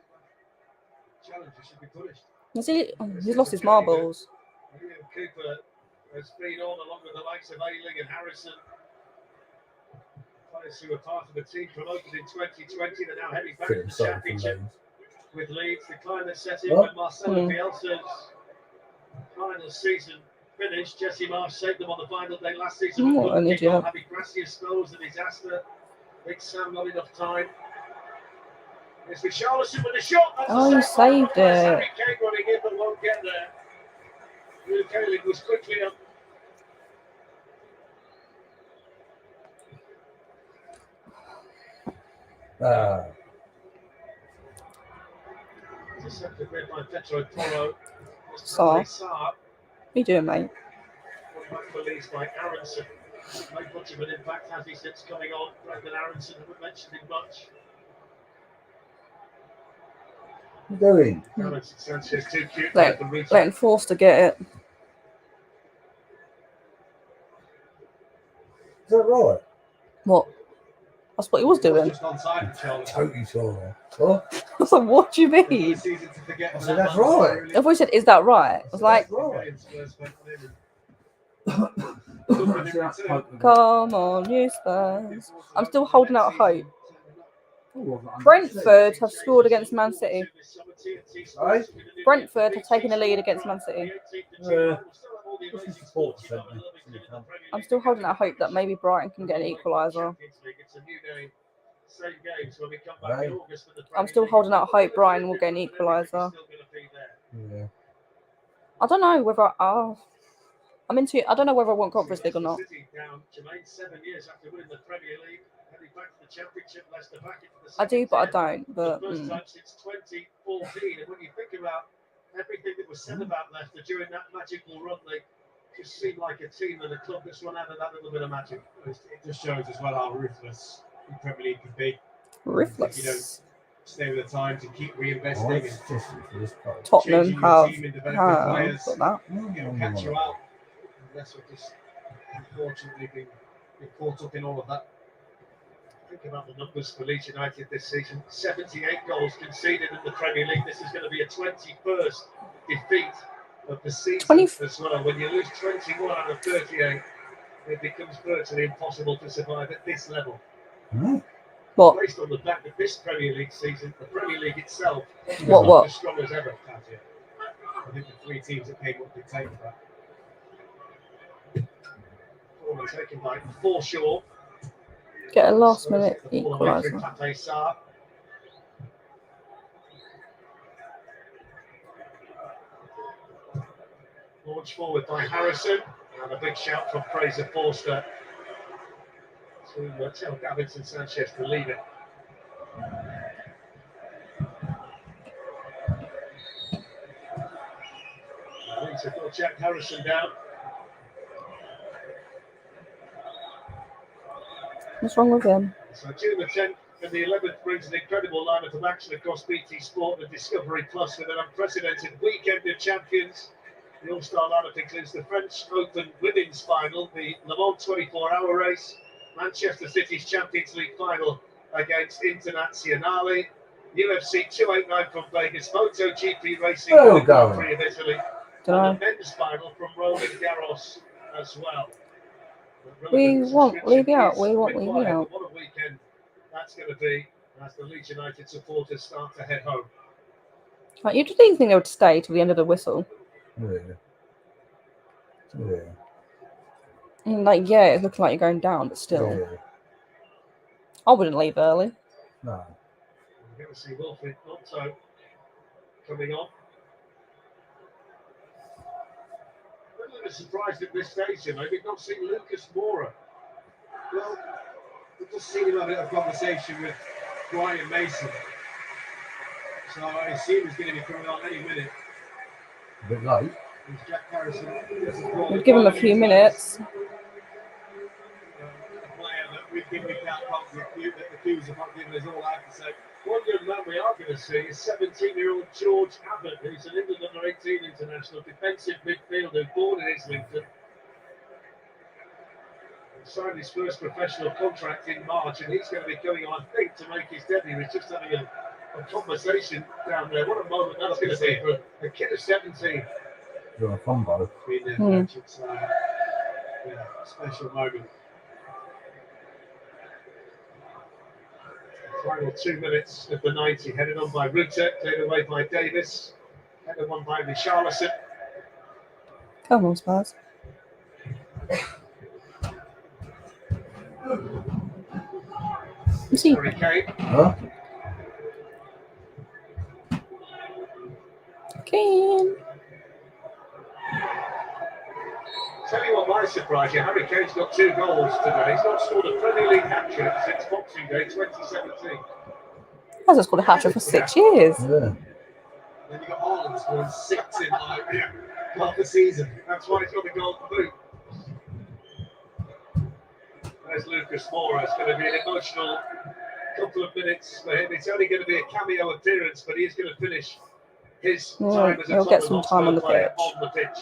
S1: Challenger should be punished.
S2: Is he? Oh, he's lost his marbles.
S1: William Cooper has been on along with the likes of Ayling and Harrison. Players who were part of the team promoted in 2020. They're now heading back to the Championship with Leeds. The climate set in when Marcelo Bielsa's final season finished. Jesse Marsh saved them on the final day last season.
S2: What an idiot.
S1: Having Gracias spells a disaster. Big Sam not enough time. It's Richarlison with a shot. That's
S2: Oh, he saved it.
S1: Harry Kane running in but won't get there. Luke Ayling was quickly up. Intercepted by Petro Porro.
S2: What you doing, mate?
S1: Back released by Aronson. Made much of an impact, has he, since coming on? Brendan Aronson, haven't mentioned him much.
S4: What are you doing?
S1: Aronson Sanchez too cute.
S2: Letting Forster get it.
S4: Is that right?
S2: What? That's what he was doing.
S4: Totally sure. What?
S2: I was like, what do you mean?
S4: I said, that's right.
S2: I thought he said, is that right? I was like, come on, you Spurs. I'm still holding out hope. Brentford have scored against Man City. Brentford have taken a lead against Man City. I'm still holding out hope that maybe Brighton can get an equaliser. I'm still holding out hope Brighton will get an equaliser.
S4: Yeah.
S2: I don't know whether I don't know whether I want Conference League or not. I do, but I don't. But
S1: first time since 2014, and when you think about everything that was said about Leicester during that magical run, they just seem like a team and a club that's run out of that little bit of magic.
S3: It just shows as well how ruthless the Premier League can be.
S2: Ruthless.
S3: Stay with the times and keep reinvesting.
S2: Tottenham have
S3: players.
S2: got that.
S3: It'll catch you out. Unless we've just unfortunately been caught up in all of that. Think about the numbers for Leeds United this season. 78 goals conceded in the Premier League. This is going to be a 21st defeat of the season as well. When you lose 21 out of 38, it becomes virtually impossible to survive at this level.
S2: What?
S3: Based on the fact that this Premier League season, the Premier League itself, is
S2: What?
S3: not as strong as ever. I think the three teams that came up dictate that. Corner taken by Forshaw.
S2: Get a last minute equaliser.
S3: Launched forward by Harrison, and a big shout from Fraser Forster to tell Davinson Sanchez to leave it. Leeds have got Jack Harrison down.
S2: What's wrong with him?
S3: So June the 10th and the 11th brings an incredible lineup of action across BT Sport and Discovery Plus with an unprecedented weekend of champions. The All-Star lineup includes the French Open Women's Final, the Le Mans 24-hour race, Manchester City's Champions League Final against Internazionale, UFC 289 from Vegas, MotoGP Racing for the Grand Prix of Italy, and the men's final from Roland Garros as well.
S2: We want Levy out. We want Levy out.
S3: What a weekend that's going to be as the Leeds United supporters start to head home.
S2: Like, you didn't think they would stay till the end of the whistle.
S4: Yeah.
S2: And like, yeah, it's looking like you're going down, but still.
S4: Yeah.
S2: I wouldn't leave early.
S4: No.
S3: We're going to see Wilfried Otto coming on. I'm a little bit surprised at this stage, you know. We've not seen Lucas Moura.
S10: Well, we've just seen him having a conversation with Brian Mason. So I assume he's going to be coming on any minute.
S4: A bit late.
S10: Jack Harrison.
S2: We'll give him a few minutes.
S10: A player that we've given that the Cougs have not given us all out to say.
S3: One young man we are going to see is 17-year-old George Abbott, who's an England under-18 international defensive midfielder born in Islington. He signed his first professional contract in March, and he's going to be coming on, I think, to make his debut. He's just having a conversation down there. What a moment that's going to be for a kid of 17.
S4: You're a combo.
S10: It's a special moment.
S3: Final 2 minutes of the 90, headed on by Rutter, cleared away by Davis, headed on by Richarlison.
S2: Come on, Spurs.
S3: Harry Kane.
S4: Huh?
S2: Kane.
S3: Tell you what might surprise you, Harry Kane's got 2 goals today. He's not scored a Premier League hat-trick since Boxing Day 2017.
S2: Hasn't scored a hat-trick for 6 years.
S4: Yeah.
S10: Then you got Haaland scoring 6 in like half the season.
S3: That's why he's got the golden boot. There's Lucas Moura. It's going to be an emotional couple of minutes for him. It's only going to be a cameo appearance, but he's going to finish his time as a
S2: he'll get some time on the pitch.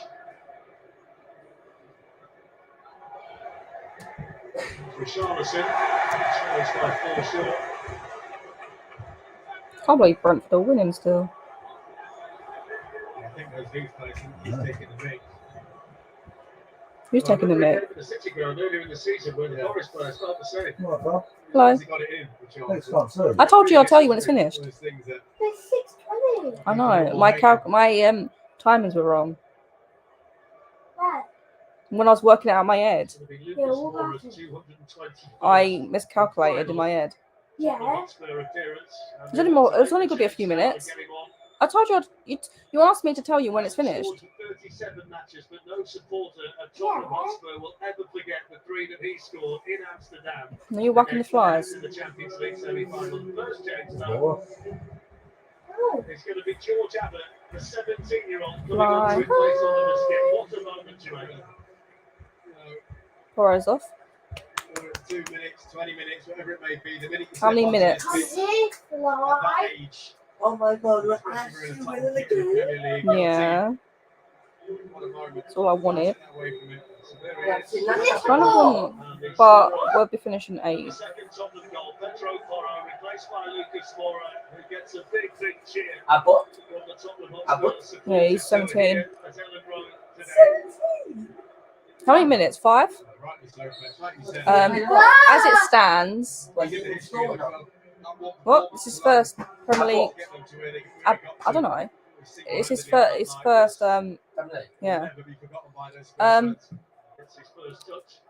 S3: Richarlison, challenged by Forshaw.
S2: Can't believe Brentford are winning still.
S10: I think those youth players, he's taking the mic.
S2: Who's taking the mic?
S3: The City ground earlier in the season when the Forest players felt the same.
S2: Hello.
S10: He got it in.
S2: I told you I'll tell you when it's finished.
S5: It's 6:20.
S2: I know. My timings were wrong.
S5: Where?
S2: When I was working it out in my head,
S5: Yeah, what about it?
S2: I miscalculated in my head.
S5: Yeah.
S2: It's only going to be a few minutes. I told you you asked me to tell you when it's finished.
S3: 37 matches, but no supporter at Tottenham Hotspur will ever forget the 3 that he scored in Amsterdam.
S2: Are you whacking the flies?
S3: In the Champions League semi-final. The first change though, it's going to be George Abbott, the 17-year-old, coming on to replace on the skip. What a moment, Joanna.
S2: Torres off.
S10: We're at
S3: 2 minutes, 20 minutes, whatever it may be. The minute you
S2: How many
S3: step onto
S2: minutes?
S3: this pitch at that age,
S14: Oh my God, we're
S3: especially we're in a
S14: actually
S3: top
S14: winning
S3: tier of the
S14: again.
S3: Premier League.
S2: Yeah.
S3: What a moment.
S2: That's all I wanted.
S3: Take that away from him. So there
S14: Yeah,
S3: it is.
S14: see, that's
S2: Kind of want, but we'll be finishing 8.
S1: The second Tottenham goal, Pedro Porro, replaced by Lucas Moura, who gets a big cheer
S14: I bought.
S1: from the Tottenham
S14: I bought.
S1: Hotspur supporters
S2: Yeah, he's
S1: who are
S2: 17.
S1: here at Ellen Road today.
S2: How many minutes? 5?
S3: Rightly so, like you said.
S2: As it stands, what? This is his first Premier League. I don't know. It's his first. Yeah.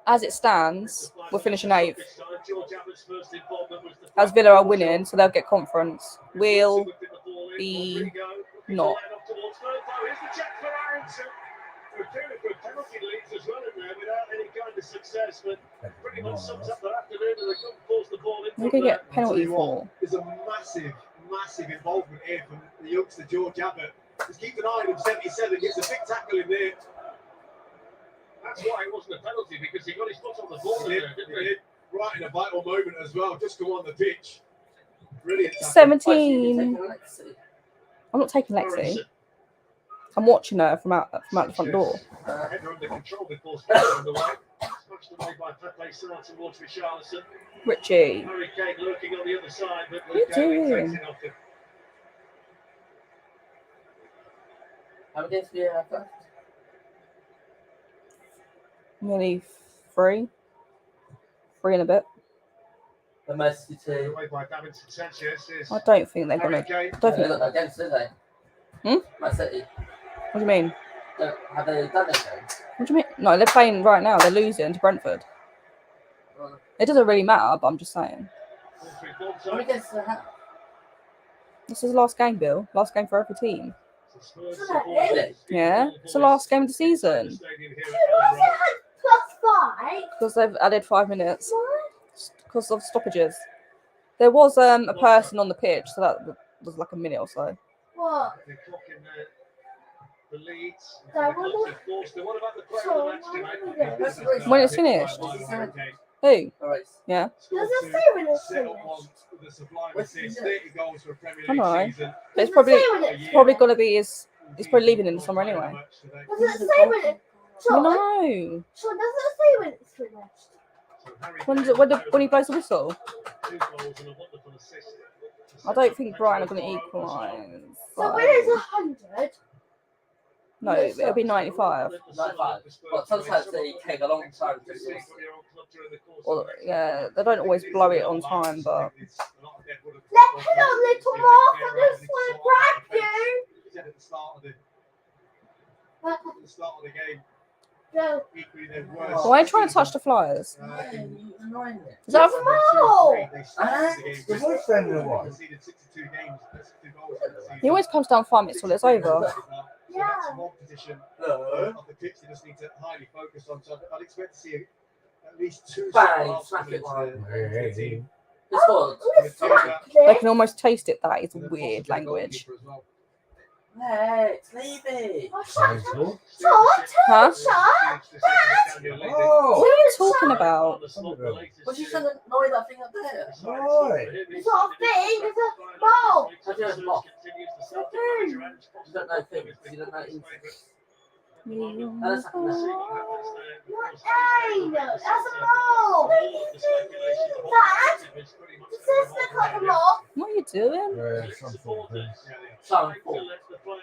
S2: As it stands, we're finishing 8th. As Villa are winning, so they'll get conference. We'll be not.
S1: Penalty leads as well in there without any kind of success, but pretty much sums up their afternoon and they couldn't force the ball in.
S2: We're going to get penalty for.
S3: There's a massive involvement here from the youngster George Abbott. Just keep an eye on him, 77, gets a big tackle in there.
S1: That's why it wasn't a penalty, because he got his foot on the ball there, didn't he?
S3: Right in a vital moment as well, just come on the pitch. Brilliant tackle.
S2: 17. I'm not taking Lexi. I'm watching her from out the front door.
S1: Header under control before Spencer in the way. Smashed away by Pepe Sar towards Richarlison.
S2: Richie.
S1: Harry Kane lurking on the other side, but
S2: What are you doing?
S1: takes it off him.
S14: How many games do you have left?
S2: Nearly 3. 3 and a bit.
S14: The Messi team.
S1: Away by Davinson Sanchez is
S2: I don't think they're gonna. I don't think.
S14: They're against, did they? Man City.
S2: What do you mean?
S14: Have they done anything?
S2: What do you mean? No, they're playing right now. They're losing to Brentford. It doesn't really matter, but I'm just saying.
S14: How many games do they have?
S2: This is the last game, Bill. Last game for every team.
S14: Really?
S2: Yeah, it's the last game of the season. Because they've added 5 minutes. Because of stoppages. There was a person on the pitch, so that was like a minute or so.
S5: What?
S1: The Leeds.
S2: When it's finished. Who? Yeah.
S5: Does it say when it's finished?
S2: I know. But it's probably gonna be his. He's probably leaving in the summer anyway.
S5: Does it say when it's
S2: No.
S5: So does it say when it's finished?
S2: When he blows the whistle. I don't think Brighton are going to equalise.
S5: So when it's 100.
S2: No, it'll be 95.
S14: 95. But sometimes they take a long time to do this.
S2: Well, yeah, they don't always blow it on time, but.
S5: Let it on, little Mark. I just want to grab you.
S3: At the start of the game.
S5: No.
S2: Why are you trying to touch the flyers? Is that He always comes down 5 minutes till it's over.
S5: Yeah.
S3: Of the pitch, they just need to highly focus on. So I'd expect to see at least 2
S14: smack it one.
S2: They can almost taste it. That is weird language.
S14: Lex, leave it.
S2: Huh?
S14: Oh.
S2: What are you talking about?
S14: What you said annoy that thing up there?
S4: Right.
S5: It's not a thing, it's a ball.
S14: How do you know it's moth? You don't know things, you don't know things. That's like a mess.
S5: Hey, that's a ball. Dad, does this look like a moth?
S2: What are you doing?
S4: Yeah, something.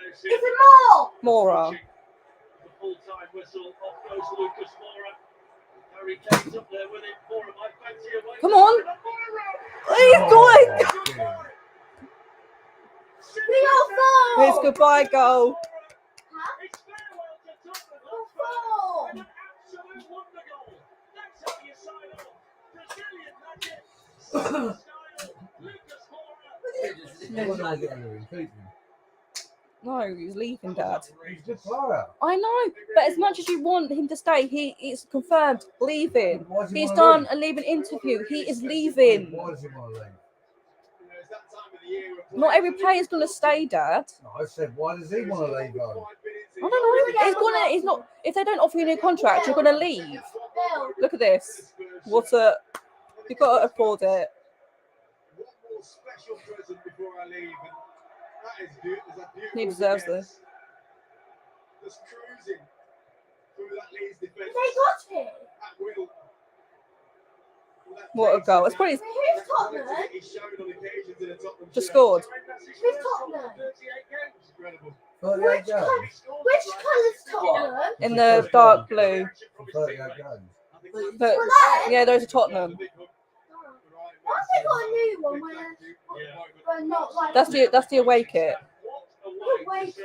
S5: Is it more?
S2: Mora.
S1: Full-time whistle, off goes Lucas Moura. Harry Kane's up there with it. Moura might fancy away.
S2: Come on. He's going. It's goodbye goal.
S1: It's farewell to Tottenham. An absolute wonder goal. That's how you sign off. Brazilian magic. Style. Lucas Moura.
S2: No, he's leaving, Dad.
S4: He's a good player.
S2: I know, but as much as you want him to stay, it's confirmed leaving.
S4: Why does he
S2: He's
S4: wanna
S2: done
S4: leave?
S2: a leaving interview. He is leaving.
S4: Why does he want to leave?
S2: Not every player's gonna stay, Dad.
S4: No, I said, why does he want to leave? Though?
S2: I don't know. He's not. If they don't offer you a new contract, you're gonna leave. Look at this. What a You've got to afford it.
S3: One more special present before I leave, and that is beautiful.
S2: He deserves this.
S3: Just cruising through that Leeds defence.
S5: They got it.
S3: At will.
S2: What a goal. It's probably
S5: Who's Tottenham?
S2: just scored.
S5: Who's Tottenham?
S3: Incredible.
S5: Which colour's Tottenham?
S2: In the dark blue.
S4: 38 games.
S2: But, yeah, those are Tottenham.
S5: Why have they got a new one where not like
S2: That's the away kit.
S5: Wait. Is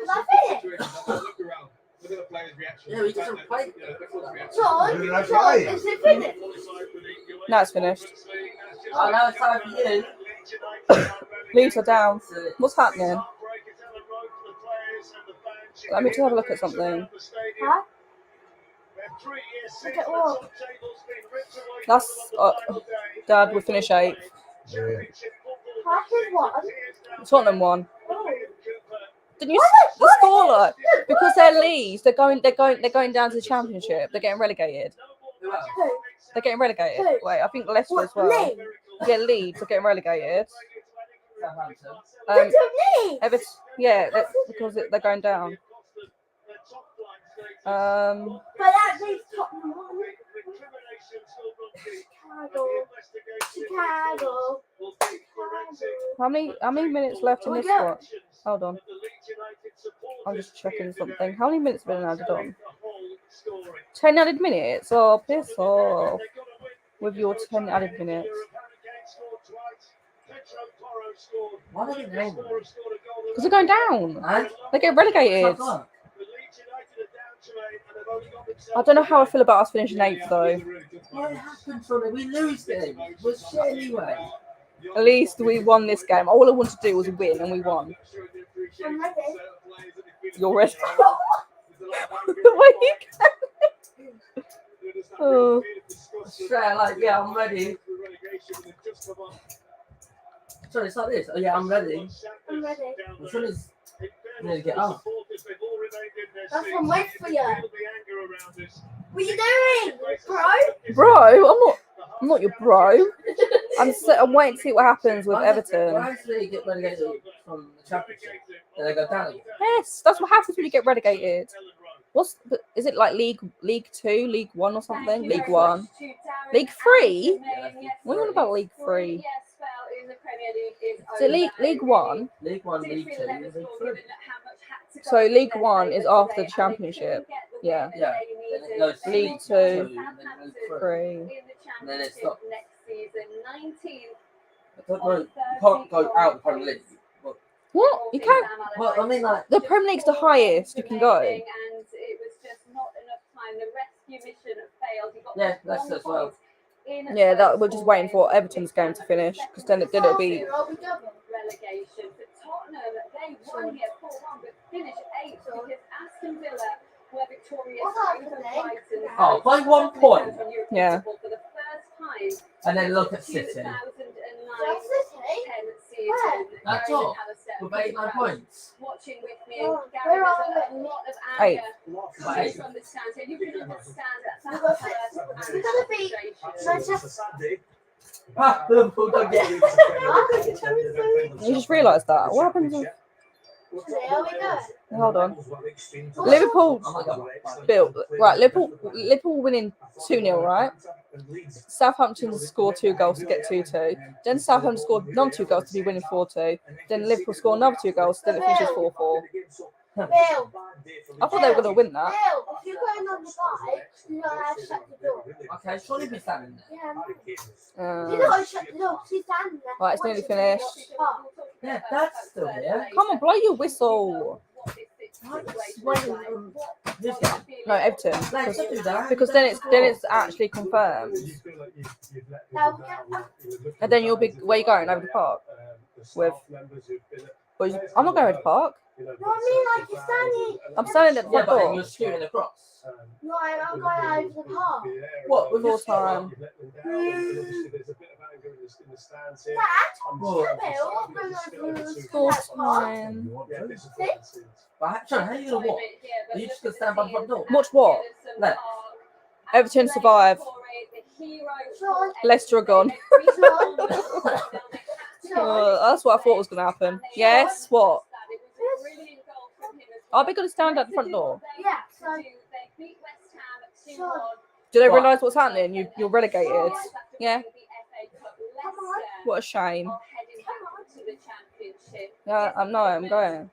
S5: that finished?
S14: Yeah, he doesn't play.
S5: John, is it finished?
S2: No, it's finished.
S14: Oh, now it's time for you.
S2: Leeds are down. What's happening? Let me just have a look at something.
S5: Huh? Look at what?
S2: That's Dad. We finish 8th.
S4: Yeah.
S5: Half is one.
S2: Tottenham won.
S5: Oh.
S2: Didn't you the scoreline? Because they're Leeds. They're going down to the Championship. They're getting relegated. They're getting relegated. Wait, I think Leicester as well.
S5: Leeds?
S2: Yeah, Leeds are getting relegated.
S5: Leeds?
S2: Everton, yeah, because they're going down.
S5: But that means Tottenham won. Chicago.
S2: How many minutes left in this one? Hold on. I'm just checking something. How many minutes have been added on? 10 added minutes? Oh, piss off. With your 10 added minutes.
S14: Why are they down?
S2: Because they're going down. They get relegated. I don't know how I feel about us finishing 8th though.
S14: What happens when we lose games? We're shit anyway.
S2: At least we won this game. All I wanted to do was win, and we won.
S5: I'm ready.
S2: You're ready. The way you can. Oh.
S14: Straight like, yeah, I'm ready. Sorry, it's like this. Oh, yeah, I'm ready.
S5: I'm ready.
S14: Which one is? I'm gonna get up.
S5: That's what I'm waiting for you. What are you doing, bro?
S2: Bro, I'm not your bro. I'm waiting to see what happens with Everton.
S14: Why do they get relegated from the Championship? And they go down again?
S2: Yes, that's what happens when you get relegated. Is it like League 2, League 1 or something? League 1. League 3? What are you on about League 3? Is it League 1?
S14: League 1, League 2, League 3.
S2: So League 1 is after the Championship. Yeah.
S14: Yeah.
S2: League 2,
S14: and then League
S2: 3.
S14: And then it stops. You can't go out the Premier League.
S2: What? You can't.
S14: Well, I mean, like,
S2: the Premier League's the highest you can go.
S14: Yeah, that's as well.
S2: Yeah, that we're just waiting for Everton's game to finish because then it'll be.
S11: Relegation for Tottenham. They won here 4-1, but finished 8th because Aston Villa were victorious over Brighton.
S14: Oh, by 1 point.
S2: Yeah.
S11: For the first time.
S14: And then look at City.
S11: 2009-10
S14: That's all. With 89 points.
S11: Watching with me, Gary, there's a lot of anger coming from the stands. You can understand that.
S5: We're gonna be Manchester.
S14: Liverpool don't get it.
S2: You just realised that. What happens if...
S5: There we go.
S2: Hold on. Liverpool built right. Liverpool winning 2-0, right? Southampton scored 2 goals to get 2-2. Then Southampton scored another 2 goals to be winning 4-2. Then Liverpool scored another 2 goals. Then it finishes 4-4.
S5: Bill.
S2: I thought they were going to win that.
S5: Bill, if you're going on the bike, you're not allowed to shut the door.
S14: Okay, surely be standing there.
S5: Yeah, you're not allowed to shut the door. She's standing there.
S2: Right, it's nearly finished.
S14: Yeah, that's still here.
S2: Come on, blow your whistle. No, Everton. Because then it's actually confirmed. And then you'll be where you going over the park with. I'm not going over the park.
S5: No, I mean like you're standing.
S2: I'm standing at the front door.
S14: You're scooting across.
S5: No, I'm going over the park.
S14: What? With
S2: Full time. Full time.
S14: But how are you going to walk? Are you just going to stand by the front door?
S2: Watch what?
S14: Left.
S2: Everton survive. Leicester are gone. That's what I thought was going to happen. Yes, what? Are they going to stand at the front door?
S5: Yeah,
S2: Do they realise what's happening? You're relegated. Yeah. What a shame. Yeah, I'm going.